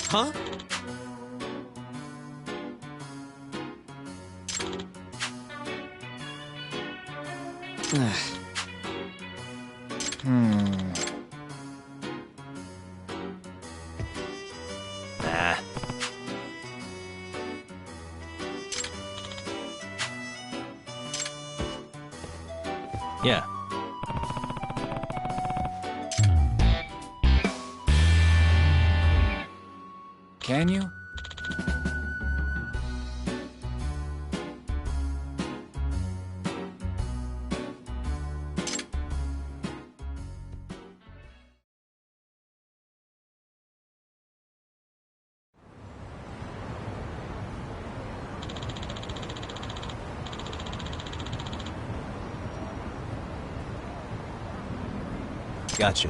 Huh? Nah. Yeah. Can you? Gotcha.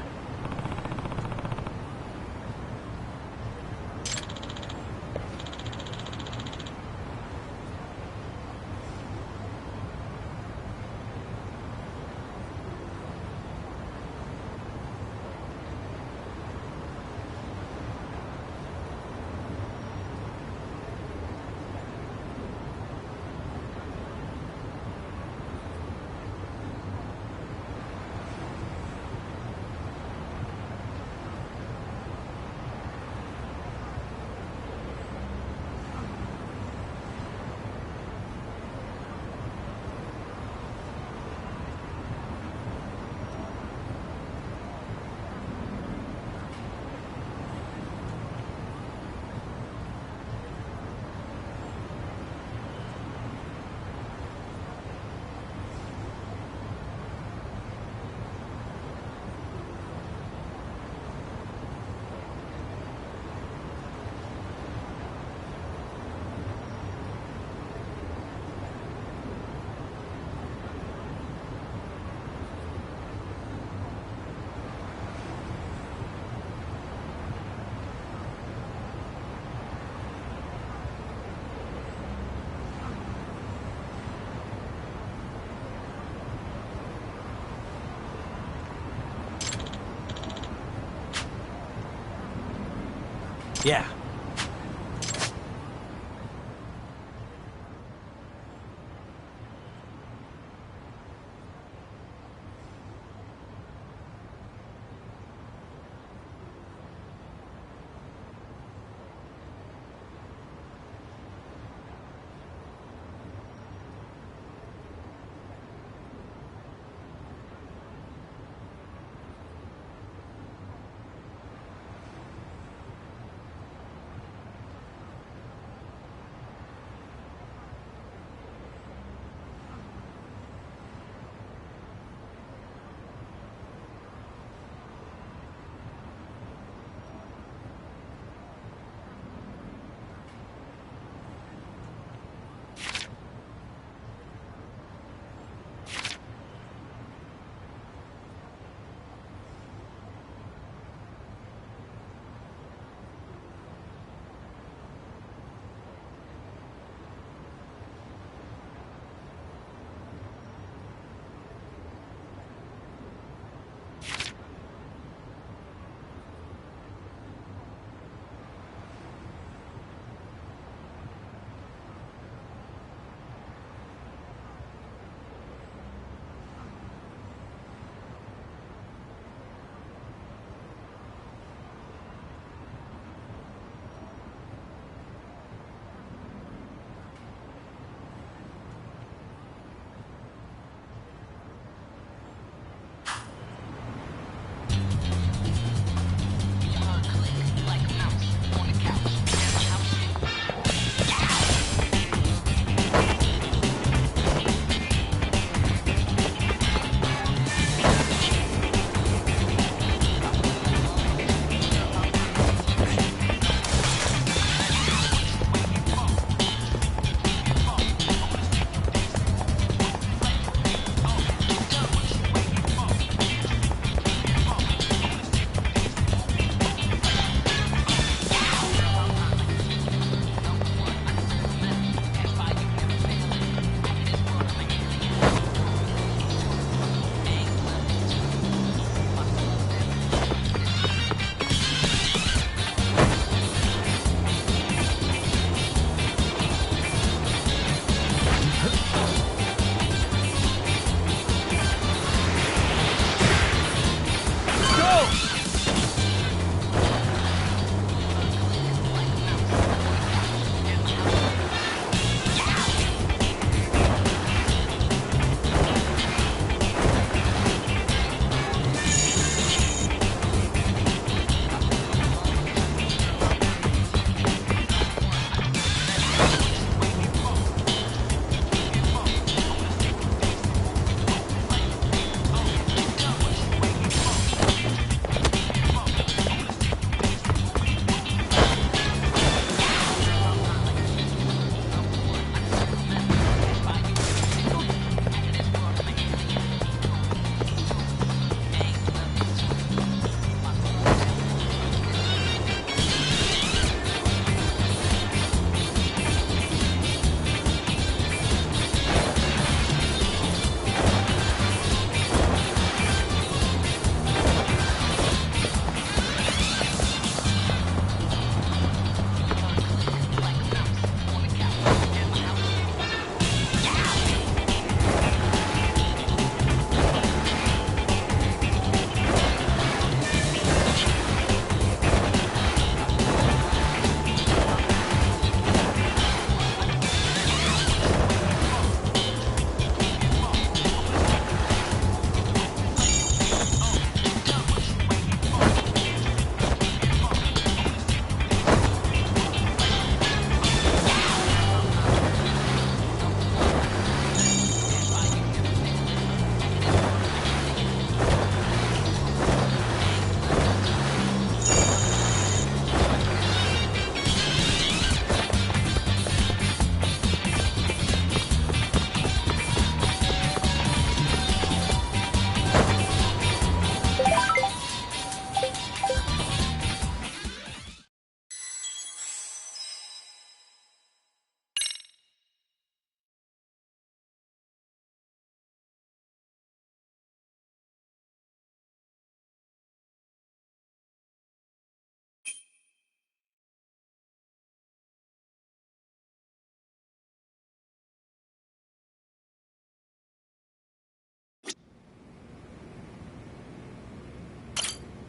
Yeah.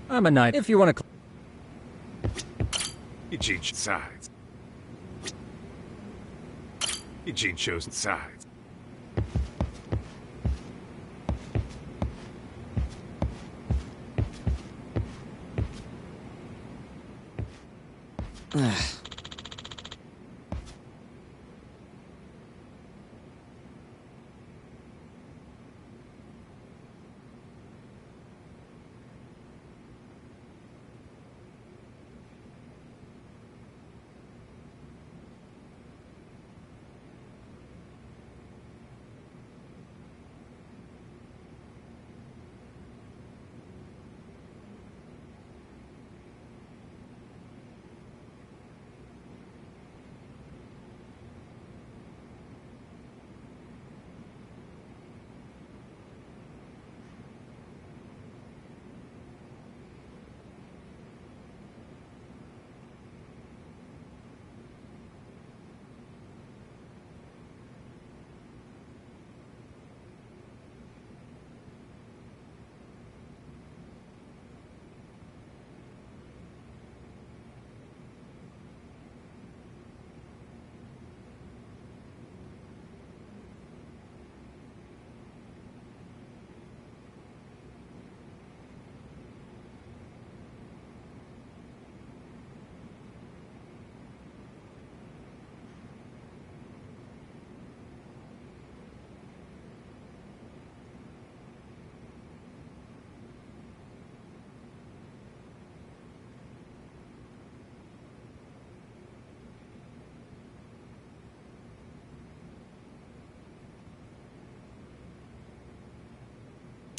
I'm a knight. If you want to... Eugene sides. Eugene shows sides.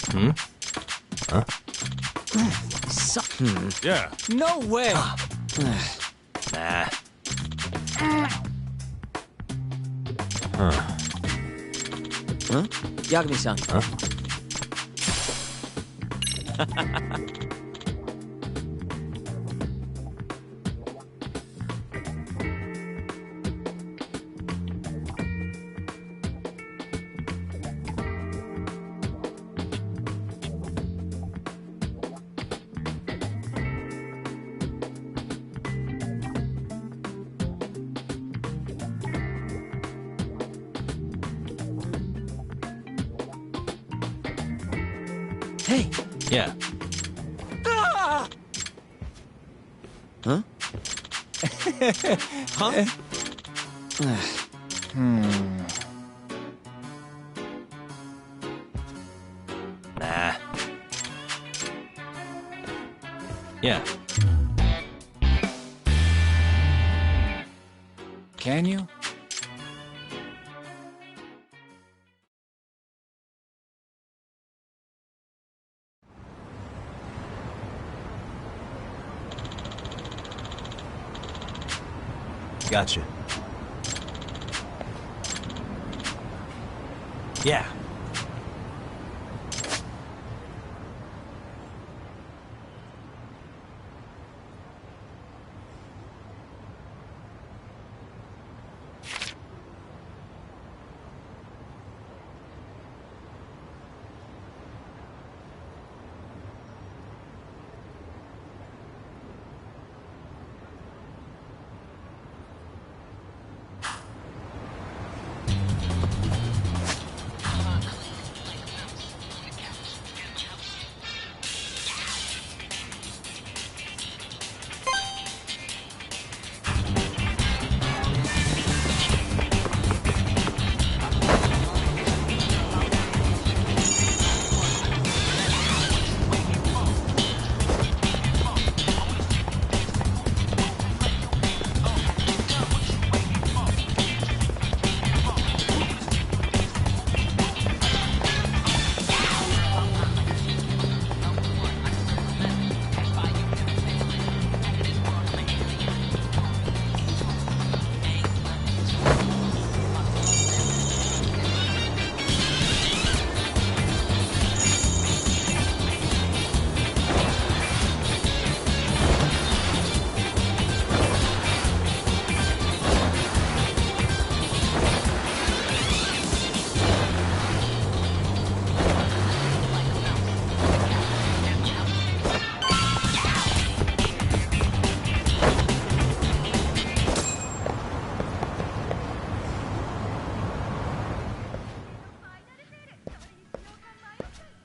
Hmm? Huh? Yeah. No way! Nah. Huh. Huh? Yagami-san. Huh? Hey! Yeah. Ah! Huh? Huh? Nah. Yeah. Can you? Gotcha. Yeah.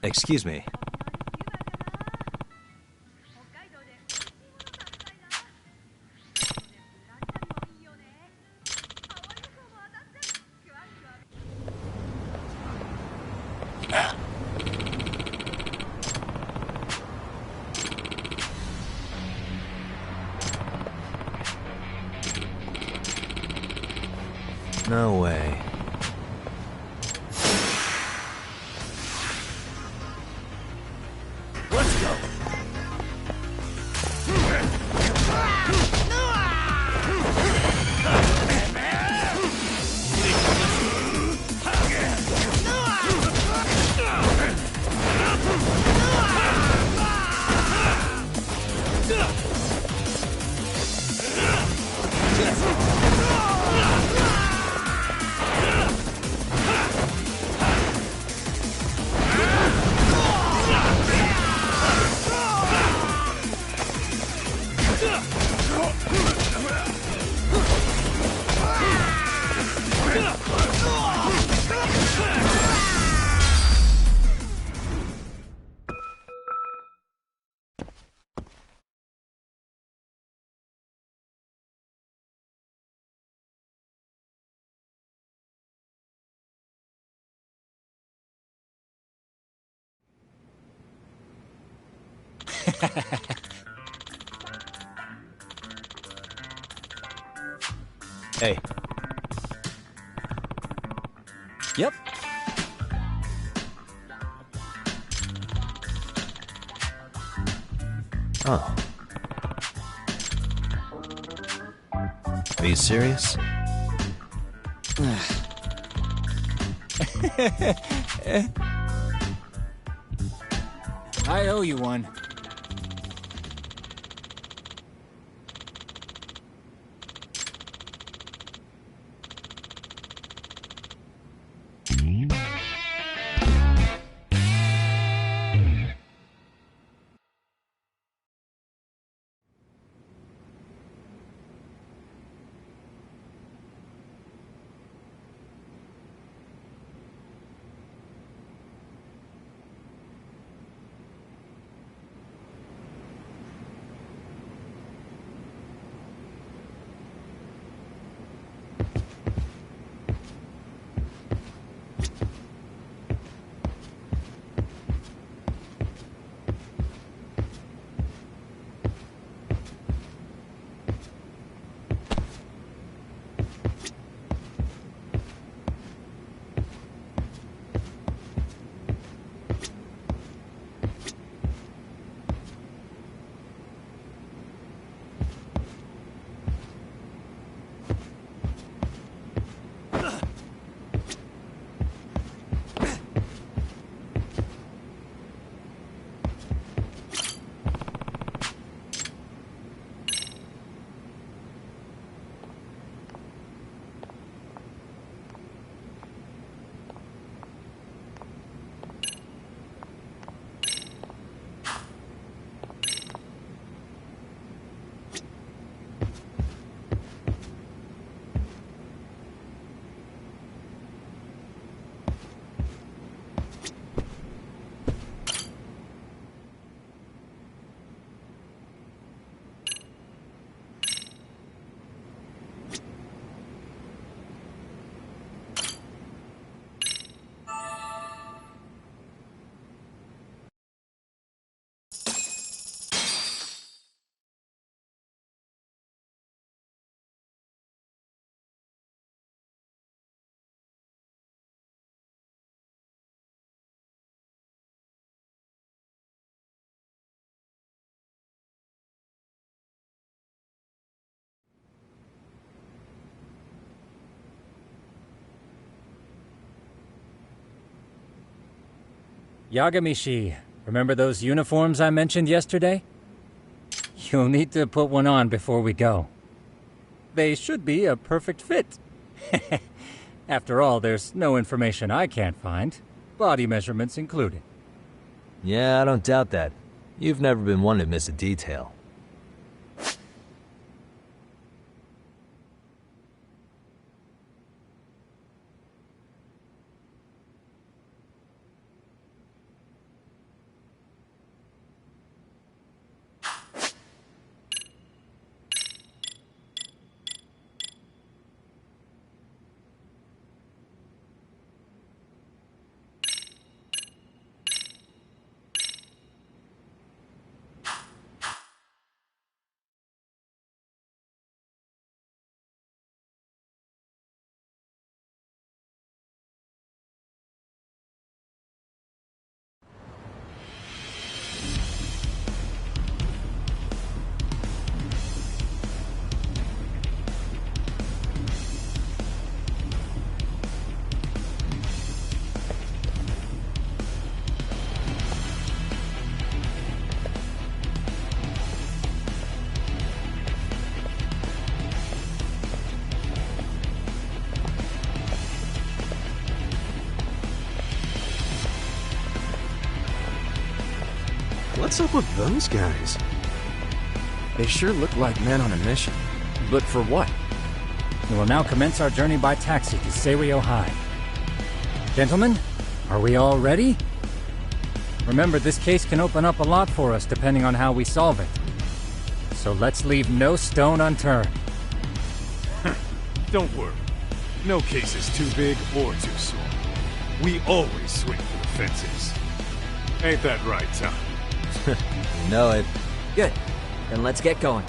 Excuse me. No way. Let's go. Hey. Yep. Oh. Are you serious? I owe you one. Yagamishi, remember those uniforms I mentioned yesterday? You'll need to put one on before we go. They should be a perfect fit. After all, there's no information I can't find, body measurements included. Yeah, I don't doubt that. You've never been one to miss a detail. What's up with those guys? They sure look like men on a mission. But for what? We will now commence our journey by taxi to Serio High. Gentlemen, are we all ready? Remember, this case can open up a lot for us depending on how we solve it. So let's leave no stone unturned. Don't worry. No case is too big or too small. We always swing for the fences. Ain't that right, Tom? You know it. Good. Then let's get going.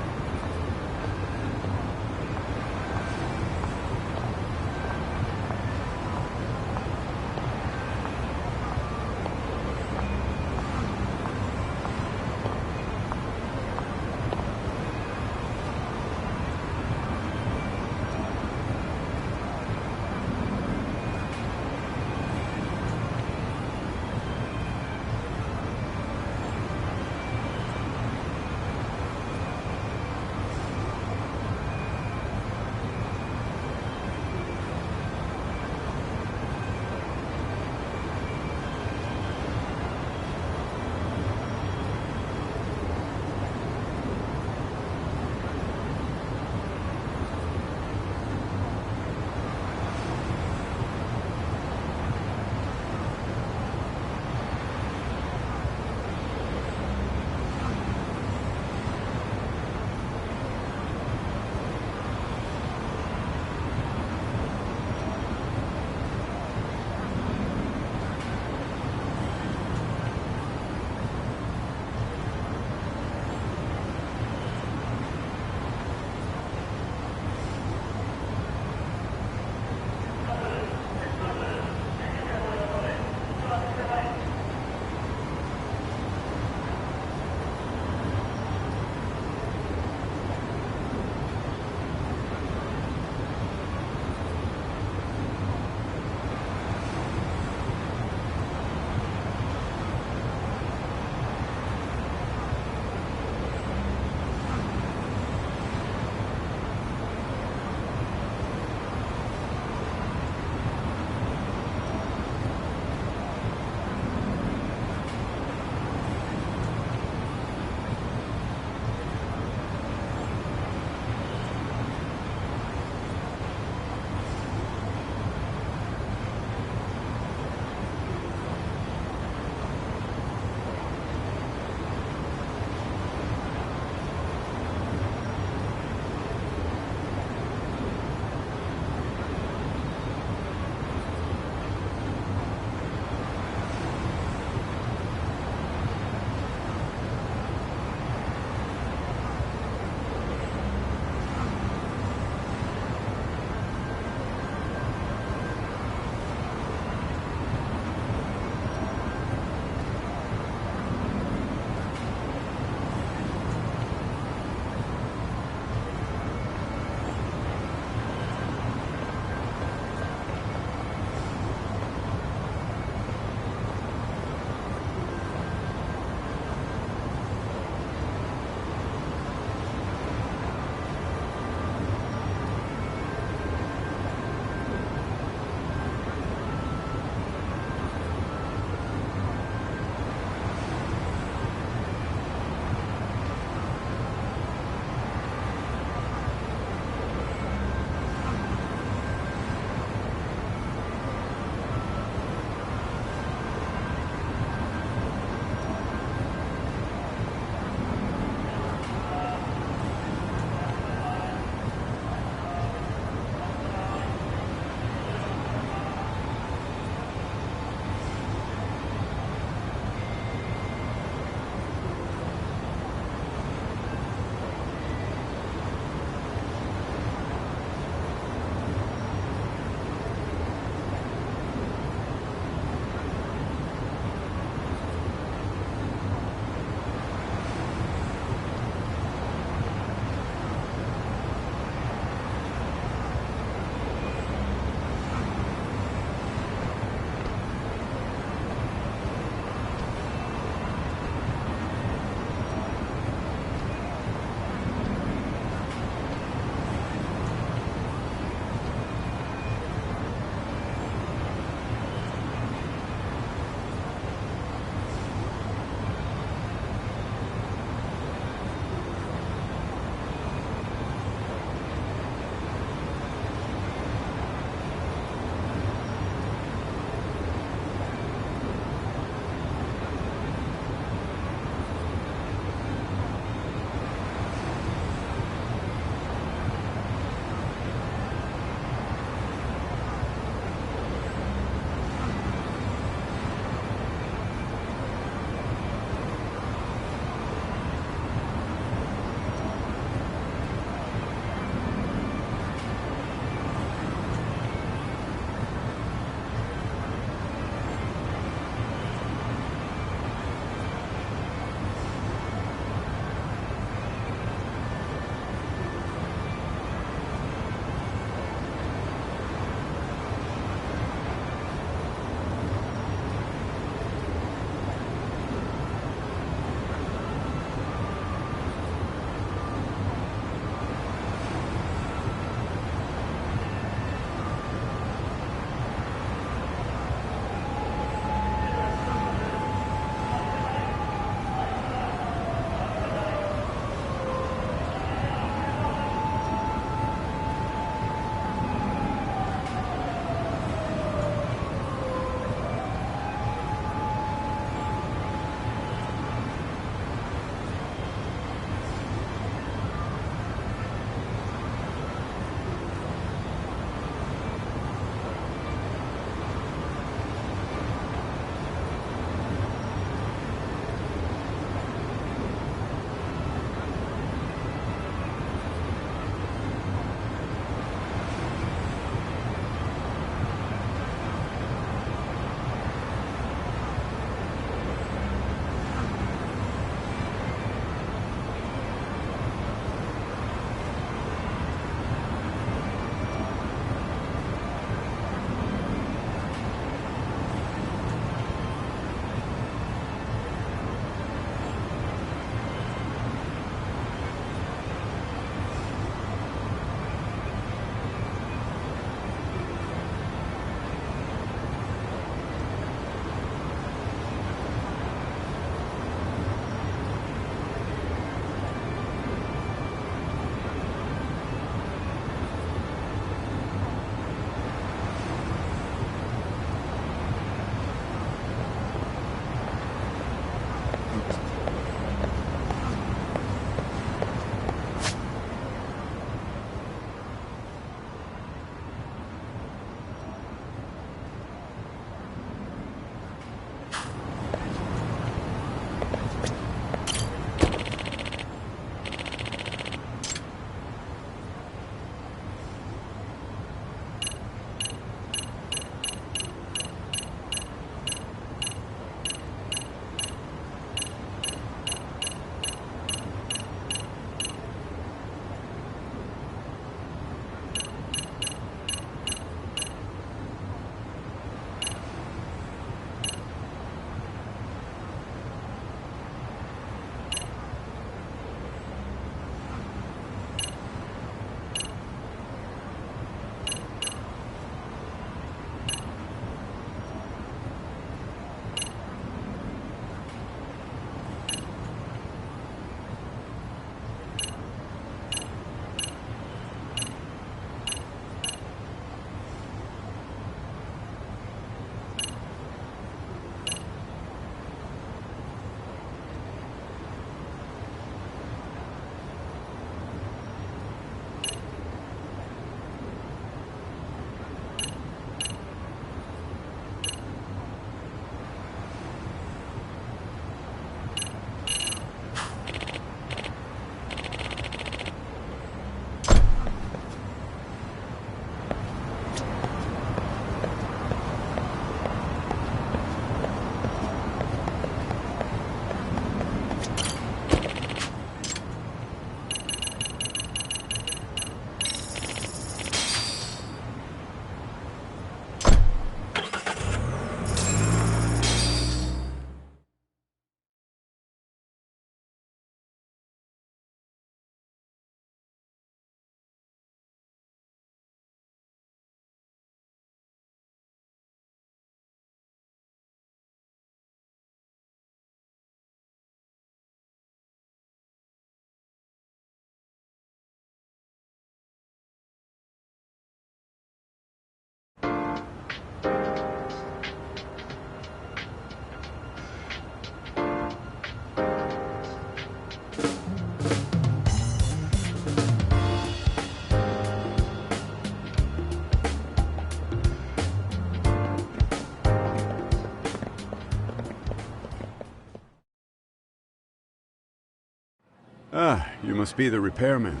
Ah, you must be the repairman.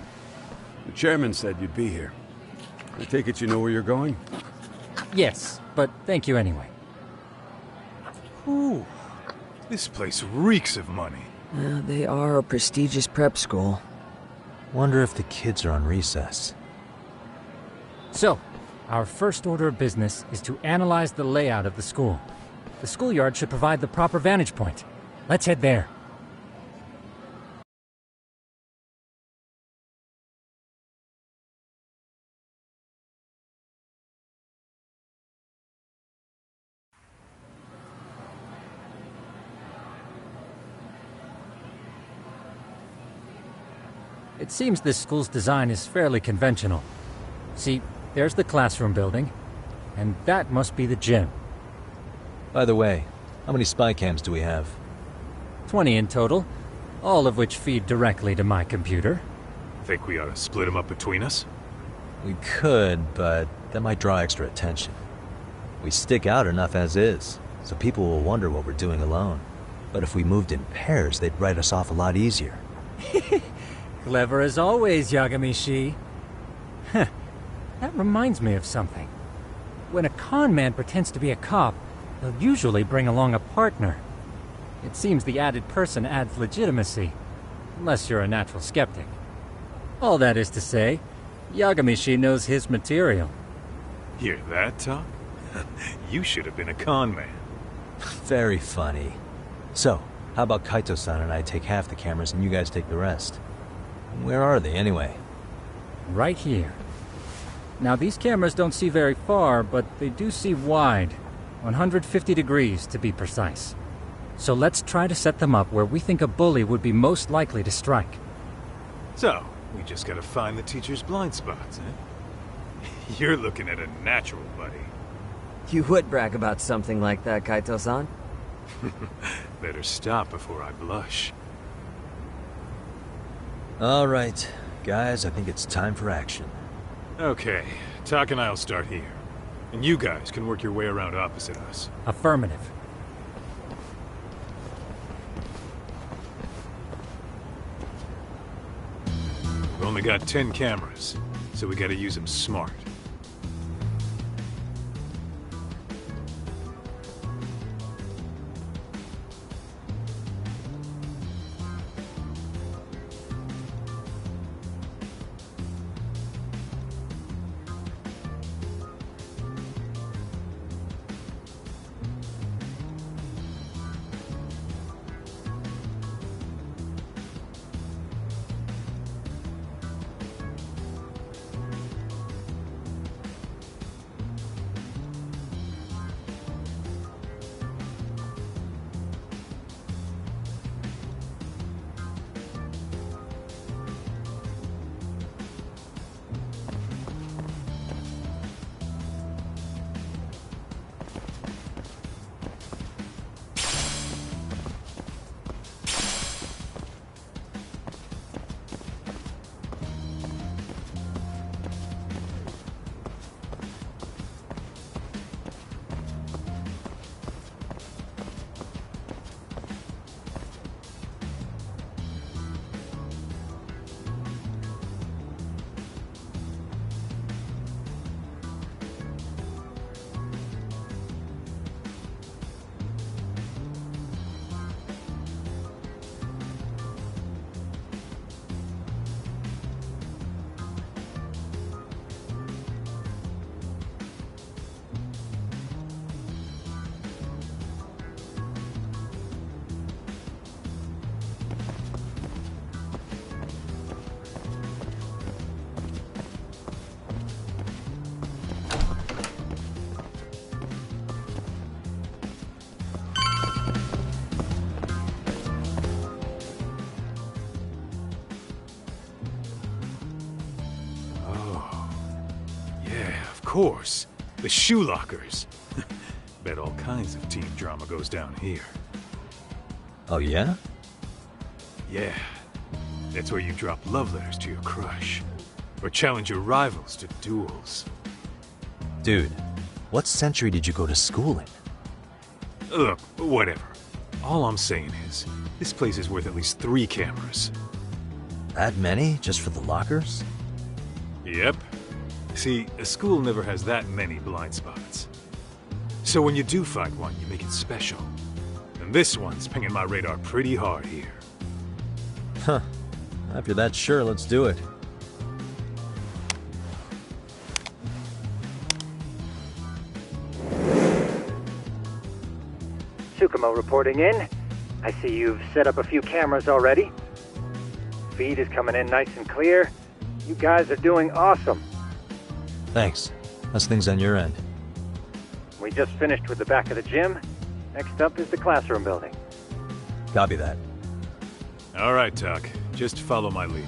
The chairman said you'd be here. I take it you know where you're going? Yes, but thank you anyway. Ooh, this place reeks of money. They are a prestigious prep school. Wonder if the kids are on recess. So, our first order of business is to analyze the layout of the school. The schoolyard should provide the proper vantage point. Let's head there. It seems this school's design is fairly conventional. See, there's the classroom building, and that must be the gym. By the way, how many spy cams do we have? 20 in total, all of which feed directly to my computer. Think we ought to split them up between us? We could, but that might draw extra attention. We stick out enough as is, so people will wonder what we're doing alone. But if we moved in pairs, they'd write us off a lot easier. Clever as always, Yagami-shi. Heh, that reminds me of something. When a con man pretends to be a cop, he'll usually bring along a partner. It seems the added person adds legitimacy, unless you're a natural skeptic. All that is to say, Yagami-shi knows his material. Hear that, talk? You should have been a con man. Very funny. So, how about Kaito-san and I take half the cameras and you guys take the rest? Where are they, anyway? Right here. Now, these cameras don't see very far, but they do see wide. 150 degrees, to be precise. So let's try to set them up where we think a bully would be most likely to strike. So, we just gotta find the teacher's blind spots, eh? You're looking at a natural, buddy. You would brag about something like that, Kaito-san. Better stop before I blush. All right, guys, I think it's time for action. Okay, Tak and I'll start here. And you guys can work your way around opposite us. Affirmative. We've only got 10 cameras, so we gotta use them smart. course. The shoe lockers. Bet all kinds of teen drama goes down here. Oh, yeah? Yeah. That's where you drop love letters to your crush. Or challenge your rivals to duels. Dude, what century did you go to school in? Look, whatever. All I'm saying is, this place is worth at least 3 cameras. That many? Just for the lockers? Yep. See, a school never has that many blind spots. So when you do find one, you make it special. And this one's pinging my radar pretty hard here. Huh. After that, sure, let's do it. Tsukumo reporting in. I see you've set up a few cameras already. Feed is coming in nice and clear. You guys are doing awesome. Thanks. How's things on your end? We just finished with the back of the gym. Next up is the classroom building. Copy that. All right, Tuck. Just follow my lead.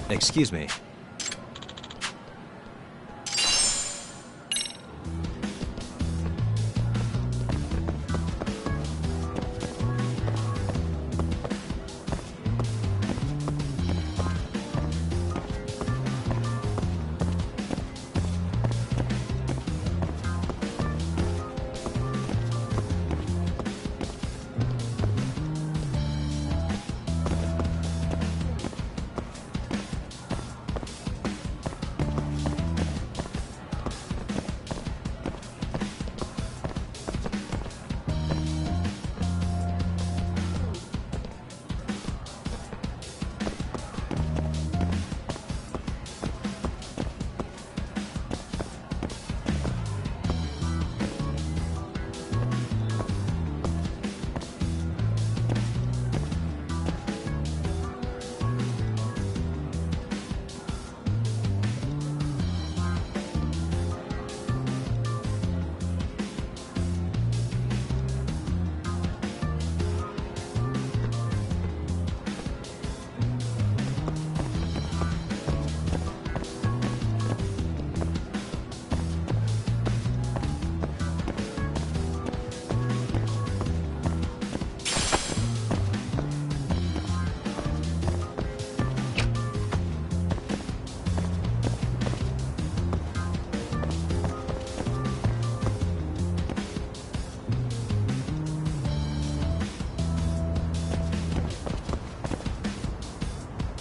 Excuse me.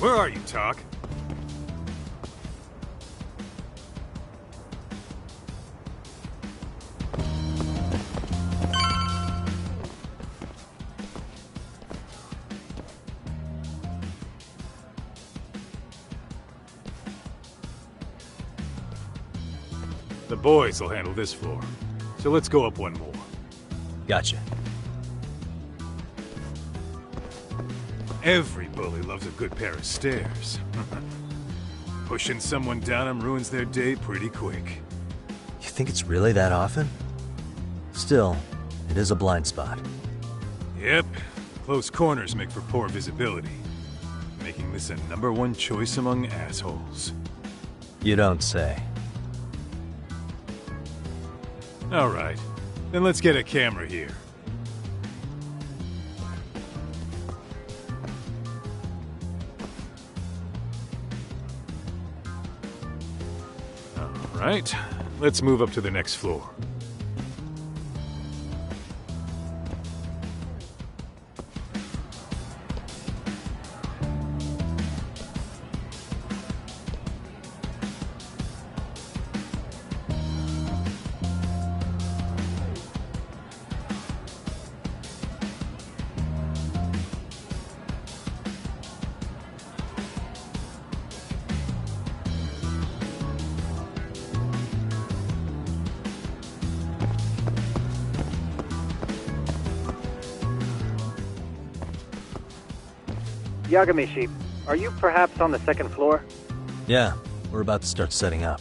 Where are you, Tuck? The boys will handle this floor. So let's go up one more. Gotcha. Every bully loves a good pair of stairs. Pushing someone down them ruins their day pretty quick. You think it's really that often? Still, it is a blind spot. Yep. Close corners make for poor visibility. Making this a #1 choice among assholes. You don't say. Alright. Then let's get a camera here. Alright. Let's move up to the next floor. Yagami-shi, are you perhaps on the second floor? Yeah, we're about to start setting up.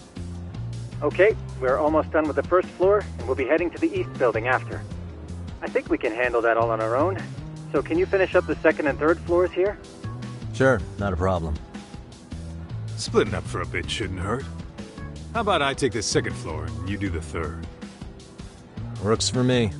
Okay, we're almost done with the first floor, and we'll be heading to the east building after. I think we can handle that all on our own. So can you finish up the second and third floors here? Sure, not a problem. Splitting up for a bit shouldn't hurt. How about I take the second floor and you do the third? Works for me.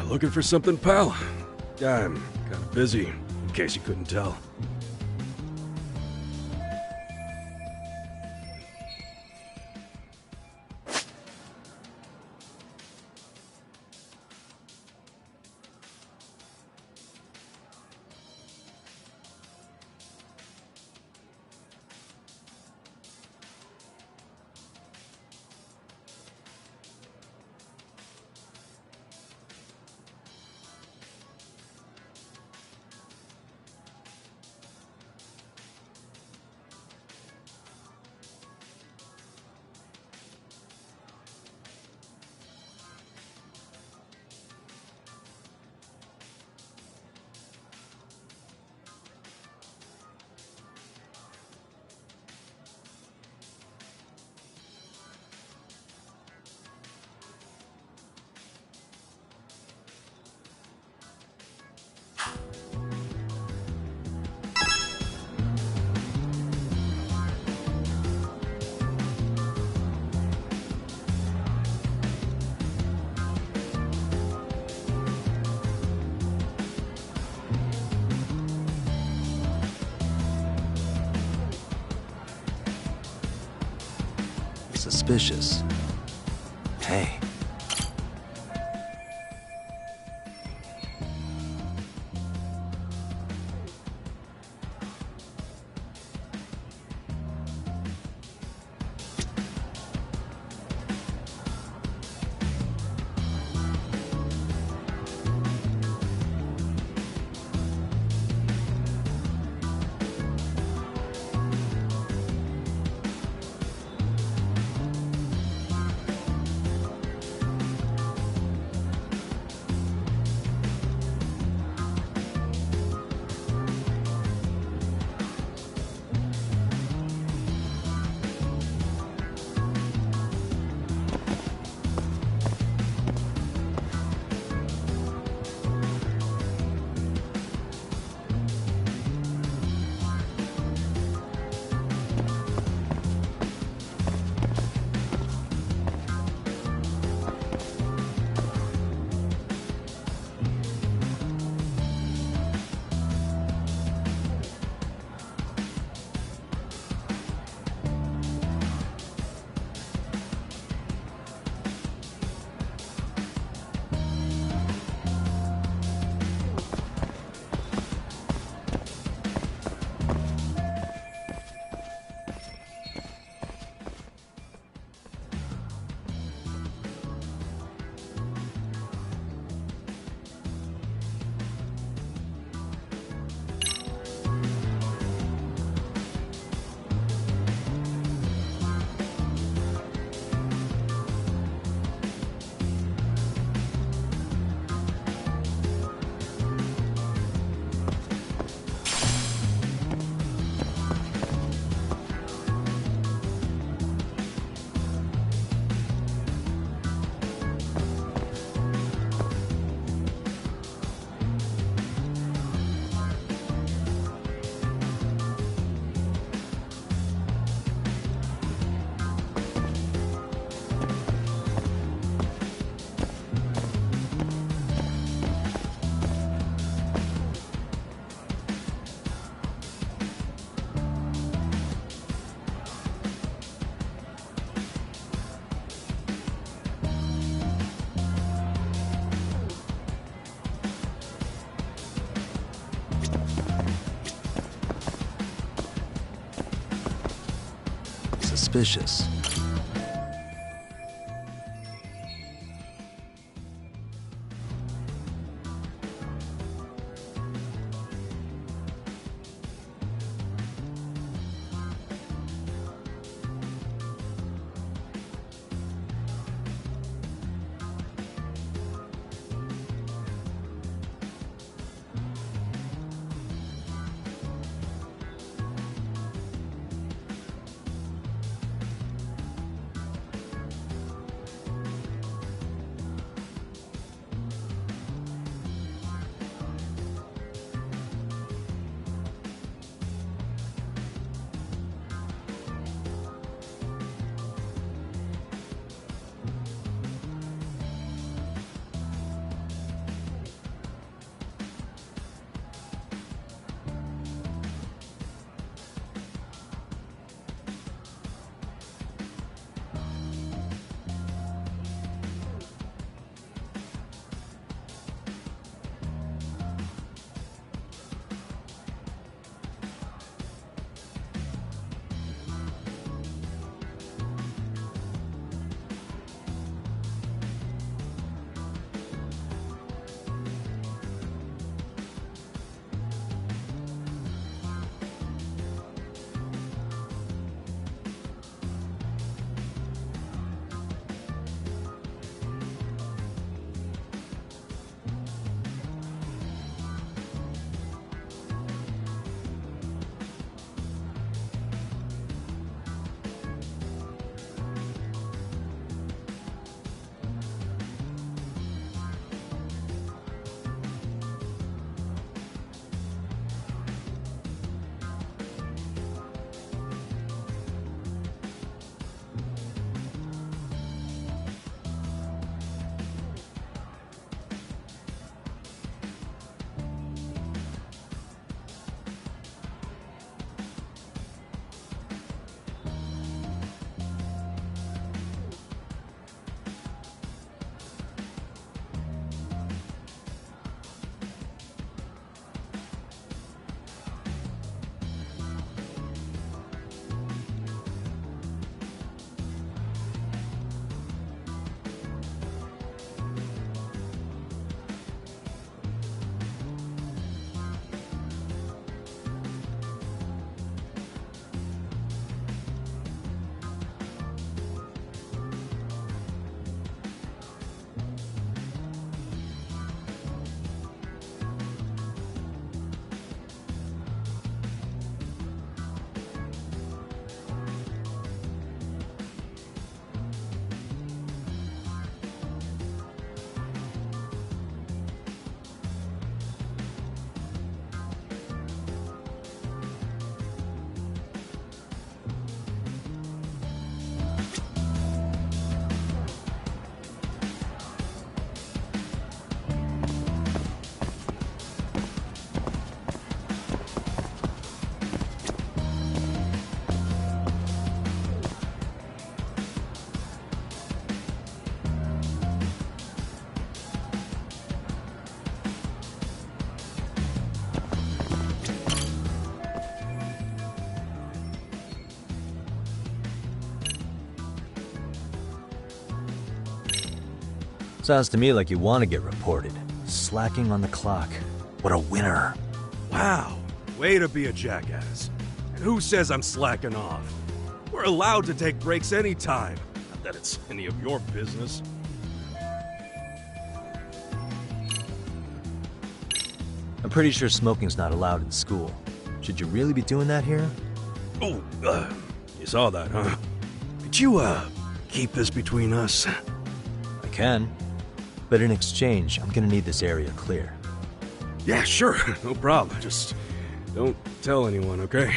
Looking for something, pal? Yeah, I'm kind of busy, in case you couldn't tell. Suspicious. Hey. Suspicious. Sounds to me like you want to get reported. Slacking on the clock. What a winner. Wow, way to be a jackass. And who says I'm slacking off? We're allowed to take breaks anytime. Not that it's any of your business. I'm pretty sure smoking's not allowed in school. Should you really be doing that here? Oh, you saw that, huh? Could you, keep this between us? I can. But in exchange, I'm gonna need this area clear. Yeah, sure. No problem. Just don't tell anyone, okay?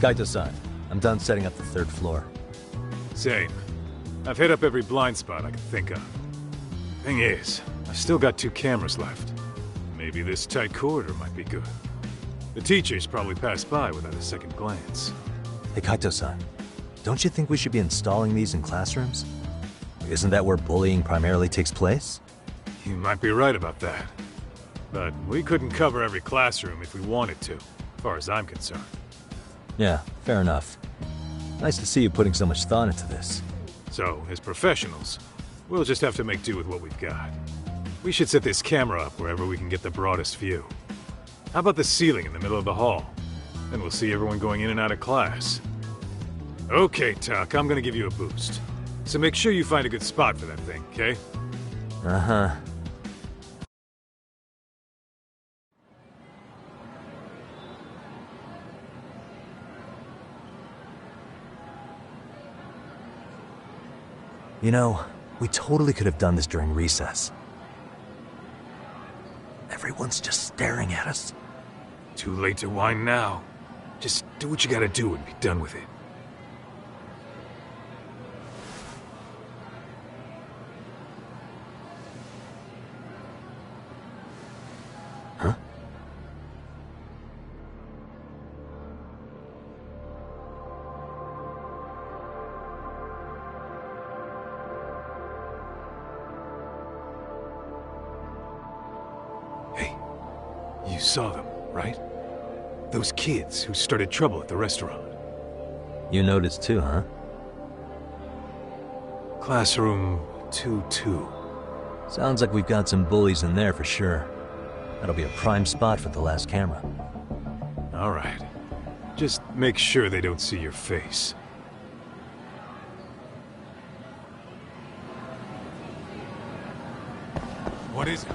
Kaito-san, I'm done setting up the third floor. Same. I've hit up every blind spot I can think of. Thing is, I've still got 2 cameras left. Maybe this tight corridor might be good. The teachers probably passed by without a second glance. Hey Kaito-san, don't you think we should be installing these in classrooms? Isn't that where bullying primarily takes place? You might be right about that. But we couldn't cover every classroom if we wanted to, as far as I'm concerned. Yeah, fair enough. Nice to see you putting so much thought into this. So, as professionals, we'll just have to make do with what we've got. We should set this camera up wherever we can get the broadest view. How about the ceiling in the middle of the hall? Then we'll see everyone going in and out of class. Okay, Tuck, I'm gonna give you a boost. So make sure you find a good spot for that thing, okay? Uh-huh. You know, we totally could have done this during recess. Everyone's just staring at us. Too late to whine now. Just do what you gotta do and be done with it. Huh? Hey, you saw them, right? Those kids who started trouble at the restaurant. You noticed too, huh? Classroom 2-2. Sounds like we've got some bullies in there for sure. That'll be a prime spot for the last camera. All right. Just make sure they don't see your face. What is it?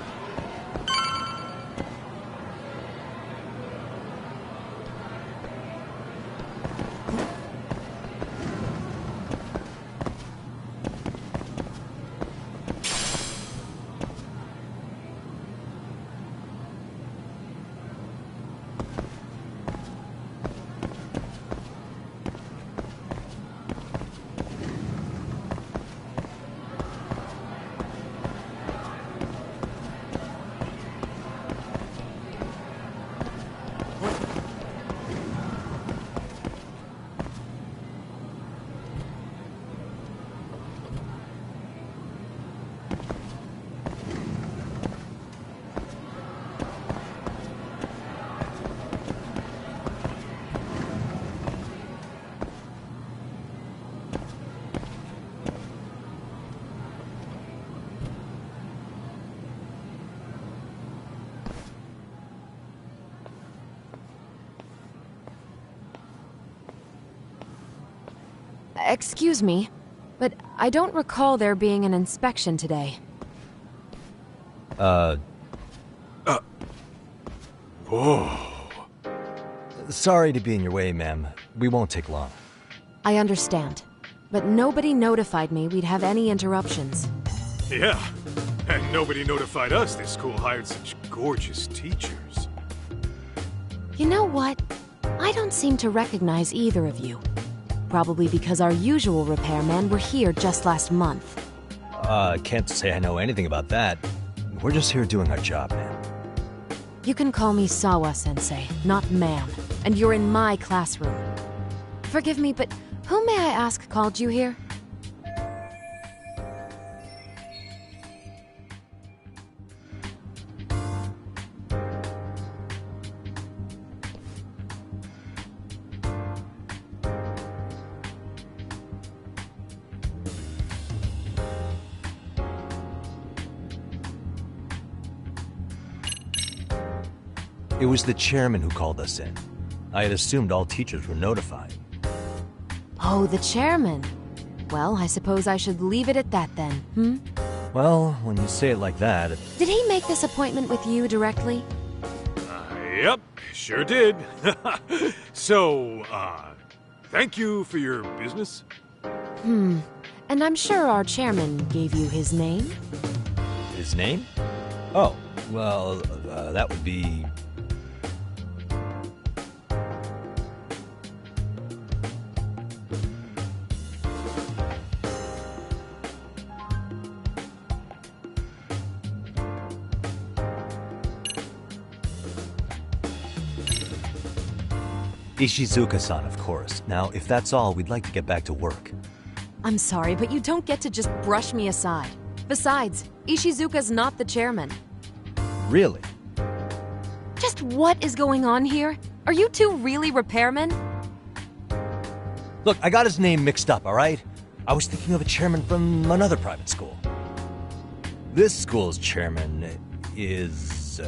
Excuse me, but I don't recall there being an inspection today. Whoa. Sorry to be in your way, ma'am. We won't take long. I understand, but nobody notified me we'd have any interruptions. Yeah, and nobody notified us this school hired such gorgeous teachers. You know what? I don't seem to recognize either of you. Probably because our usual repairmen were here just last month. Can't say I know anything about that. We're just here doing our job, man. You can call me Sawa-sensei, not ma'am, and you're in my classroom. Forgive me, but who may I ask called you here? It was the chairman who called us in. I had assumed all teachers were notified. Oh, the chairman. Well, I suppose I should leave it at that then, hmm? Well, when you say it like that... Did he make this appointment with you directly? Yep, sure did. So, thank you for your business. And I'm sure our chairman gave you his name? His name? Oh, well, that would be... Ishizuka-san, of course. Now, if that's all, we'd like to get back to work. I'm sorry, but you don't get to just brush me aside. Besides, Ishizuka's not the chairman. Really? Just what is going on here? Are you two really repairmen? Look, I got his name mixed up, alright? I was thinking of a chairman from another private school. This school's chairman is,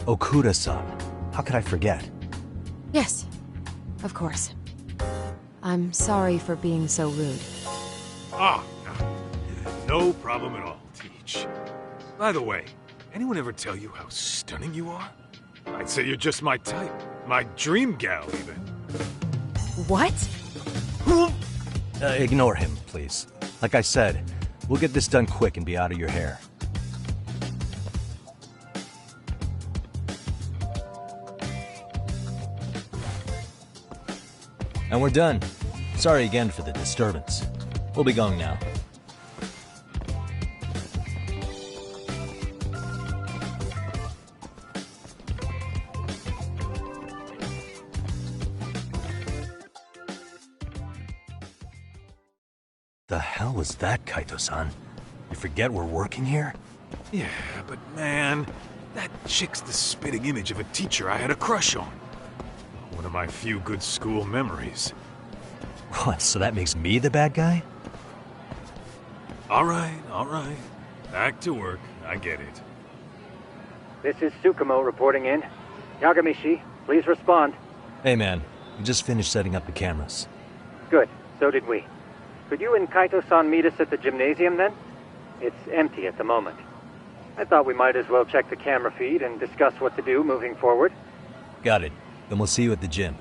Okuda-san. How could I forget? Yes, of course. I'm sorry for being so rude. Ah, no problem at all, Teach. By the way, anyone ever tell you how stunning you are? I'd say you're just my type. My dream gal, even. What? Ignore him, please. Like I said, we'll get this done quick and be out of your hair. And we're done. Sorry again for the disturbance. We'll be going now. The hell was that, Kaito-san? You forget we're working here? Yeah, but man, that chick's the spitting image of a teacher I had a crush on. One of my few good school memories. What, so that makes me the bad guy? All right. Back to work. I get it. This is Tsukumo reporting in. Yagamishi, please respond. Hey man, we just finished setting up the cameras. Good, so did we. Could you and Kaito-san meet us at the gymnasium then? It's empty at the moment. I thought we might as well check the camera feed and discuss what to do moving forward. Got it. Then we'll see you at the gym.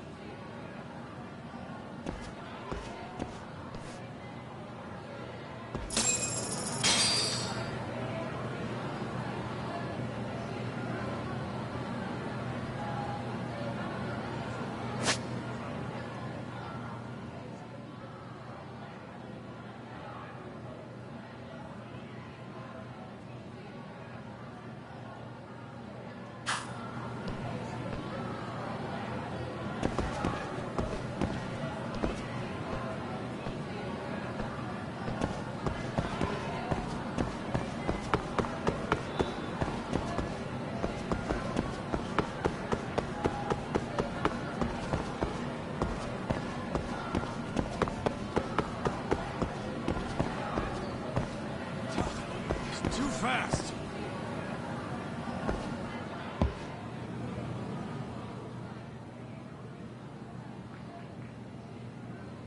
Fast.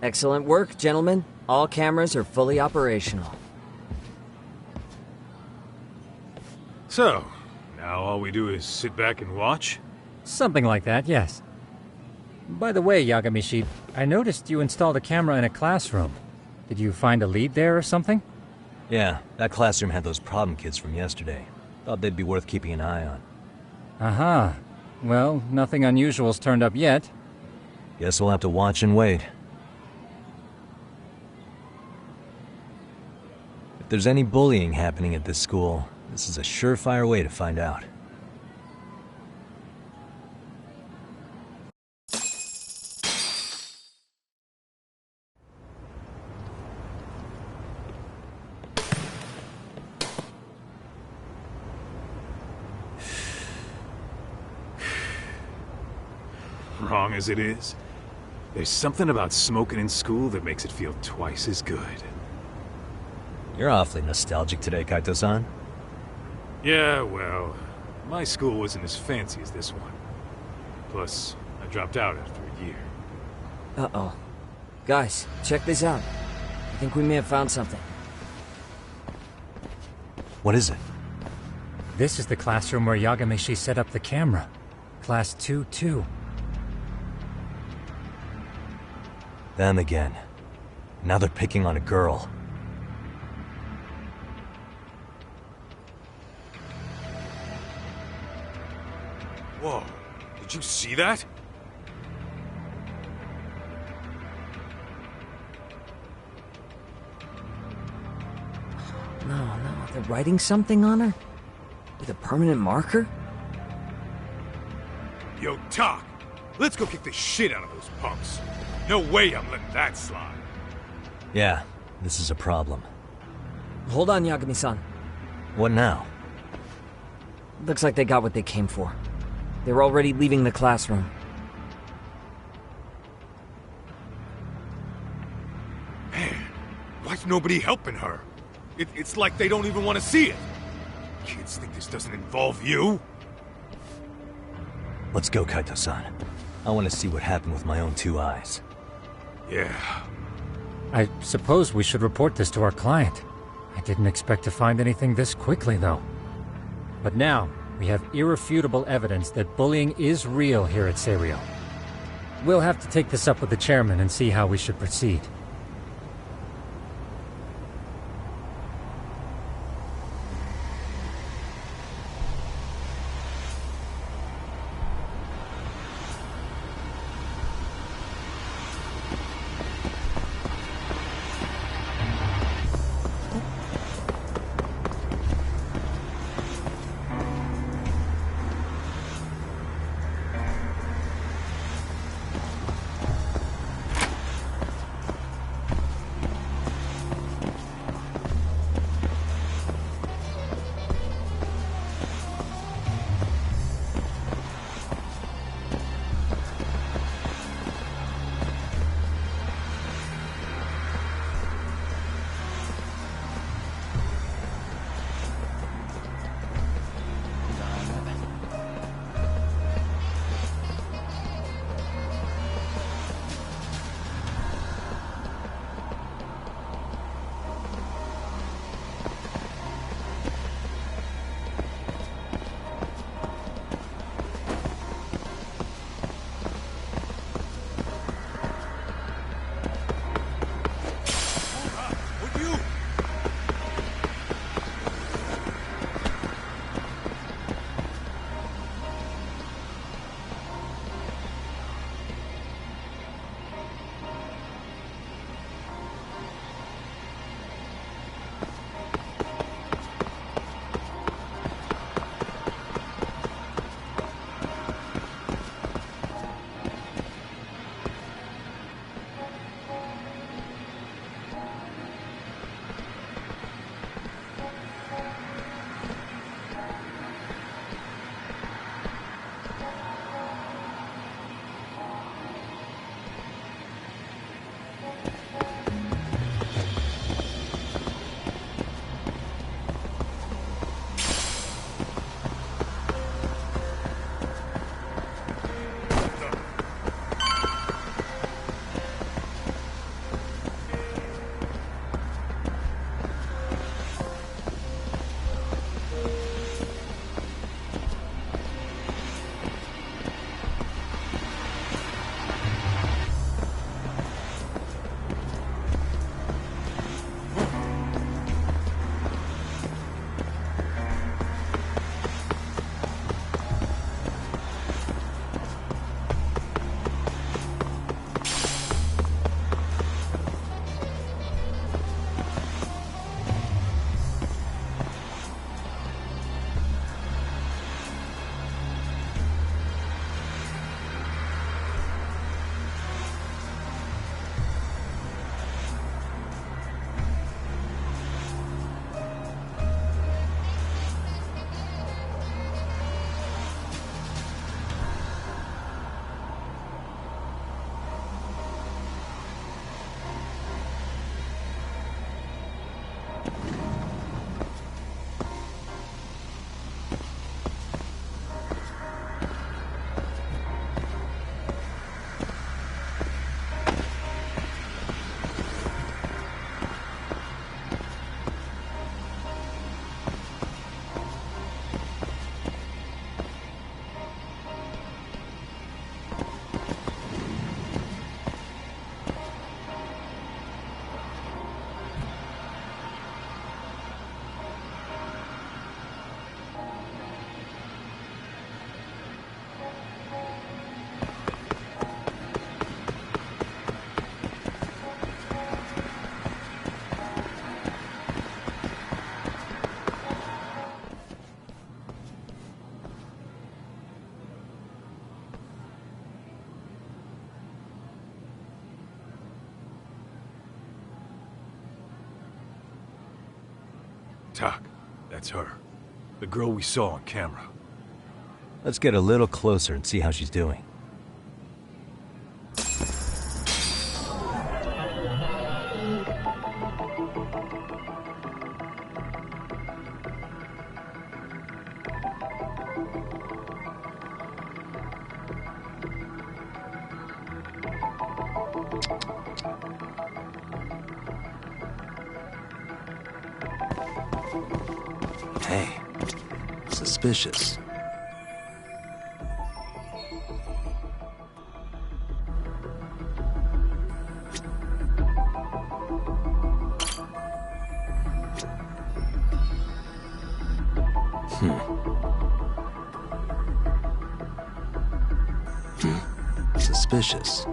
Excellent work, gentlemen. All cameras are fully operational. So, now all we do is sit back and watch? Something like that, yes. By the way, Yagamishi, I noticed you installed a camera in a classroom. Did you find a lead there or something? Yeah, that classroom had those problem kids from yesterday. Thought they'd be worth keeping an eye on. Aha. Well, nothing unusual's turned up yet. Guess we'll have to watch and wait. If there's any bullying happening at this school, this is a surefire way to find out. Wrong as it is, there's something about smoking in school that makes it feel twice as good. You're awfully nostalgic today, Kaito-san. Yeah, well, my school wasn't as fancy as this one. Plus, I dropped out after a year. Uh-oh. Guys, check this out. I think we may have found something. What is it? This is the classroom where Yagamishi set up the camera. Class 2-2. Them again. Now they're picking on a girl. Whoa, did you see that? No, they're writing something on her? With a permanent marker? Yo, Talk! Let's go kick the shit out of those punks. No way I'm letting that slide. Yeah, this is a problem. Hold on, Yagami-san. What now? Looks like they got what they came for. They're already leaving the classroom. Man, why's nobody helping her? It's like they don't even want to see it. Kids think this doesn't involve you? Let's go, Kaito-san. I want to see what happened with my own two eyes. Yeah. I suppose we should report this to our client. I didn't expect to find anything this quickly, though. But now, we have irrefutable evidence that bullying is real here at Serio. We'll have to take this up with the chairman and see how we should proceed. Tak, that's her. The girl we saw on camera. Let's get a little closer and see how she's doing. Hey, suspicious. Suspicious.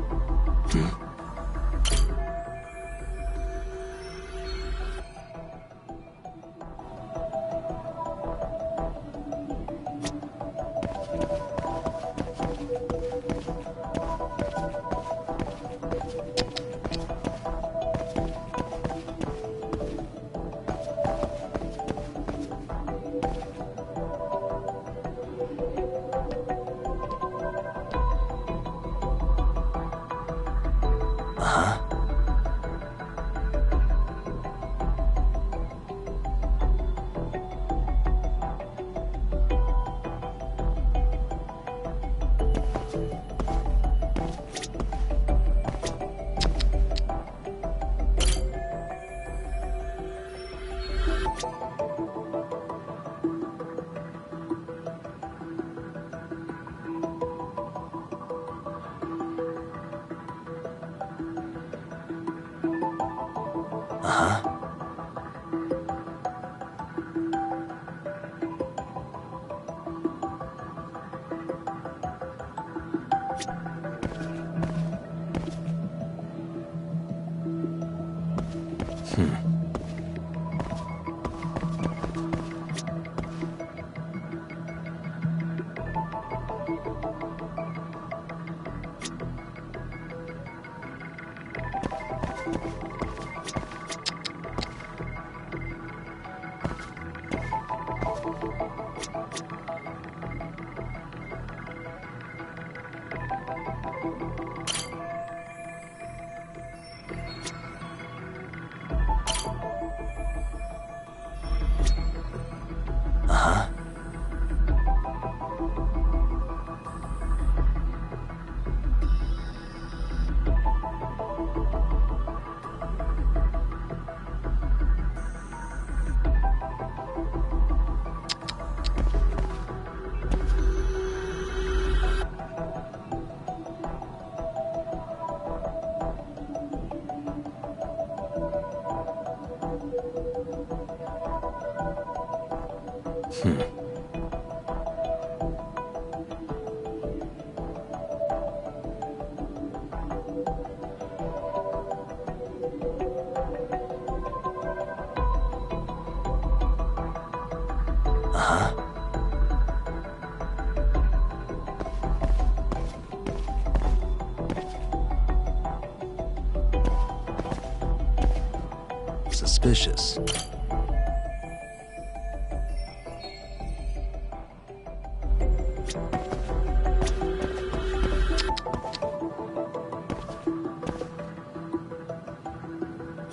Suspicious.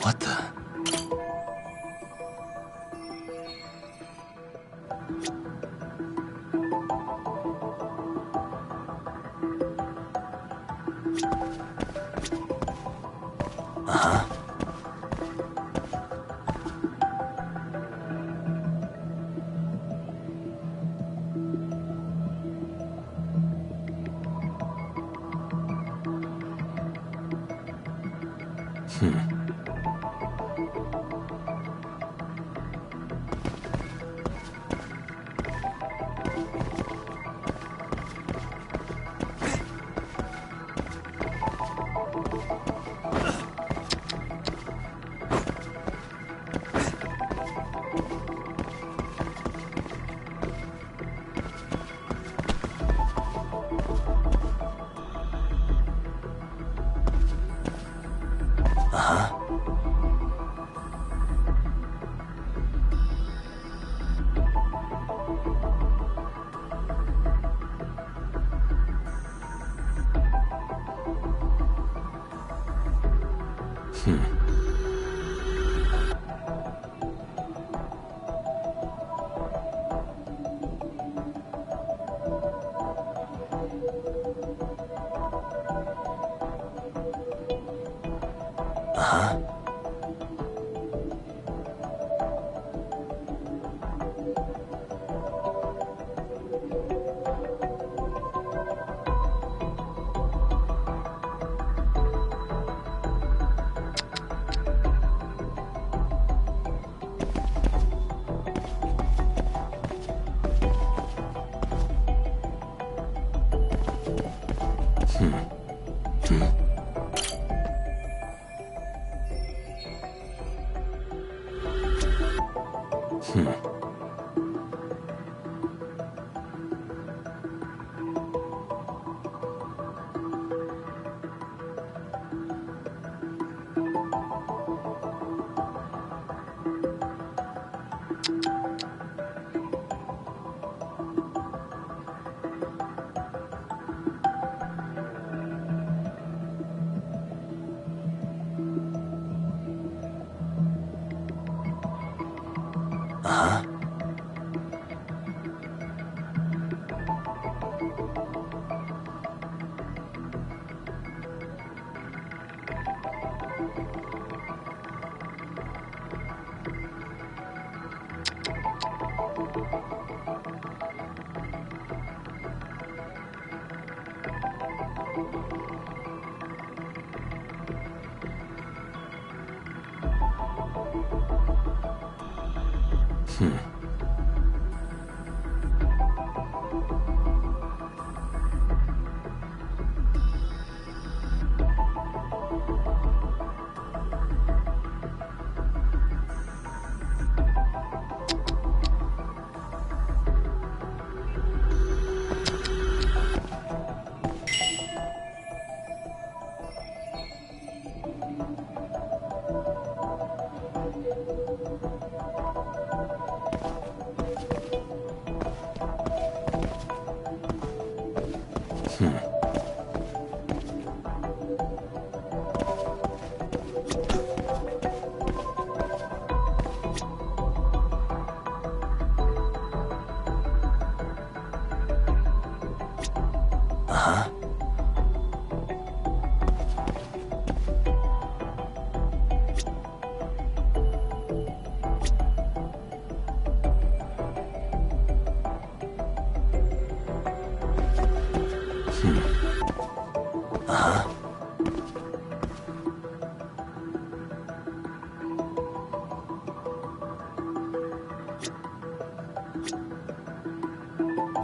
What the?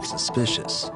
Suspicious.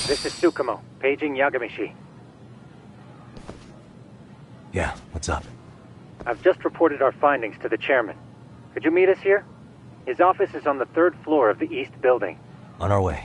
This is Tsukumo, paging Yagamishi. Yeah, what's up? I've just reported our findings to the chairman. Could you meet us here? His office is on the 3rd floor of the east building. On our way.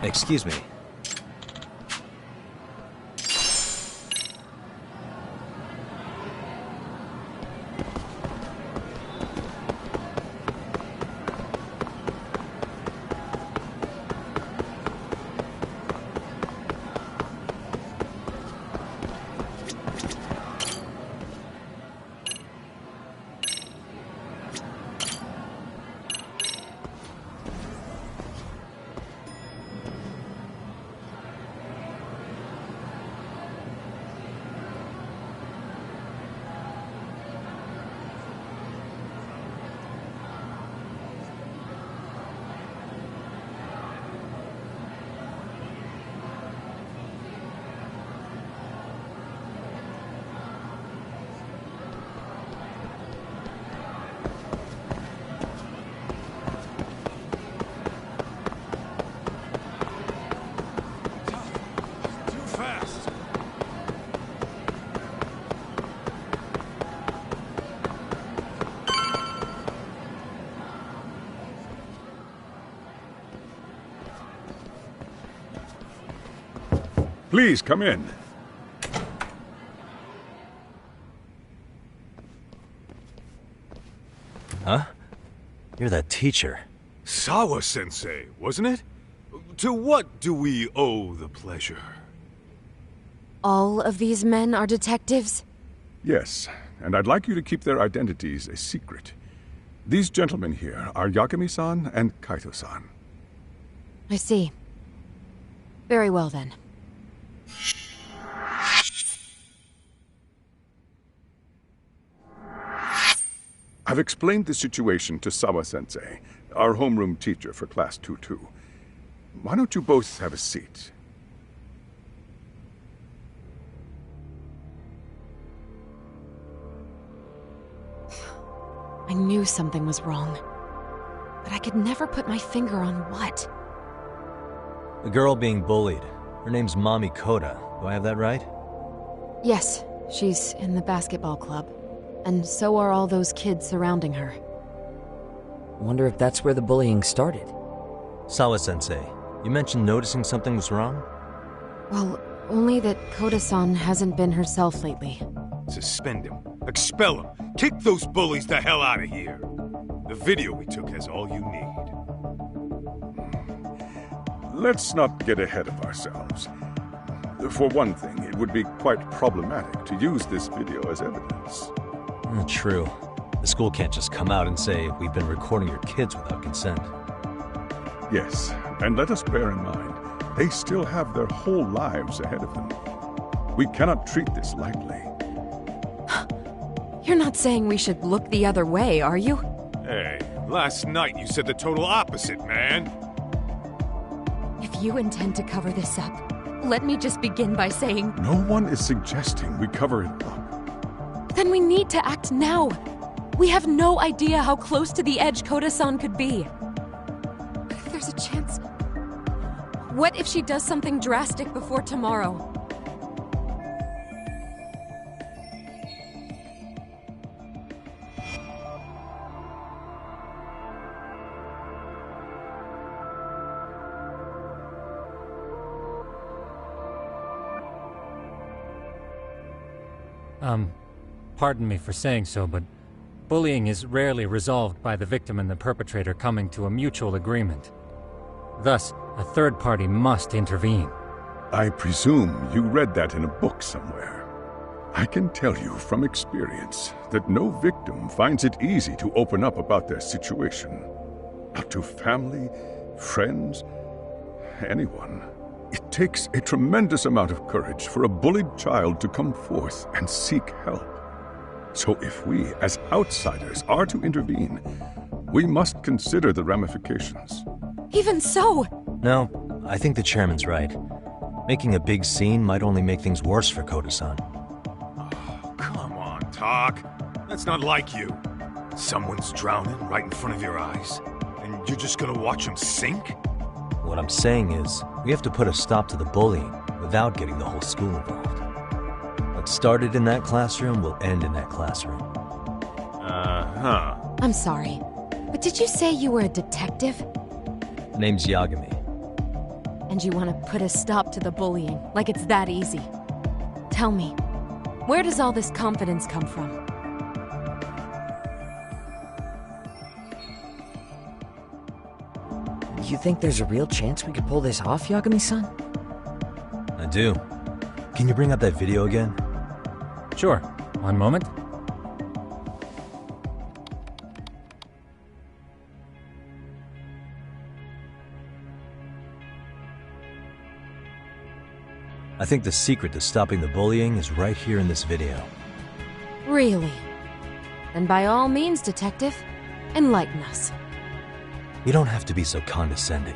Excuse me. Please, come in. Huh? You're that teacher. Sawa-sensei, wasn't it? To what do we owe the pleasure? All of these men are detectives? Yes, and I'd like you to keep their identities a secret. These gentlemen here are Yagami-san and Kaito-san. I see. Very well, then. I've explained the situation to Sawa-sensei, our homeroom teacher for Class 2-2. Why don't you both have a seat? I knew something was wrong, but I could never put my finger on what. The girl being bullied. Her name's Mami Koda. Do I have that right? Yes, she's in the basketball club. And so are all those kids surrounding her. Wonder if that's where the bullying started. Sawa-sensei, you mentioned noticing something was wrong? Well, only that Koda-san hasn't been herself lately. Suspend him. Expel him. Kick those bullies the hell out of here. The video we took has all you need. Let's not get ahead of ourselves. For one thing, it would be quite problematic to use this video as evidence. True. The school can't just come out and say, we've been recording your kids without consent. Yes, and let us bear in mind, they still have their whole lives ahead of them. We cannot treat this lightly. You're not saying we should look the other way, are you? Hey, last night you said the total opposite, man. If you intend to cover this up, let me just begin by saying... No one is suggesting we cover it up. Then we need to act now. We have no idea how close to the edge Koda-san could be. There's a chance... What if she does something drastic before tomorrow? Pardon me for saying so, but bullying is rarely resolved by the victim and the perpetrator coming to a mutual agreement. Thus, a third party must intervene. I presume you read that in a book somewhere. I can tell you from experience that no victim finds it easy to open up about their situation. Not to family, friends, anyone. It takes a tremendous amount of courage for a bullied child to come forth and seek help. So if we, as outsiders, are to intervene, we must consider the ramifications. Even so! No, I think the chairman's right. Making a big scene might only make things worse for Koda-san. Oh, come on, Tak. That's not like you. Someone's drowning right in front of your eyes, and You're just gonna watch him sink? What I'm saying is, we have to put a stop to the bullying without getting the whole school involved. What started in that classroom will end in that classroom. Uh-huh. I'm sorry, but did you say you were a detective? Name's Yagami. And you want to put a stop to the bullying, like it's that easy. Tell me, where does all this confidence come from? You think there's a real chance we could pull this off, Yagami-san? I do. Can you bring up that video again? Sure. One moment. I think the secret to stopping the bullying is right here in this video. Really? Then by all means, detective, enlighten us. You don't have to be so condescending.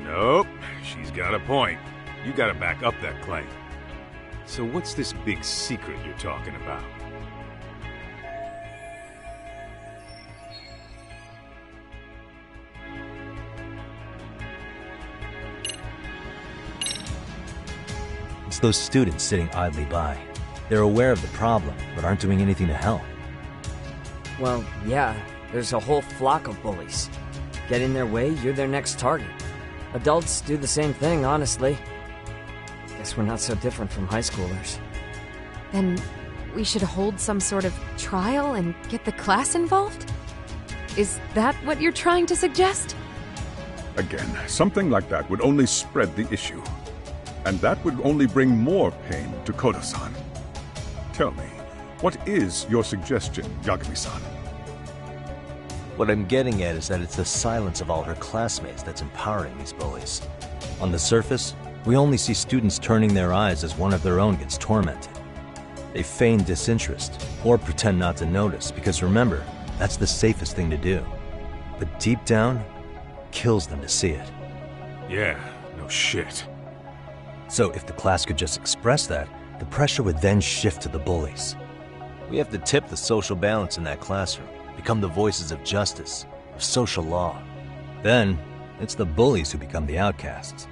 Nope, she's got a point. You gotta back up that claim. So what's this big secret you're talking about? It's those students sitting idly by. They're aware of the problem, but aren't doing anything to help. Well, yeah, there's a whole flock of bullies. Get in their way, you're their next target. Adults do the same thing, honestly. Guess we're not so different from high schoolers. Then we should hold some sort of trial and get the class involved? Is that what you're trying to suggest? Again, something like that would only spread the issue. And that would only bring more pain to Koda-san. Tell me, what is your suggestion, Yagami-san? What I'm getting at is that it's the silence of all her classmates that's empowering these bullies. On the surface, we only see students turning their eyes as one of their own gets tormented. They feign disinterest, or pretend not to notice, because remember, that's the safest thing to do. But deep down, kills them to see it. Yeah, no shit. So if the class could just express that, the pressure would then shift to the bullies. We have to tip the social balance in that classroom, become the voices of justice, of social law. Then, it's the bullies who become the outcasts.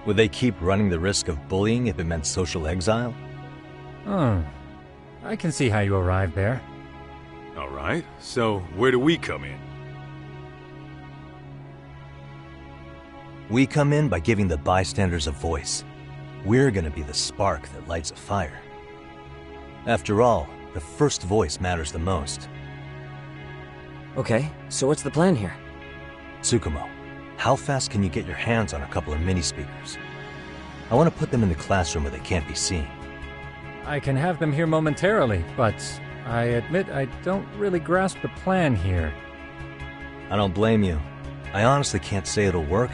Would they keep running the risk of bullying if it meant social exile? I can see how you arrived there. All right, so where do we come in? We come in by giving the bystanders a voice. We're gonna be the spark that lights a fire. After all, the first voice matters the most. Okay, so what's the plan here? Tsukumo, how fast can you get your hands on a couple of mini-speakers? I want to put them in the classroom where they can't be seen. I can have them here momentarily, but I admit I don't really grasp the plan here. I don't blame you. I honestly can't say it'll work,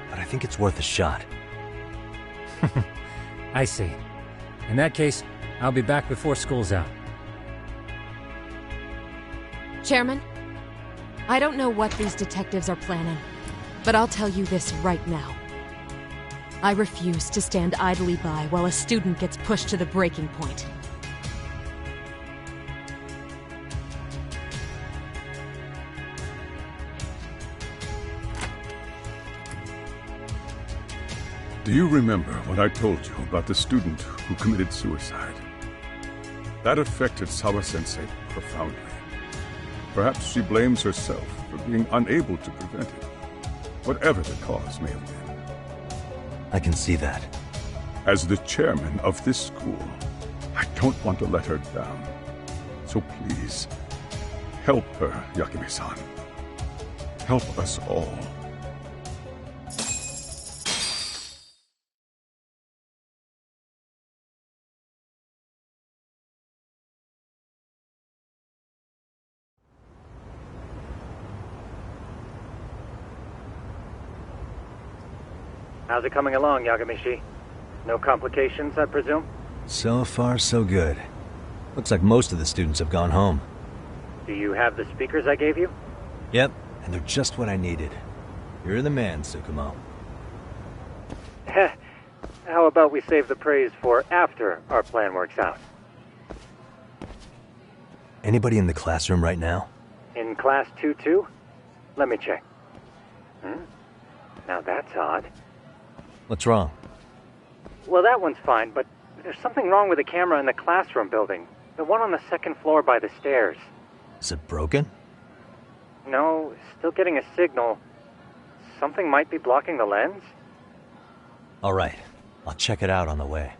but I think it's worth a shot. I see. In that case, I'll be back before school's out. Chairman, I don't know what these detectives are planning, but I'll tell you this right now. I refuse to stand idly by while a student gets pushed to the breaking point. Do you remember what I told you about the student who committed suicide? That affected Sawa-sensei profoundly. Perhaps she blames herself for being unable to prevent it, whatever the cause may have been. I can see that. As the chairman of this school, I don't want to let her down. So please, help her, Yagami-san. Help us all. How's it coming along, Yagami-shi? No complications, I presume? So far, so good. Looks like most of the students have gone home. Do you have the speakers I gave you? Yep, and they're just what I needed. You're the man, Tsukumo. How about we save the praise for after our plan works out? Anybody in the classroom right now? In class 2-2? Let me check. Now that's odd. What's wrong? Well, that one's fine, but there's something wrong with the camera in the classroom building. The one on the second floor by the stairs. Is it broken? No, still getting a signal. Something might be blocking the lens? All right. I'll check it out on the way.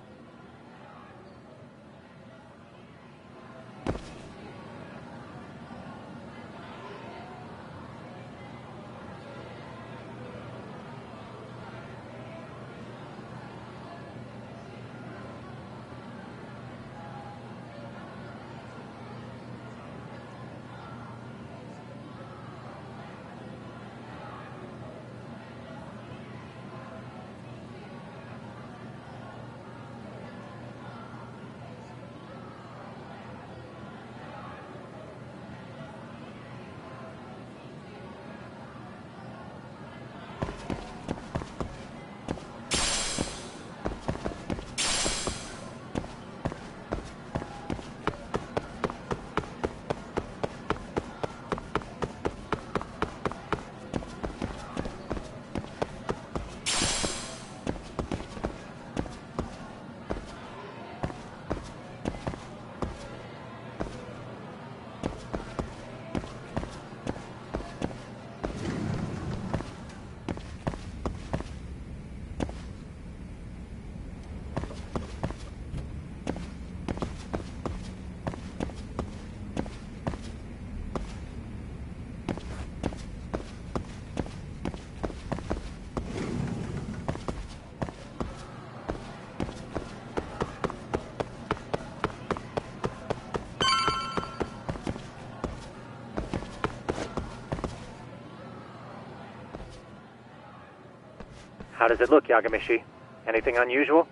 How does it look, Yagamishi? Anything unusual?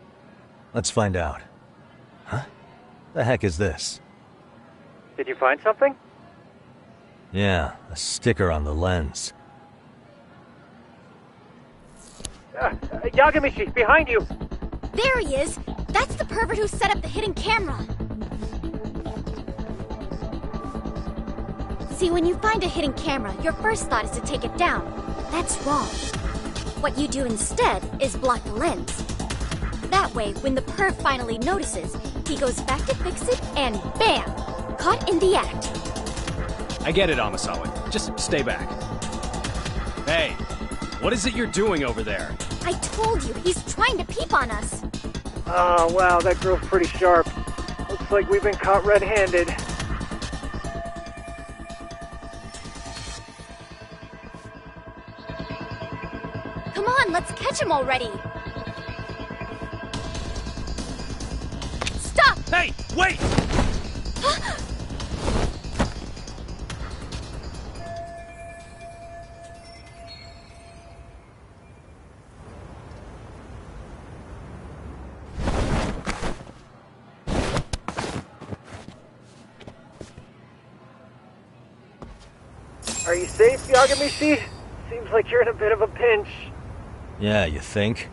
Let's find out. Huh? The heck is this? Did you find something? Yeah, a sticker on the lens. Yagamishi, behind you! There he is! That's the pervert who set up the hidden camera! See, when you find a hidden camera, your first thought is to take it down. That's wrong. What you do instead is block the lens. That way, when the perv finally notices, he goes back to fix it and BAM! Caught in the act. I get it, Amasawa. Just stay back. Hey, what is it you're doing over there? I told you, he's trying to peep on us. Oh, wow, that girl's pretty sharp. Looks like we've been caught red-handed. Come on, let's catch him already. Stop! Hey, wait! Are you safe, Yagamishi? Seems like you're in a bit of a pinch. Yeah, you think?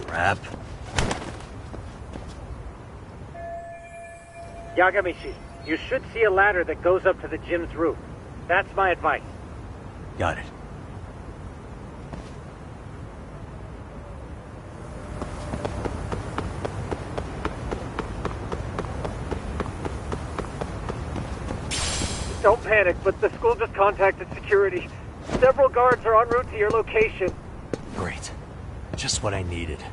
Crap. Yagamishi, you should see a ladder that goes up to the gym's roof. That's my advice. Got it. Don't panic, but the school just contacted security. Several guards are en route to your location. Great. Just what I needed.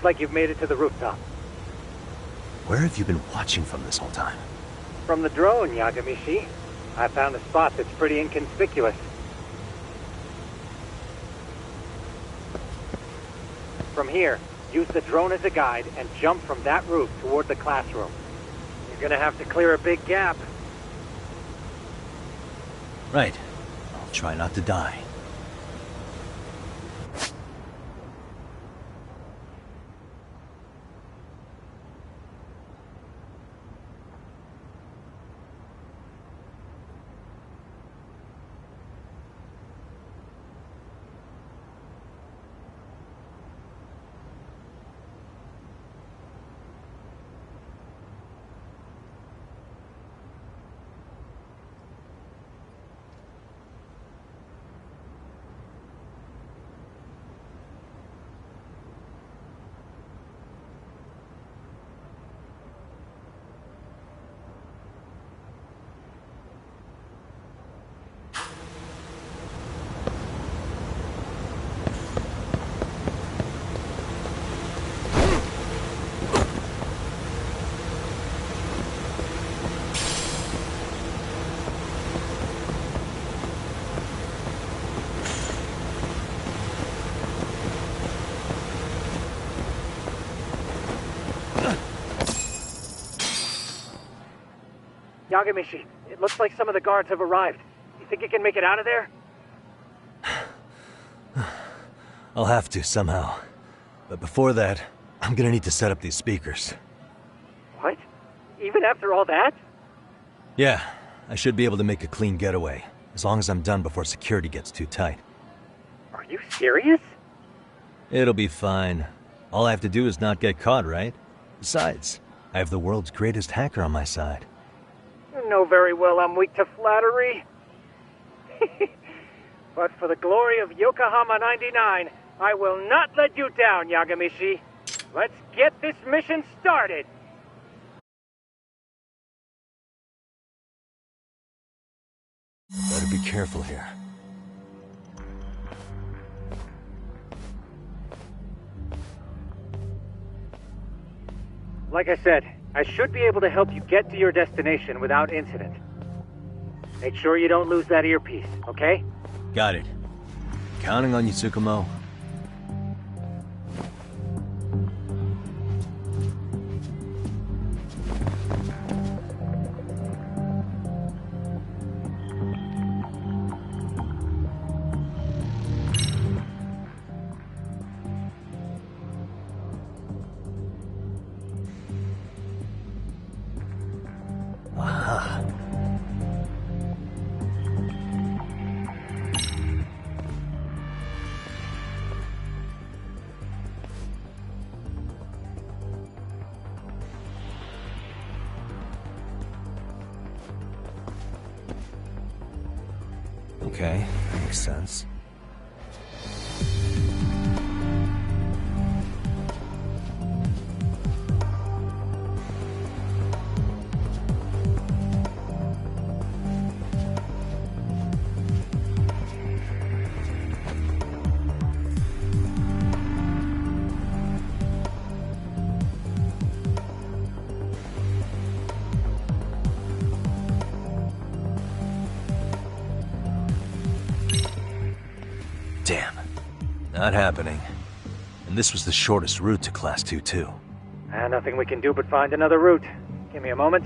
like you've made it to the rooftop. Where have you been watching from this whole time? From the drone, Yagamishi. I found a spot that's pretty inconspicuous. From here, use the drone as a guide and jump from that roof toward the classroom. You're gonna have to clear a big gap. Right. I'll try not to die. Yagamishi, it looks like some of the guards have arrived. You think you can make it out of there? I'll have to, somehow. But before that, I'm gonna need to set up these speakers. What? Even after all that? Yeah, I should be able to make a clean getaway, as long as I'm done before security gets too tight. Are you serious? It'll be fine. All I have to do is not get caught, right? Besides, I have the world's greatest hacker on my side. You know very well I'm weak to flattery. But for the glory of Yokohama 99, I will not let you down, Yagamishi. Let's get this mission started. Better be careful here. Like I said, I should be able to help you get to your destination without incident. Make sure you don't lose that earpiece, okay? Got it. Counting on you, Tsukumo. Aha. Okay, makes sense. Damn. Not happening. And this was the shortest route to Class 2, too. Nothing we can do but find another route. Give me a moment.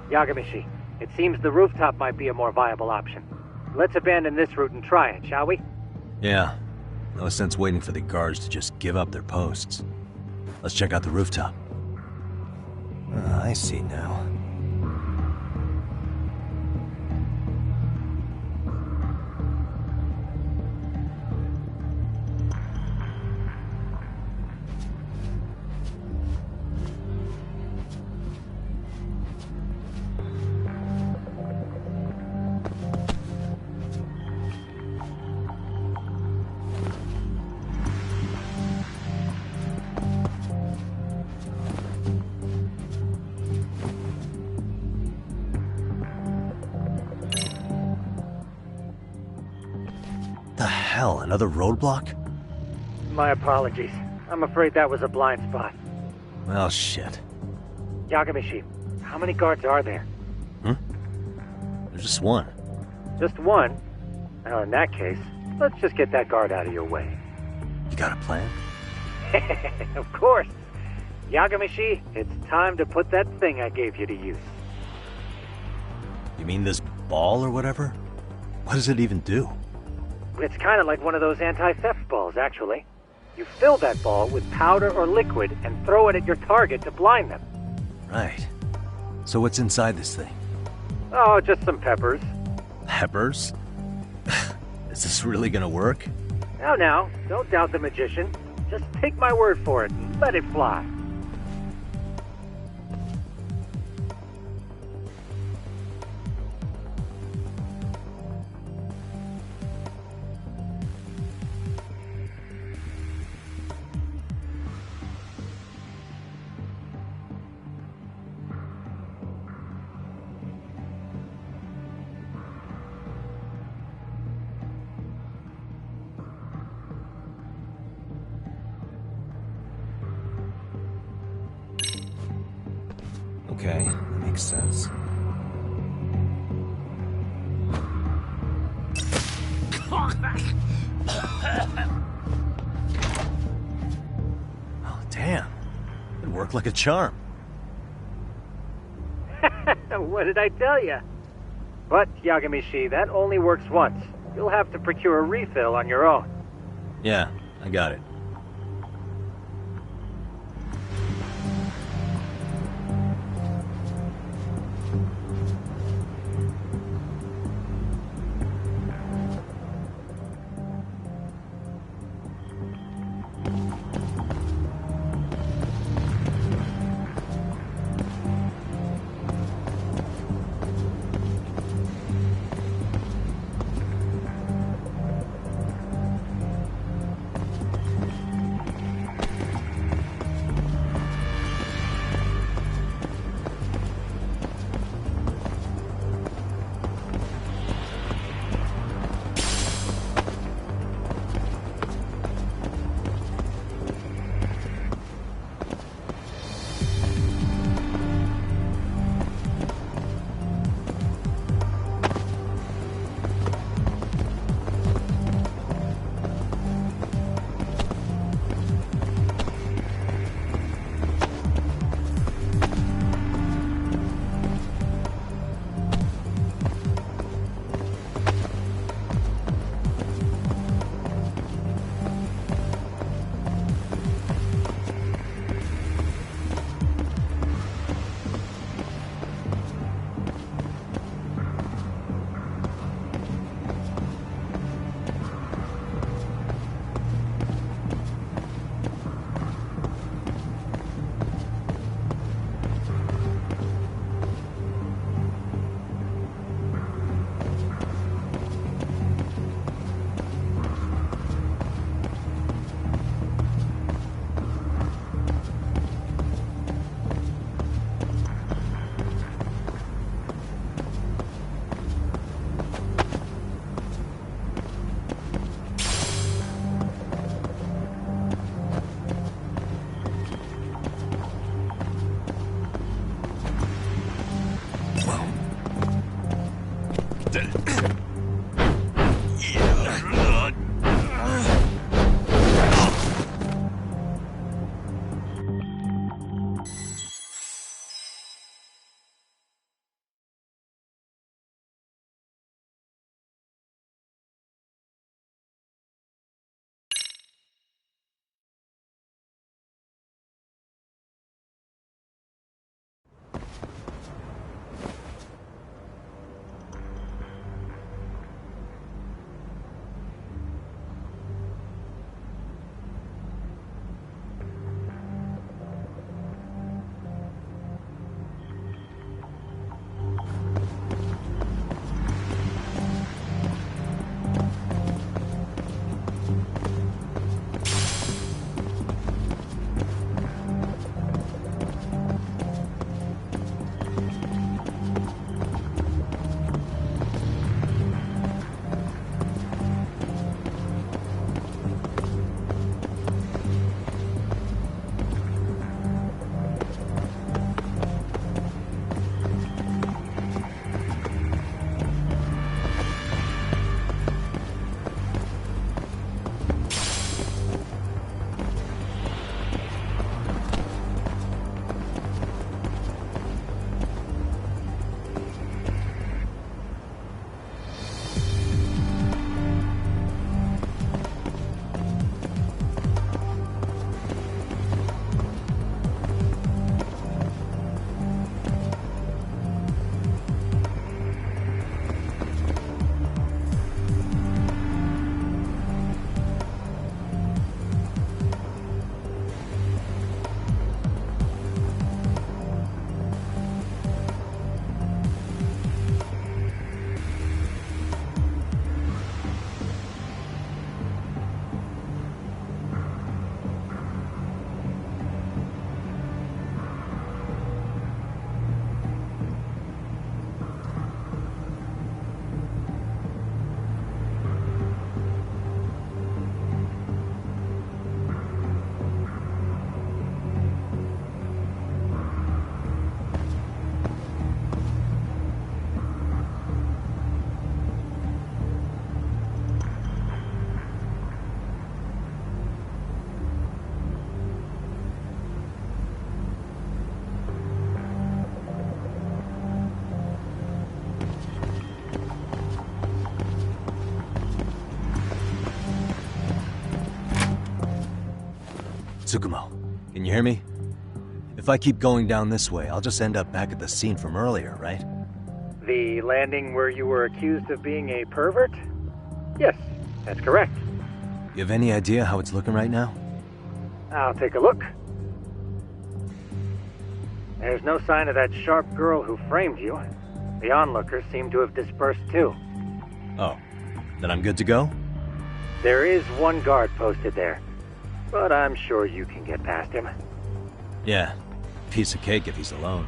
Yagamishi, it seems the rooftop might be a more viable option. Let's abandon this route and try it, shall we? Yeah. No sense waiting for the guards to just give up their posts. Let's check out the rooftop. I see now. The hell, another roadblock? My apologies. I'm afraid that was a blind spot. Well, shit. Yagamishi, how many guards are there? There's just one. Just one? Well, in that case, let's just get that guard out of your way. You got a plan? Of course. Yagamishi, it's time to put that thing I gave you to use. You mean this ball or whatever? What does it even do? It's kind of like one of those anti-theft balls, actually. You fill that ball with powder or liquid and throw it at your target to blind them. Right. So what's inside this thing? Oh, just some peppers. Peppers? Is this really gonna work? Now, don't doubt the magician. Just take my word for it and let it fly. Okay, makes sense. Oh, damn. It worked like a charm. What did I tell you? But, Yagamishi, that only works once. You'll have to procure a refill on your own. Yeah, I got it. Tsukumo, can you hear me? If I keep going down this way, I'll just end up back at the scene from earlier, right? The landing where you were accused of being a pervert? Yes, that's correct. You have any idea how it's looking right now? I'll take a look. There's no sign of that sharp girl who framed you. The onlookers seem to have dispersed too. Oh, then I'm good to go? There is one guard posted there, but I'm sure you can get past him. Yeah, piece of cake if he's alone.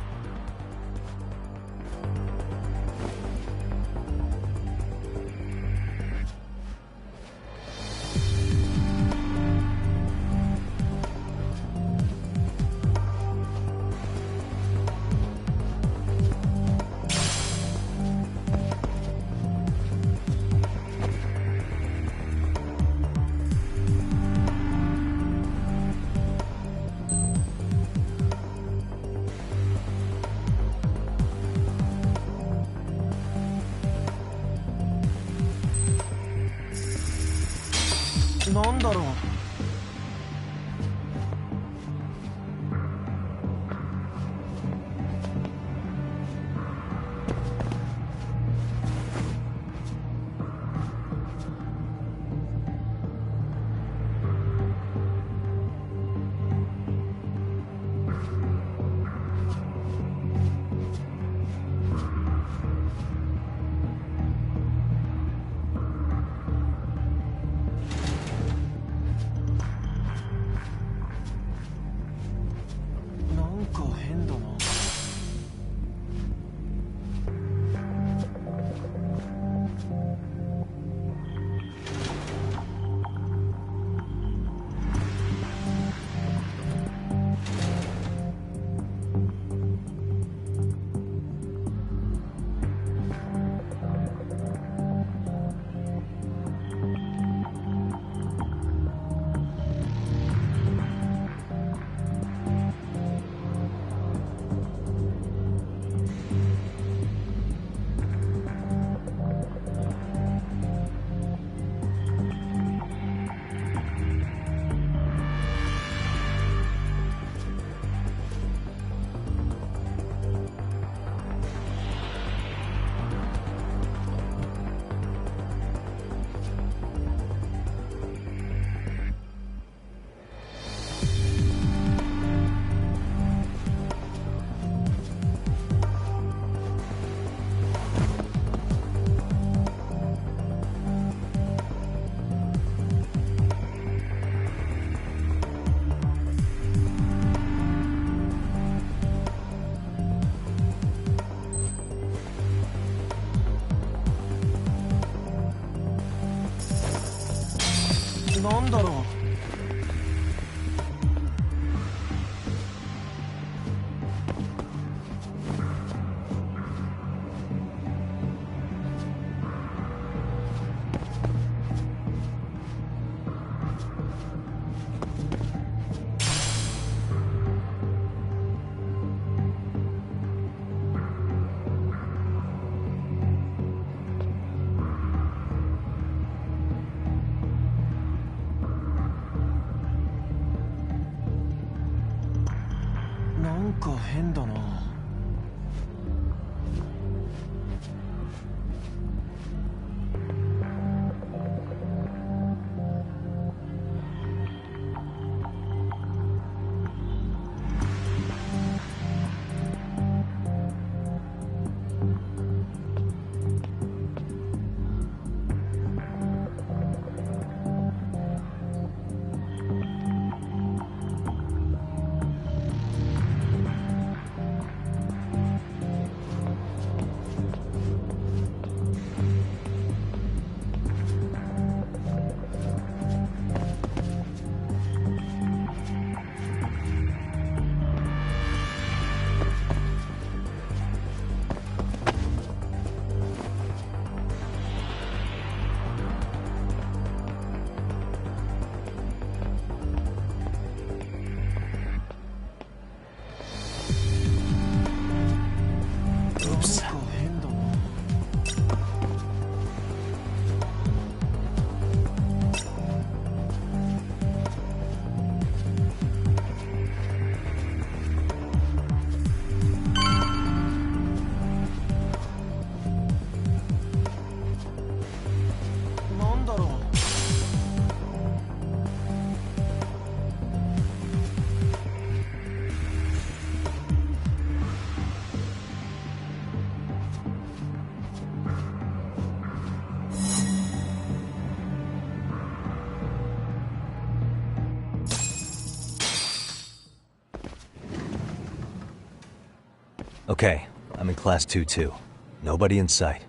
Okay, I'm in Class 2-2. Nobody in sight.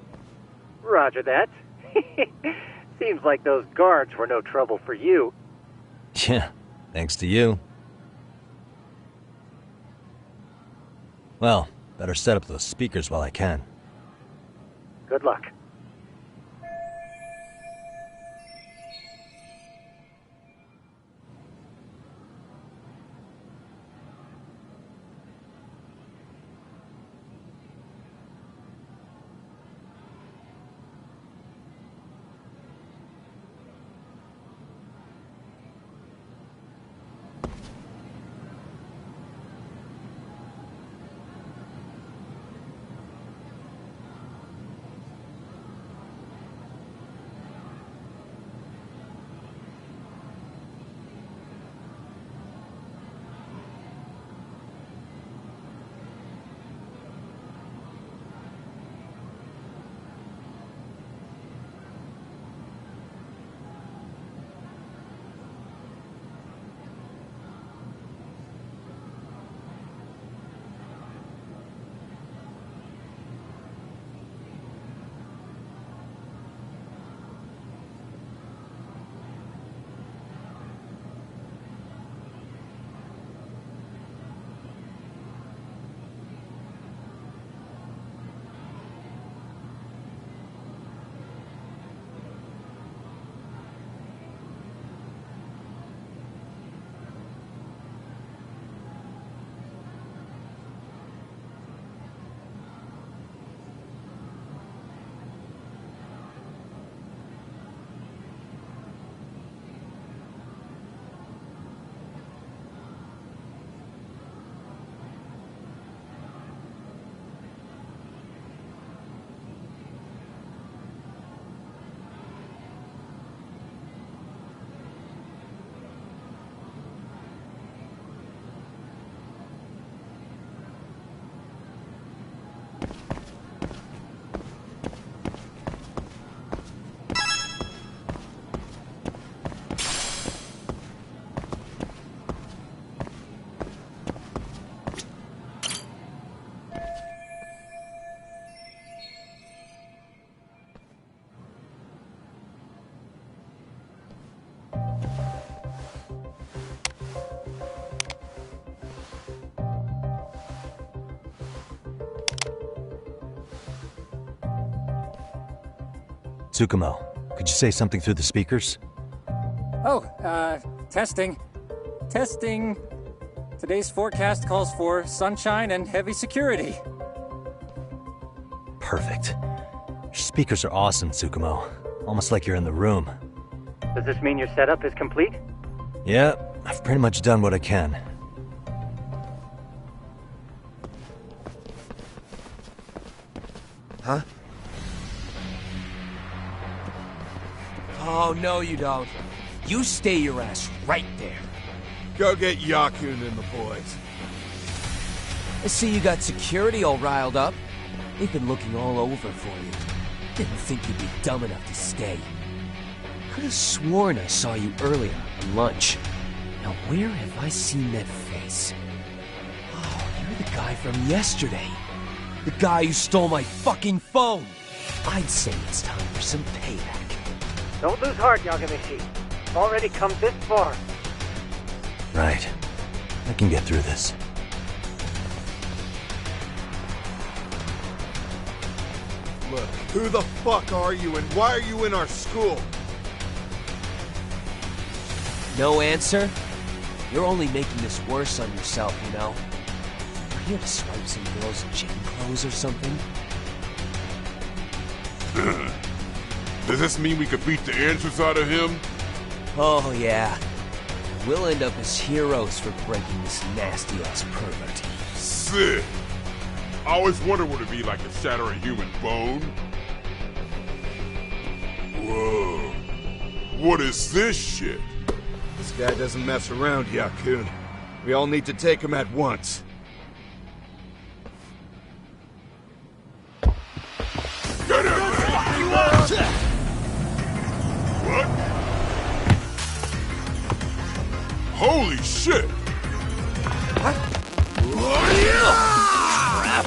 Roger that. Seems like those guards were no trouble for you. Yeah, thanks to you. Well, better set up those speakers while I can. Good luck. Tsukumo, could you say something through the speakers? Oh, testing. Testing. Today's forecast calls for sunshine and heavy security. Perfect. Your speakers are awesome, Tsukumo. Almost like you're in the room. Does this mean your setup is complete? Yeah, I've pretty much done what I can. Huh? Oh, no you don't. You stay your ass right there. Go get Yakun and the boys. I see you got security all riled up. They've been looking all over for you. Didn't think you'd be dumb enough to stay. Could have sworn I saw you earlier on lunch. Now where have I seen that face? Oh, you're the guy from yesterday. The guy who stole my fucking phone. I'd say it's time for some payback. Don't lose heart, Yagamishi. You've already come this far. Right. I can get through this. Look, who the fuck are you and why are you in our school? No answer? You're only making this worse on yourself, you know? You're here to swipe some girl's gym clothes or something? Does this mean we could beat the answers out of him? Oh, yeah. We'll end up as heroes for breaking this nasty-ass pervert. Sick! I always wondered what it'd be like to shatter a human bone. Whoa. What is this shit? This guy doesn't mess around, Yakun. We all need to take him at once. Get him! What? Holy shit! Crap!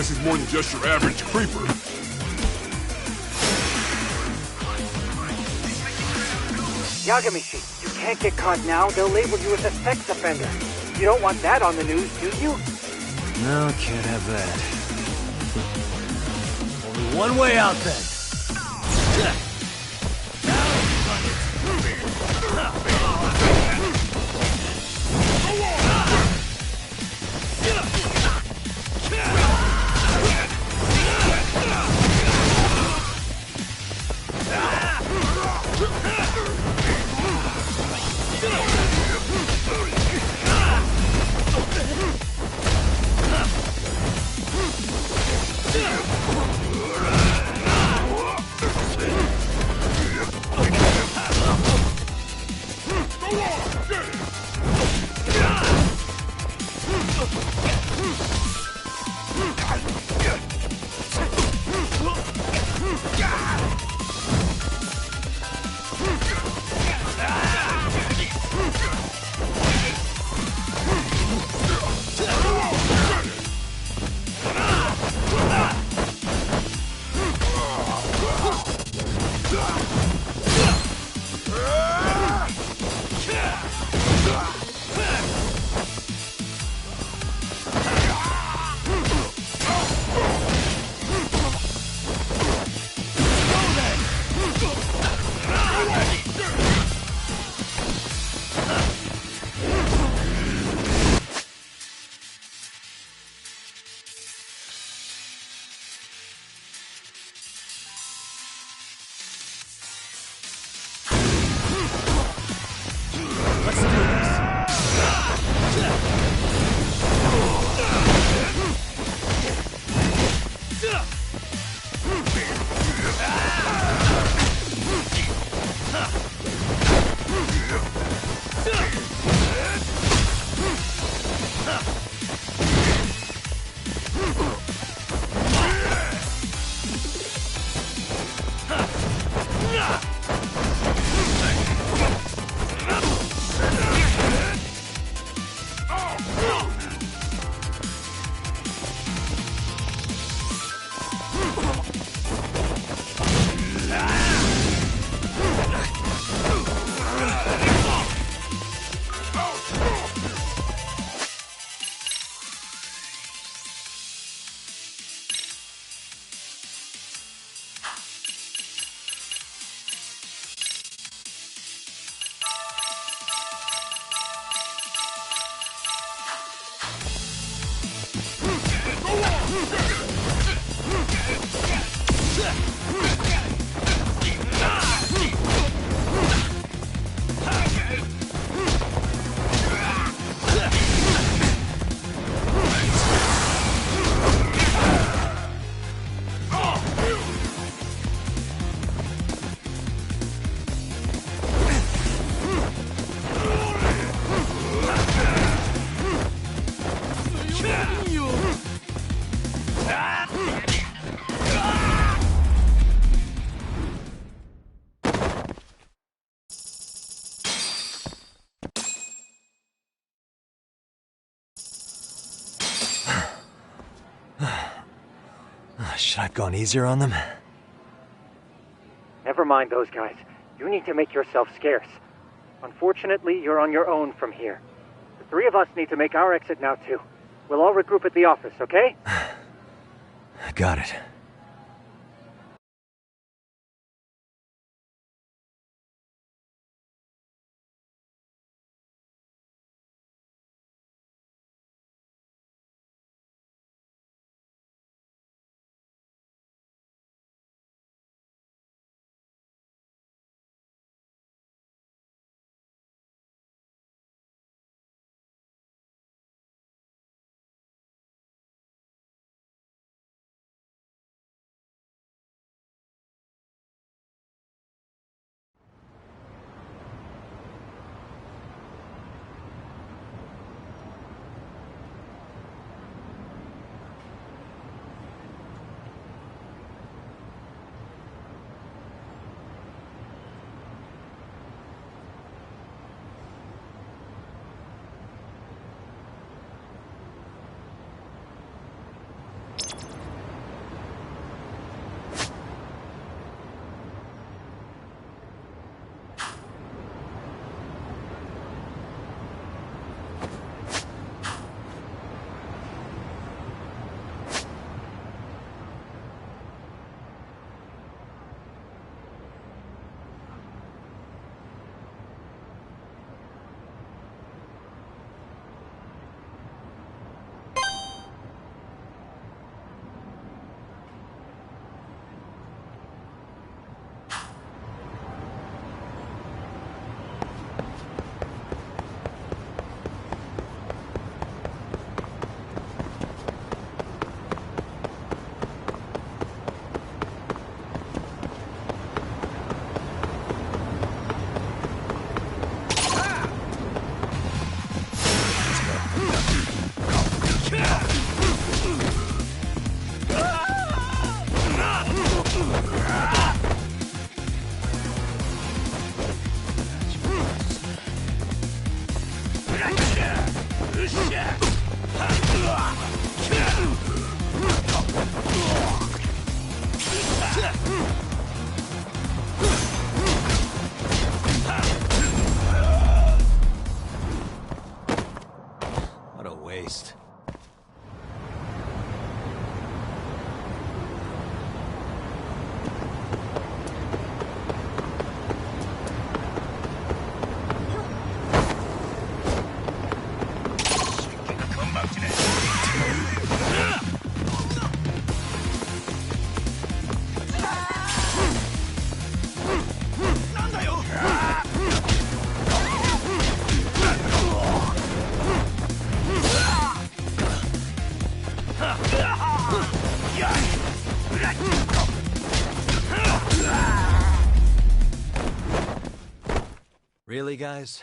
guess he's more than just your average creeper. Yagamishi, you can't get caught now. They'll label you as a sex offender. You don't want that on the news, do you? No, can't have that. Only one way out then. Should I have gone easier on them? Never mind those guys. You need to make yourself scarce. Unfortunately, you're on your own from here. The three of us need to make our exit now, too. We'll all regroup at the office, okay? Got it. What a waste. Really, guys?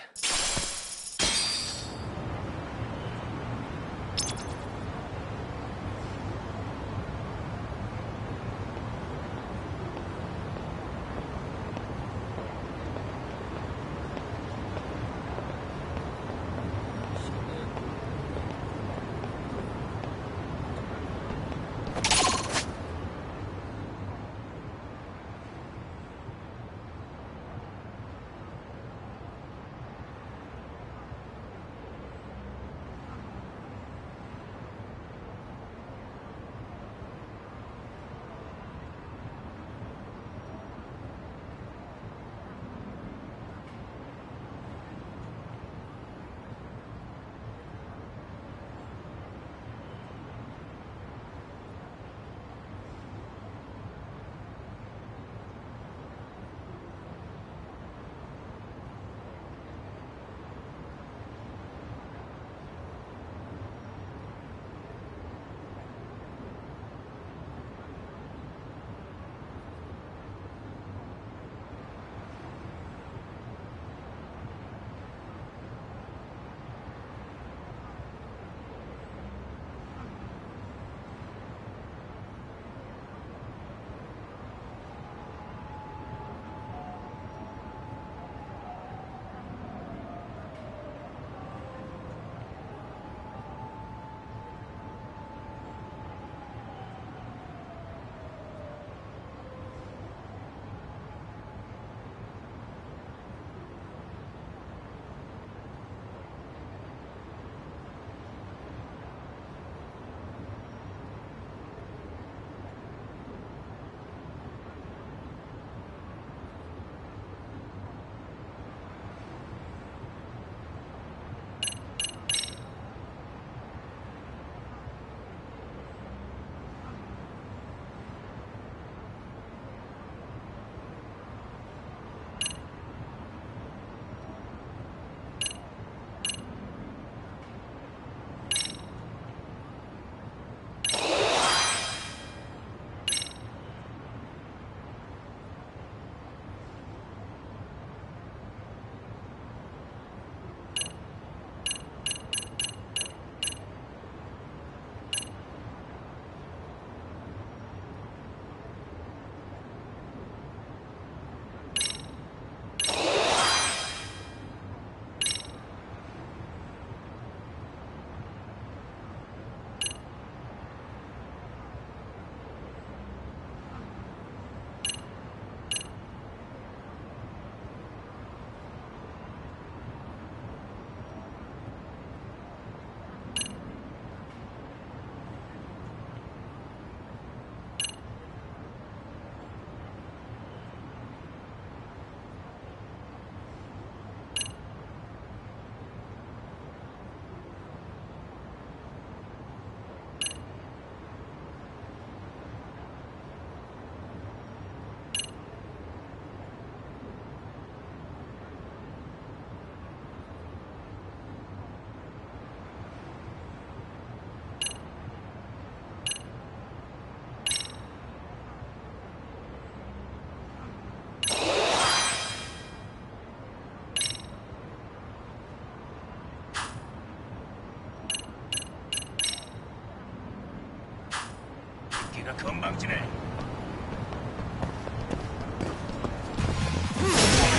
건방지네.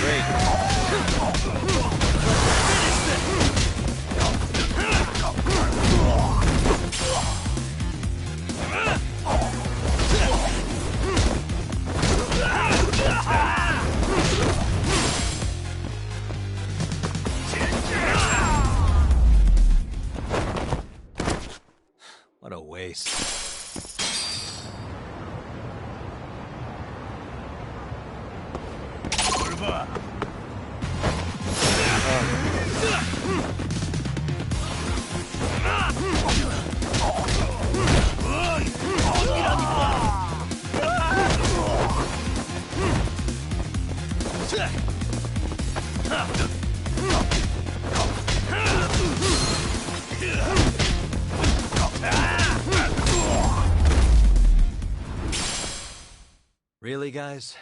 Great. face. Really, guys?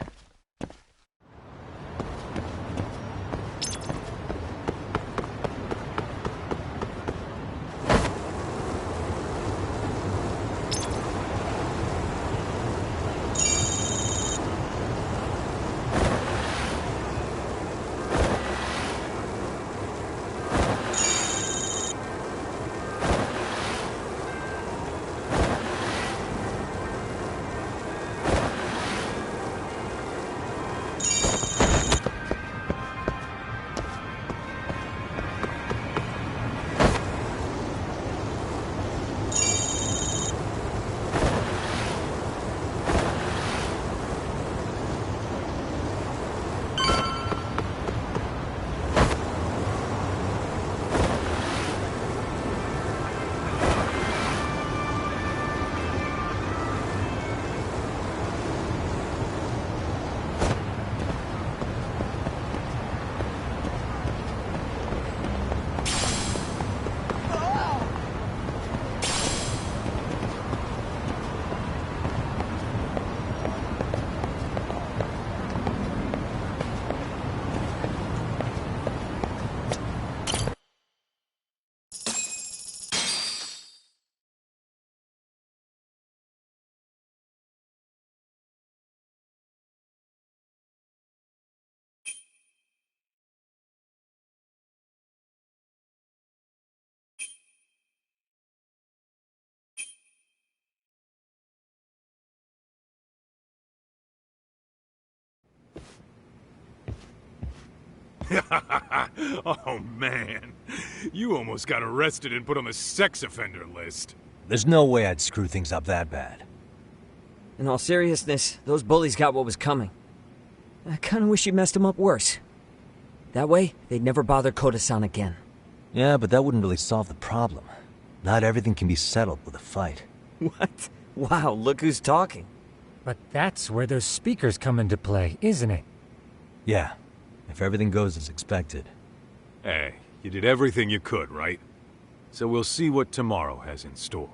Oh, man. You almost got arrested and put on the sex offender list. There's no way I'd screw things up that bad. In all seriousness, those bullies got what was coming. I kinda wish you messed them up worse. That way, they'd never bother Koda-san again. Yeah, but that wouldn't really solve the problem. Not everything can be settled with a fight. What? Wow, look who's talking. But that's where those speakers come into play, isn't it? Yeah, if everything goes as expected. Hey, you did everything you could, right? So we'll see what tomorrow has in store.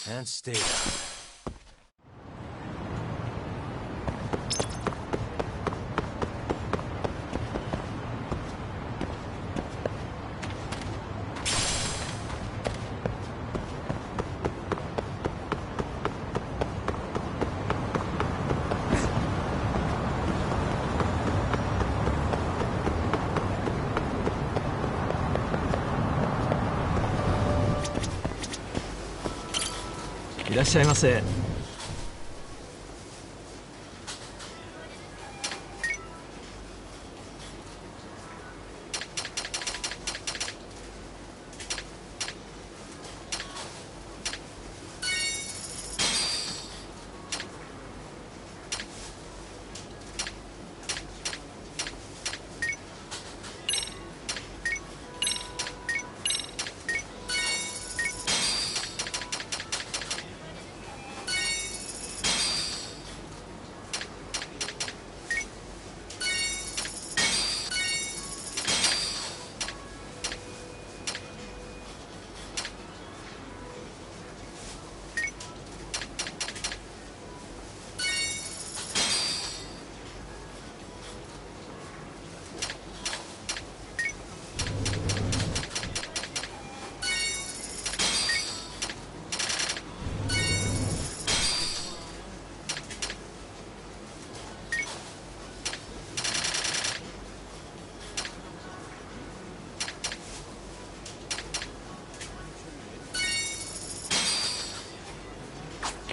And stay down.いらっしゃいませ。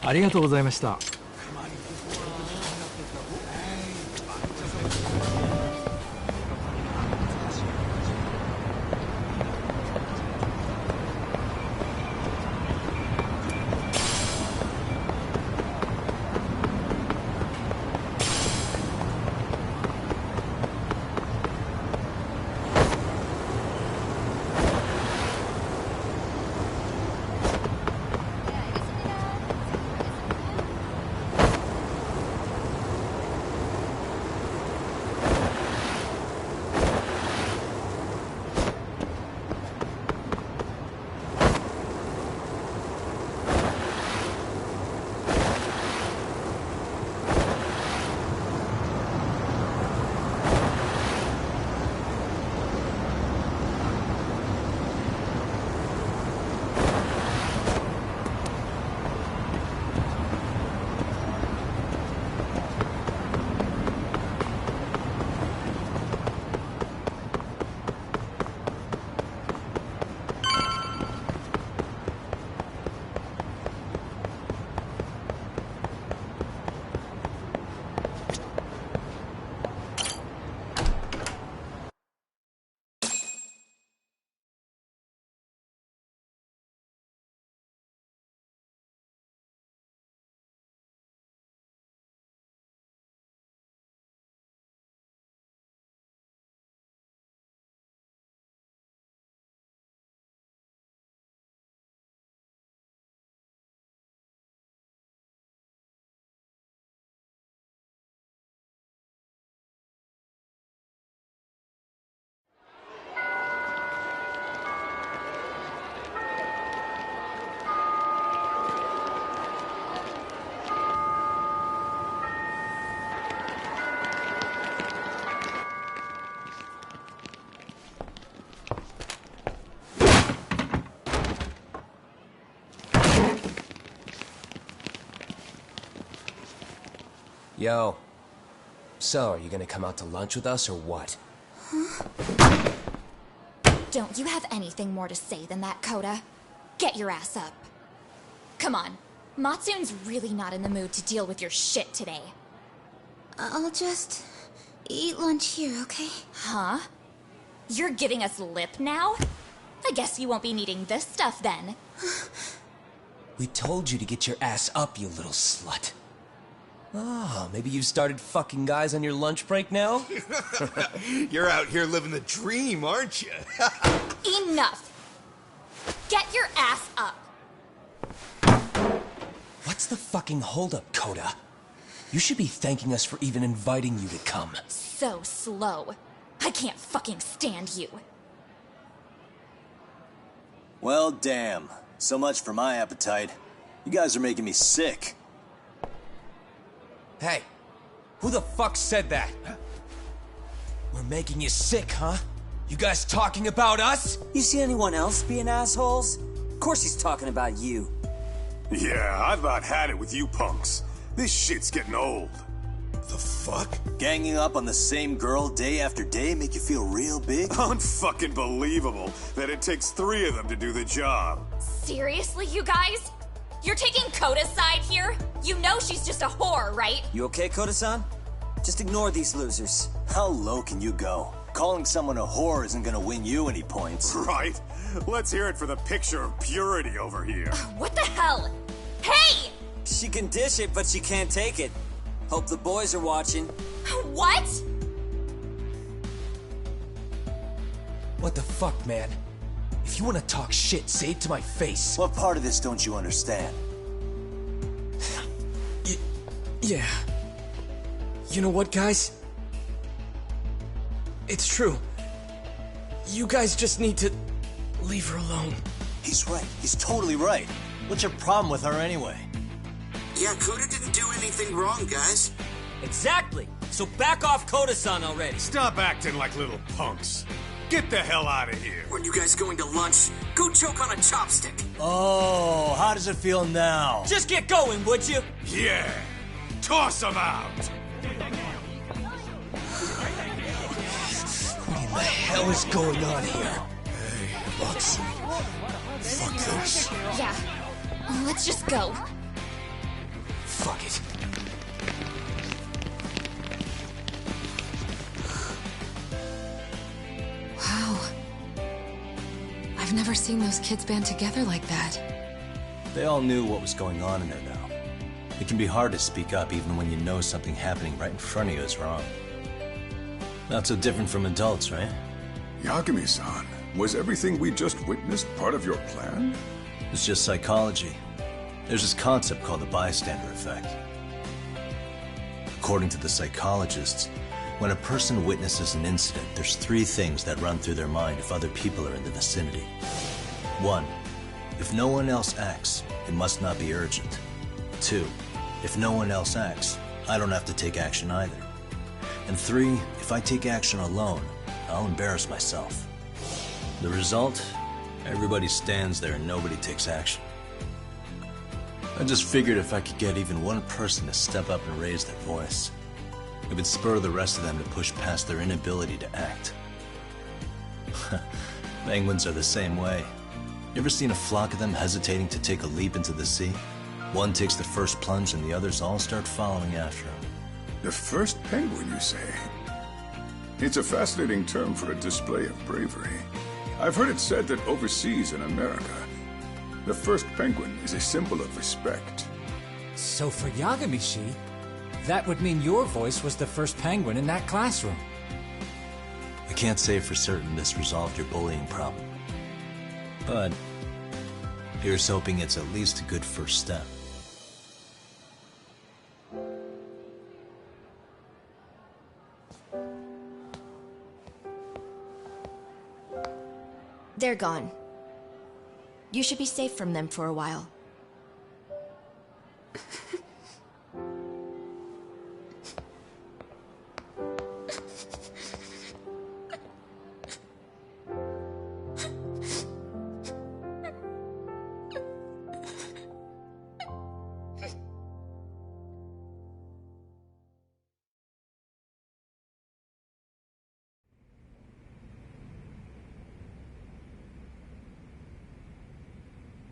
ありがとうございました。Yo. So, are you gonna come out to lunch with us or what? Huh? Don't you have anything more to say than that, Koda? Get your ass up. Come on. Matsun's really not in the mood to deal with your shit today. I'll just eat lunch here, okay? Huh? You're giving us lip now? I guess you won't be needing this stuff then. We told you to get your ass up, you little slut. Oh, maybe you've started fucking guys on your lunch break now? You're out here living the dream, aren't you? Enough! Get your ass up! What's the fucking holdup, Coda? You should be thanking us for even inviting you to come. So slow. I can't fucking stand you. Well, damn. So much for my appetite. You guys are making me sick. Hey, who the fuck said that? We're making you sick, huh? You guys talking about us? You see anyone else being assholes? Of course he's talking about you. Yeah, I've about had it with you punks. This shit's getting old. The fuck? Ganging up on the same girl day after day make you feel real big? Unfucking believable that it takes 3 of them to do the job. Seriously, you guys? You're taking Coda's side here? You know she's just a whore, right? You okay, Koda-san? Just ignore these losers. How low can you go? Calling someone a whore isn't gonna win you any points. Right? Let's hear it for the picture of purity over here. What the hell? Hey! She can dish it, but she can't take it. Hope the boys are watching. What? What the fuck, man? If you want to talk shit, say it to my face. What part of this don't you understand? Yeah. You know what, guys? It's true. You guys just need to leave her alone. He's right. He's totally right. What's your problem with her anyway? Yeah, Coda didn't do anything wrong, guys. Exactly. So back off Koda-san already. Stop acting like little punks. Get the hell out of here. When you guys going to lunch, go choke on a chopstick. Oh, how does it feel now? Just get going, would you? Yeah. Toss them out. What in the hell is going on here? Hey, Watson. Fuck this. Yeah. Let's just go. Fuck it. Wow. I've never seen those kids band together like that. They all knew what was going on in there now. It can be hard to speak up even when you know something happening right in front of you is wrong. Not so different from adults, right? Yagami-san, was everything we just witnessed part of your plan? It's just psychology. There's this concept called the bystander effect. According to the psychologists, when a person witnesses an incident, there's 3 things that run through their mind if other people are in the vicinity. 1, if no one else acts, it must not be urgent. 2, if no one else acts, I don't have to take action either. And 3, if I take action alone, I'll embarrass myself. The result? Everybody stands there and nobody takes action. I just figured if I could get even one person to step up and raise their voice, it would spur the rest of them to push past their inability to act. Penguins are the same way. You ever seen a flock of them hesitating to take a leap into the sea? One takes the first plunge and the others all start following after him. The first penguin, you say? It's a fascinating term for a display of bravery. I've heard it said that overseas in America, the first penguin is a symbol of respect. So for Yagami-shi, that would mean your voice was the first penguin in that classroom. I can't say for certain this resolved your bullying problem. But here's hoping it's at least a good first step. They're gone. You should be safe from them for a while.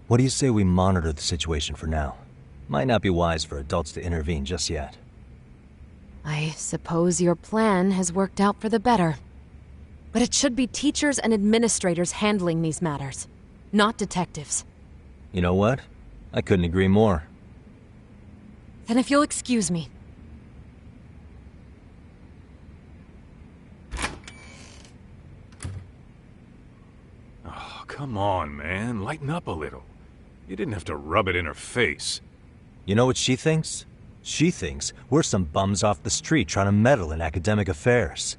What do you say we monitor the situation for now? Might not be wise for adults to intervene just yet. I suppose your plan has worked out for the better. But it should be teachers and administrators handling these matters, not detectives. You know what? I couldn't agree more. Then if you'll excuse me, come on, man. Lighten up a little. You didn't have to rub it in her face. You know what she thinks? She thinks we're some bums off the street trying to meddle in academic affairs.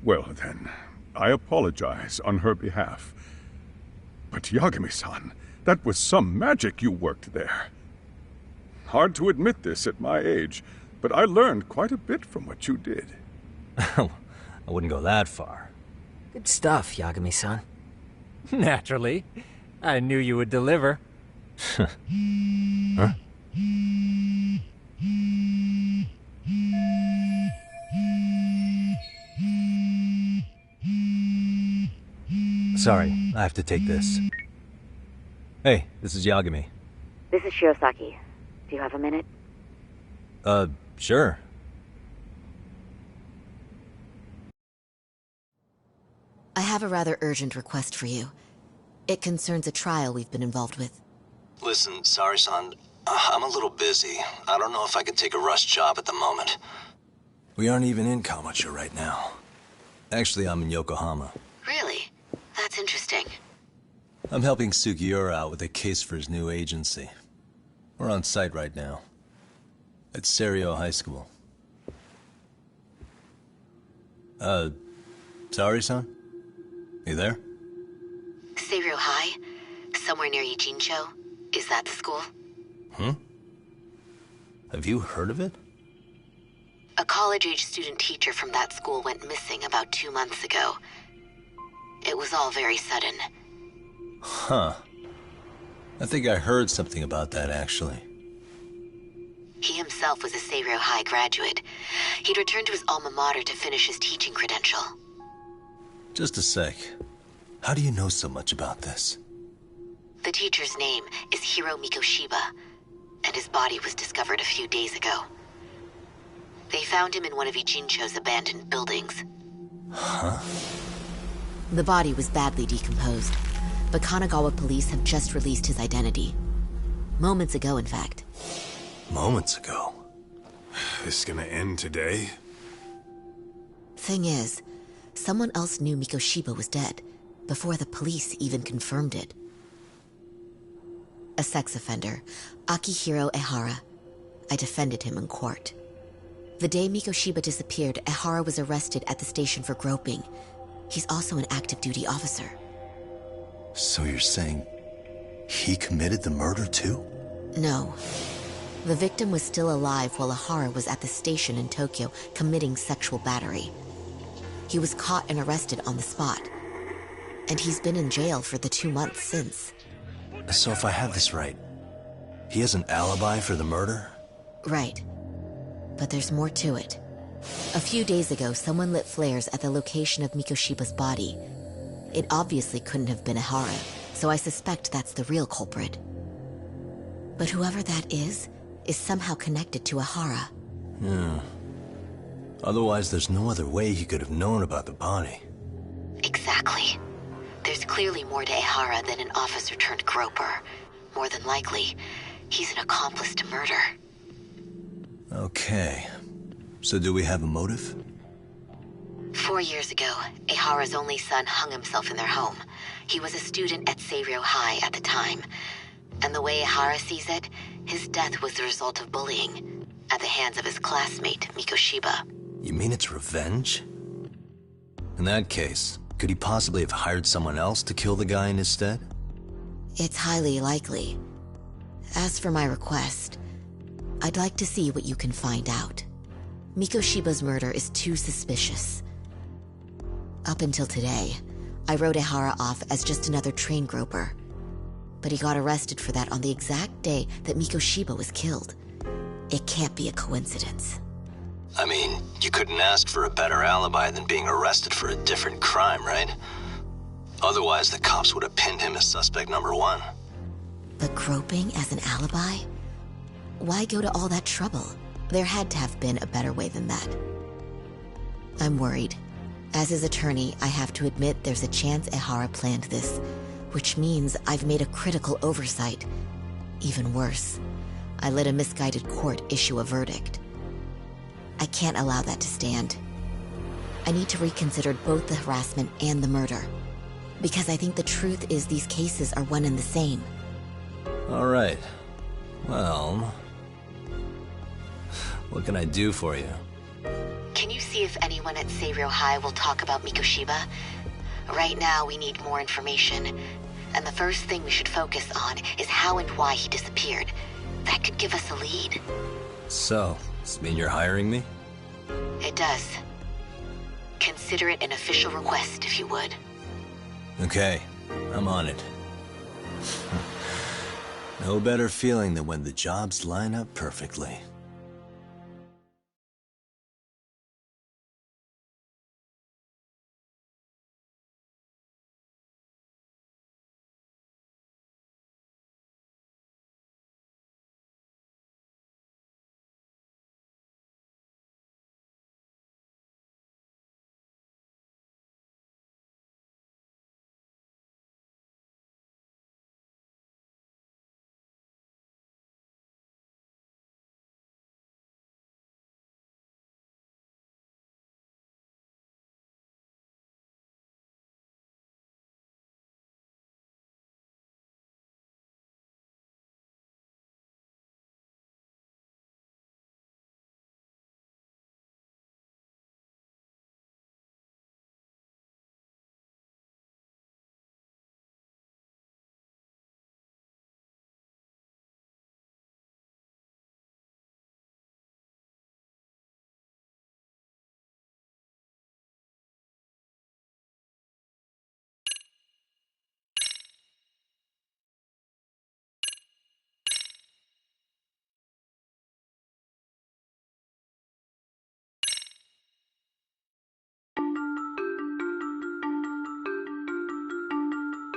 Well, then, I apologize on her behalf. But Yagami-san, that was some magic you worked there. Hard to admit this at my age, but I learned quite a bit from what you did. I wouldn't go that far. Good stuff, Yagami-san. Naturally. I knew you would deliver. Huh? Sorry, I have to take this. Hey, this is Yagami. This is Shiosaki. Do you have a minute? Sure. I have a rather urgent request for you. It concerns a trial we've been involved with. Listen, Sari-san, I'm a little busy. I don't know if I can take a rush job at the moment. We aren't even in Kamucha right now. Actually, I'm in Yokohama. Really? That's interesting. I'm helping Sugiura out with a case for his new agency. We're on site right now. At Serio High School. Sari-san? You there? Serio High? Somewhere near Ijincho? Is that the school? Have you heard of it? A college-age student teacher from that school went missing about 2 months ago. It was all very sudden. Huh. I think I heard something about that, actually. He himself was a Serio High graduate. He'd returned to his alma mater to finish his teaching credential. Just a sec. How do you know so much about this? The teacher's name is Hiro Mikoshiba, and his body was discovered a few days ago. They found him in one of Ijincho's abandoned buildings. Huh? The body was badly decomposed, but Kanagawa police have just released his identity. Moments ago, in fact. Moments ago? This is gonna end today? Thing is, someone else knew Mikoshiba was dead, before the police even confirmed it. A sex offender, Akihiro Ehara. I defended him in court. The day Mikoshiba disappeared, Ehara was arrested at the station for groping. He's also an active duty officer. So you're saying he committed the murder too? No. The victim was still alive while Ehara was at the station in Tokyo committing sexual battery. He was caught and arrested on the spot. And he's been in jail for the 2 months since. So if I have this right, he has an alibi for the murder? Right. But there's more to it. A few days ago, someone lit flares at the location of Mikoshiba's body. It obviously couldn't have been Ehara, so I suspect that's the real culprit. But whoever that is somehow connected to Ehara. Yeah. Otherwise, there's no other way he could have known about the body. Exactly. There's clearly more to Ehara than an officer turned groper. More than likely, he's an accomplice to murder. Okay. So do we have a motive? 4 years ago, Ehara's only son hung himself in their home. He was a student at Serio High at the time. And the way Ehara sees it, his death was the result of bullying at the hands of his classmate, Mikoshiba. You mean it's revenge? In that case, could he possibly have hired someone else to kill the guy in his stead? It's highly likely. As for my request, I'd like to see what you can find out. Mikoshiba's murder is too suspicious. Up until today, I wrote Ehara off as just another train groper. But he got arrested for that on the exact day that Mikoshiba was killed. It can't be a coincidence. I mean, you couldn't ask for a better alibi than being arrested for a different crime, right? Otherwise, the cops would have pinned him as suspect number 1. But groping as an alibi? Why go to all that trouble? There had to have been a better way than that. I'm worried. As his attorney, I have to admit there's a chance Ehara planned this, which means I've made a critical oversight. Even worse, I let a misguided court issue a verdict. I can't allow that to stand. I need to reconsider both the harassment and the murder. Because I think the truth is these cases are one and the same. All right. Well, what can I do for you? Can you see if anyone at Savrio High will talk about Mikoshiba? Right now, we need more information. And the first thing we should focus on is how and why he disappeared. That could give us a lead. So, does this mean you're hiring me? It does. Consider it an official request, if you would. Okay, I'm on it. No better feeling than when the jobs line up perfectly.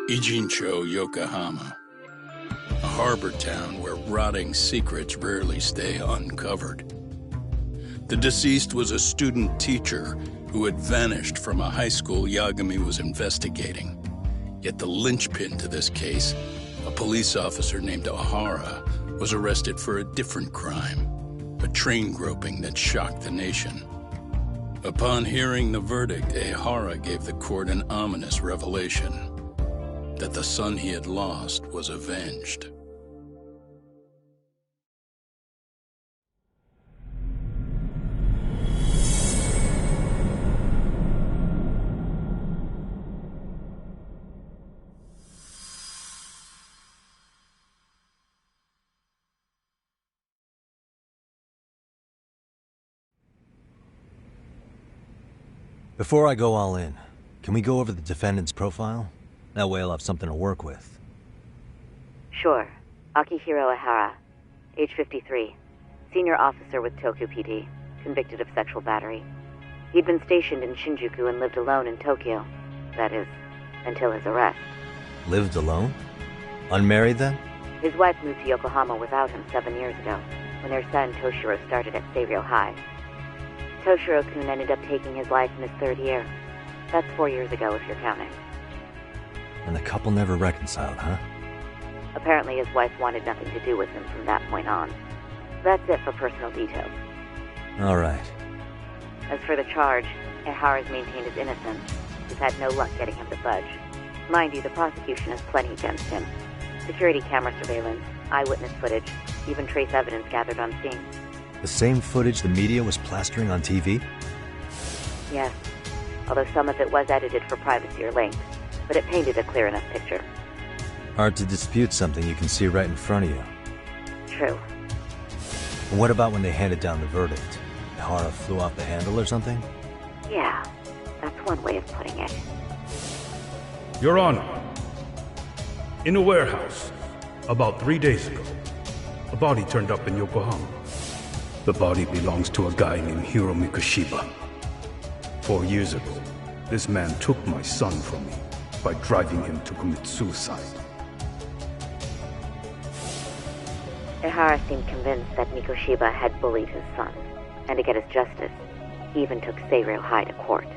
Ijincho, Yokohama. A harbor town where rotting secrets rarely stay uncovered. The deceased was a student teacher who had vanished from a high school Yagami was investigating. Yet the linchpin to this case, a police officer named Ohara, was arrested for a different crime, a train groping that shocked the nation. Upon hearing the verdict, Ohara gave the court an ominous revelation: that the son he had lost was avenged. Before I go all in, can we go over the defendant's profile? That way I'll have something to work with. Sure. Akihiro Ihara, age 53, senior officer with Tokyo PD, convicted of sexual battery. He'd been stationed in Shinjuku and lived alone in Tokyo. That is, until his arrest. Lived alone? Unmarried then? His wife moved to Yokohama without him 7 years ago, when their son Toshiro started at Savrio High. Toshiro-kun ended up taking his life in his 3rd year. That's 4 years ago if you're counting. And the couple never reconciled, huh? Apparently his wife wanted nothing to do with him from that point on. That's it for personal details. All right. As for the charge, Ihara's maintained his innocence. He's had no luck getting him to budge. Mind you, the prosecution has plenty against him. Security camera surveillance, eyewitness footage, even trace evidence gathered on scene. The same footage the media was plastering on TV? Yes, although some of it was edited for privacy or length, but it painted a clear enough picture. Hard to dispute something you can see right in front of you. True. And what about when they handed down the verdict? Ihara flew off the handle or something? Yeah, that's one way of putting it. Your Honor, in a warehouse, about 3 days ago, a body turned up in Yokohama. The body belongs to a guy named Hiro Mikoshiba. 4 years ago, this man took my son from me by driving him to commit suicide. Ihara seemed convinced that Mikoshiba had bullied his son, and to get his justice, he even took Savrio High to court.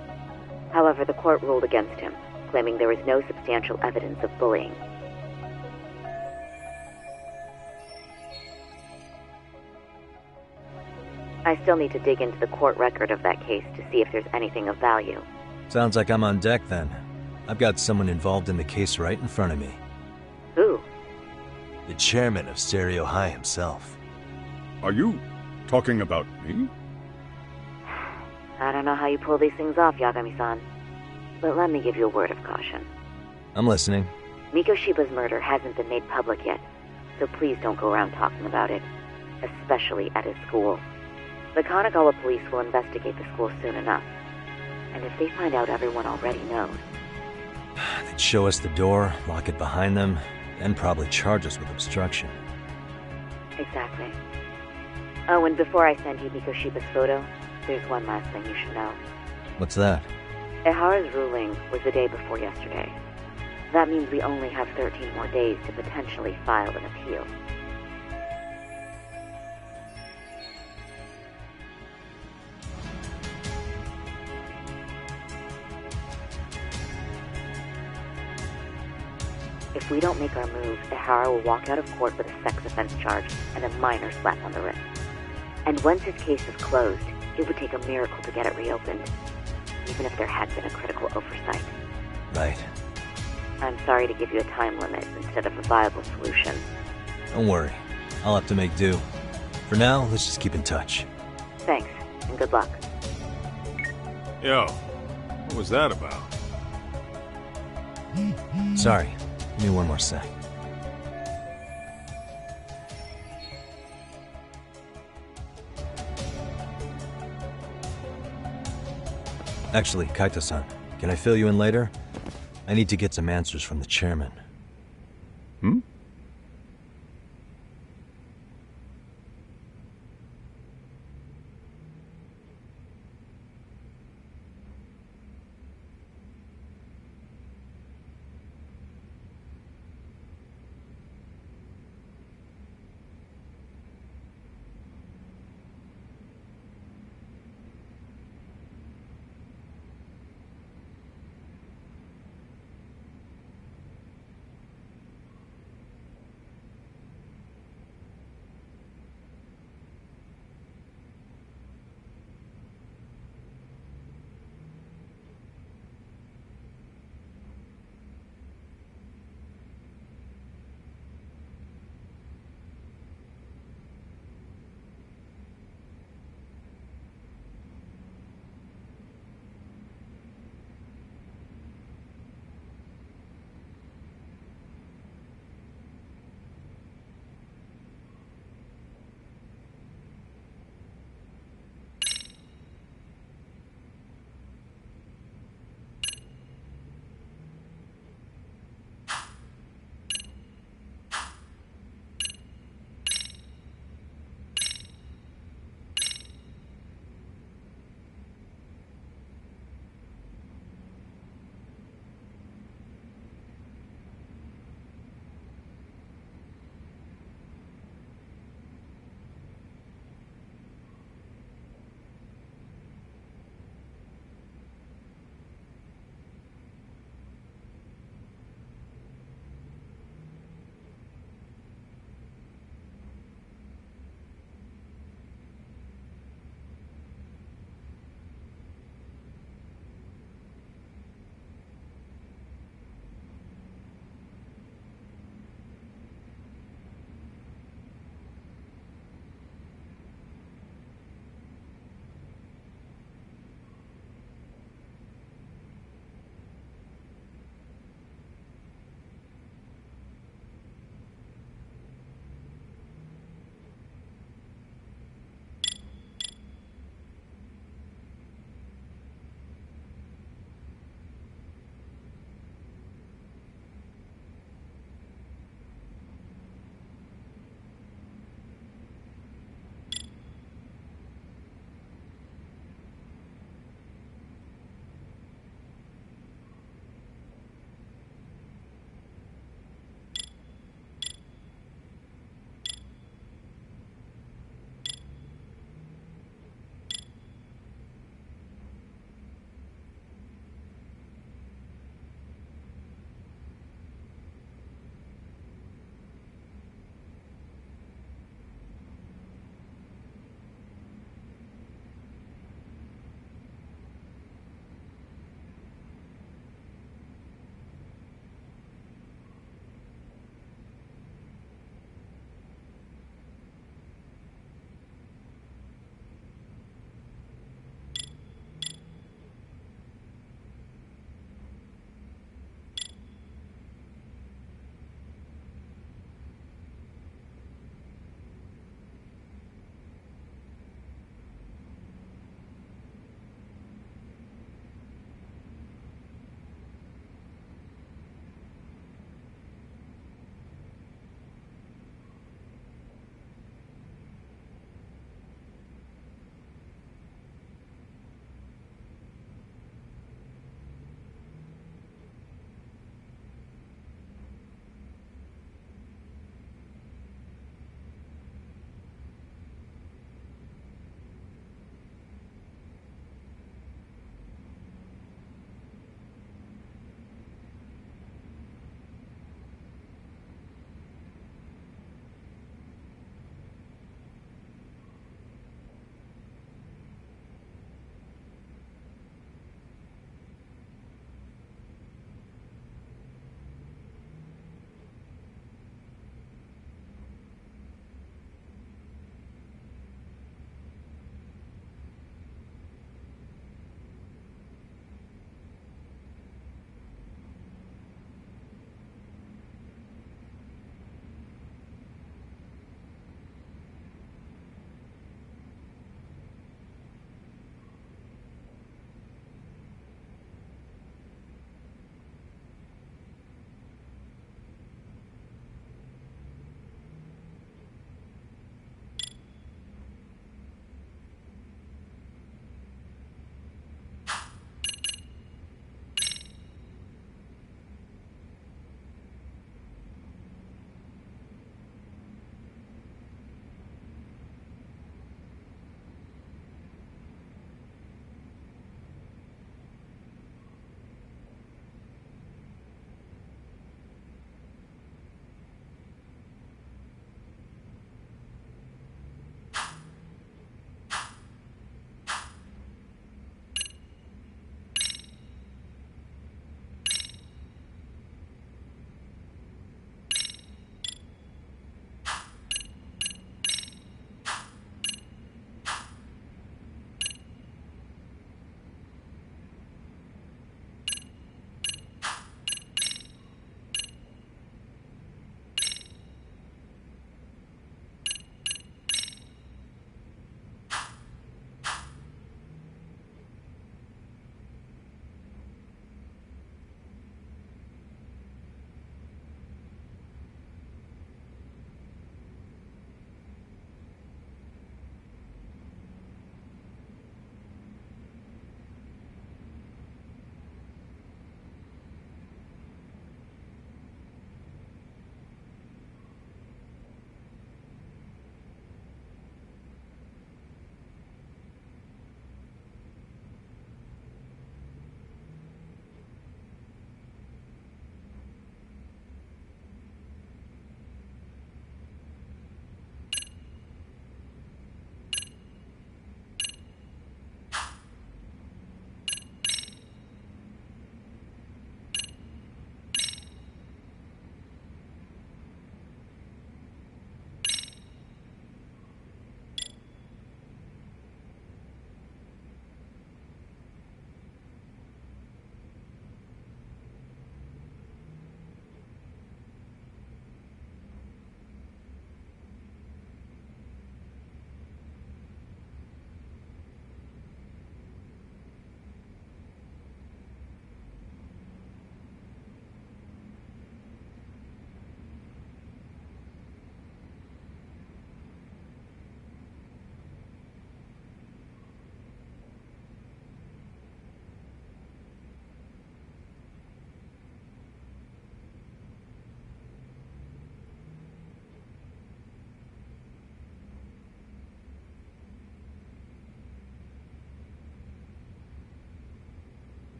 However, the court ruled against him, claiming there was no substantial evidence of bullying. I still need to dig into the court record of that case to see if there's anything of value. Sounds like I'm on deck then. I've got someone involved in the case right in front of me. Who? The chairman of Stereo High himself. Are you talking about me? I don't know how you pull these things off, Yagami-san. But let me give you a word of caution. I'm listening. Mikoshiba's murder hasn't been made public yet, so please don't go around talking about it, especially at his school. The Kanagawa police will investigate the school soon enough, and if they find out everyone already knows... They'd show us the door, lock it behind them, and probably charge us with obstruction. Exactly. Oh, and before I send you Mikoshiba's photo, there's one last thing you should know. What's that? Ehara's ruling was the day before yesterday. That means we only have 13 more days to potentially file an appeal. If we don't make our move, Ehara will walk out of court with a sex offense charge and a minor slap on the wrist. And once his case is closed, it would take a miracle to get it reopened, even if there had been a critical oversight. Right. I'm sorry to give you a time limit instead of a viable solution. Don't worry. I'll have to make do. For now, let's just keep in touch. Thanks, and good luck. Yo, what was that about? Sorry. Give me one more sec. Actually, Kaito-san, can I fill you in later? I need to get some answers from the chairman. Hmm?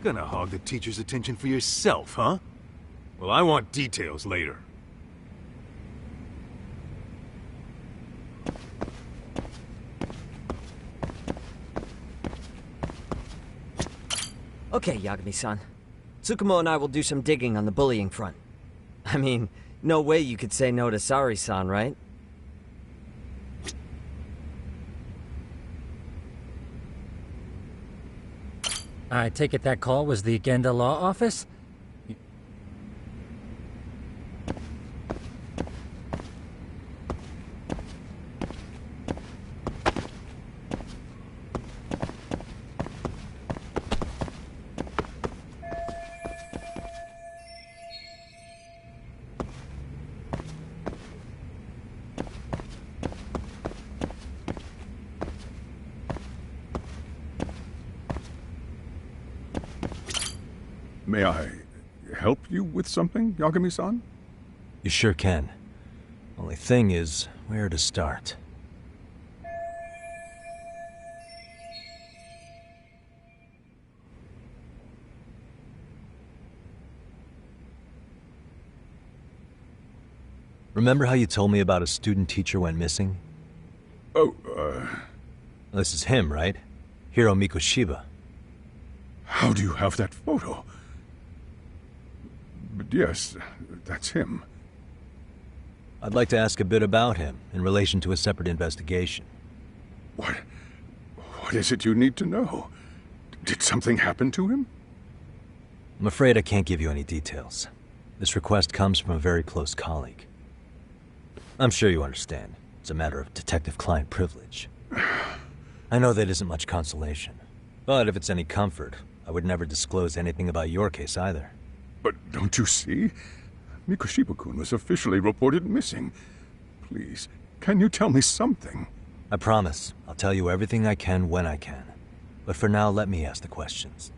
Gonna hog the teacher's attention for yourself, huh? Well, I want details later. Okay, Yagami-san. Tsukumo and I will do some digging on the bullying front. I mean, no way you could say no to Sari-san, right? I take it that call was the Genda Law Office? May I help you with something, Yagami-san? You sure can. Only thing is, where to start? Remember how you told me about a student teacher went missing? Oh, This is him, right? Hiro Mikoshiba. How do you have that photo? But yes, that's him. I'd like to ask a bit about him in relation to a separate investigation. What is it you need to know? Did something happen to him? I'm afraid I can't give you any details. This request comes from a very close colleague. I'm sure you understand. It's a matter of detective-client privilege. I know that isn't much consolation. But if it's any comfort, I would never disclose anything about your case either. But don't you see? Mikoshiba-kun was officially reported missing. Please, can you tell me something? I promise. I'll tell you everything I can when I can. But for now, let me ask the questions.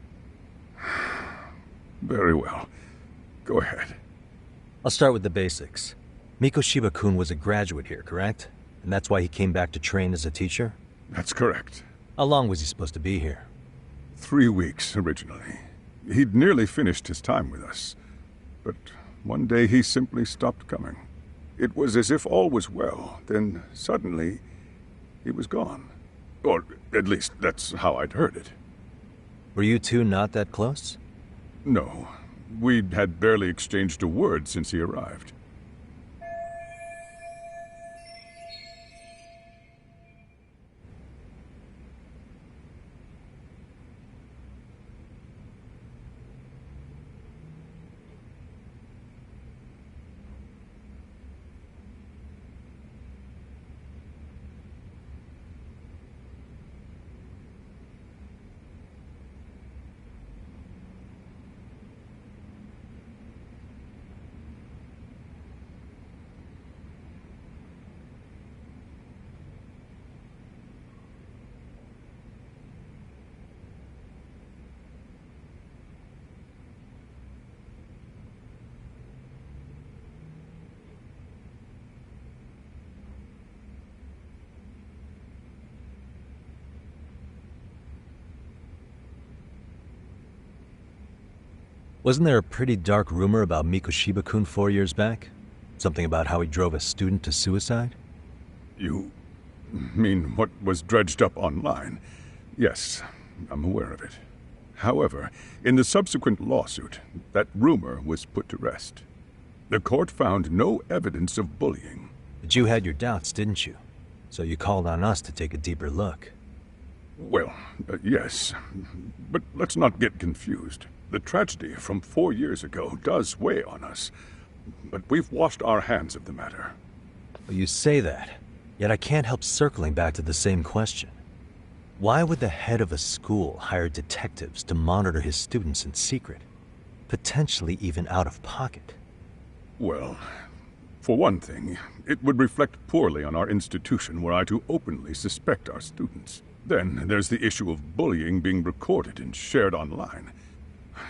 Very well. Go ahead. I'll start with the basics. Mikoshiba-kun was a graduate here, correct? And that's why he came back to train as a teacher? That's correct. How long was he supposed to be here? 3 weeks, originally. He'd nearly finished his time with us. But one day he simply stopped coming. It was as if all was well, then suddenly he was gone. Or at least that's how I'd heard it. Were you two not that close? No. We'd had barely exchanged a word since he arrived. Wasn't there a pretty dark rumor about Mikoshiba-kun 4 years back? Something about how he drove a student to suicide? You mean what was dredged up online? Yes, I'm aware of it. However, in the subsequent lawsuit, that rumor was put to rest. The court found no evidence of bullying. But you had your doubts, didn't you? So you called on us to take a deeper look. Well, yes. But let's not get confused. The tragedy from 4 years ago does weigh on us. But we've washed our hands of the matter. Well, you say that, yet I can't help circling back to the same question. Why would the head of a school hire detectives to monitor his students in secret? Potentially even out of pocket. Well, for one thing, it would reflect poorly on our institution were I to openly suspect our students. Then there's the issue of bullying being recorded and shared online.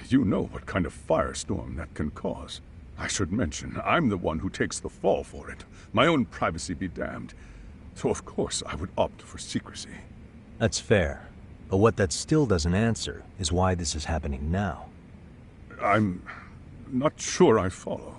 You know what kind of firestorm that can cause. I should mention, I'm the one who takes the fall for it. My own privacy be damned. So of course I would opt for secrecy. That's fair. But what that still doesn't answer is why this is happening now. I'm not sure I follow.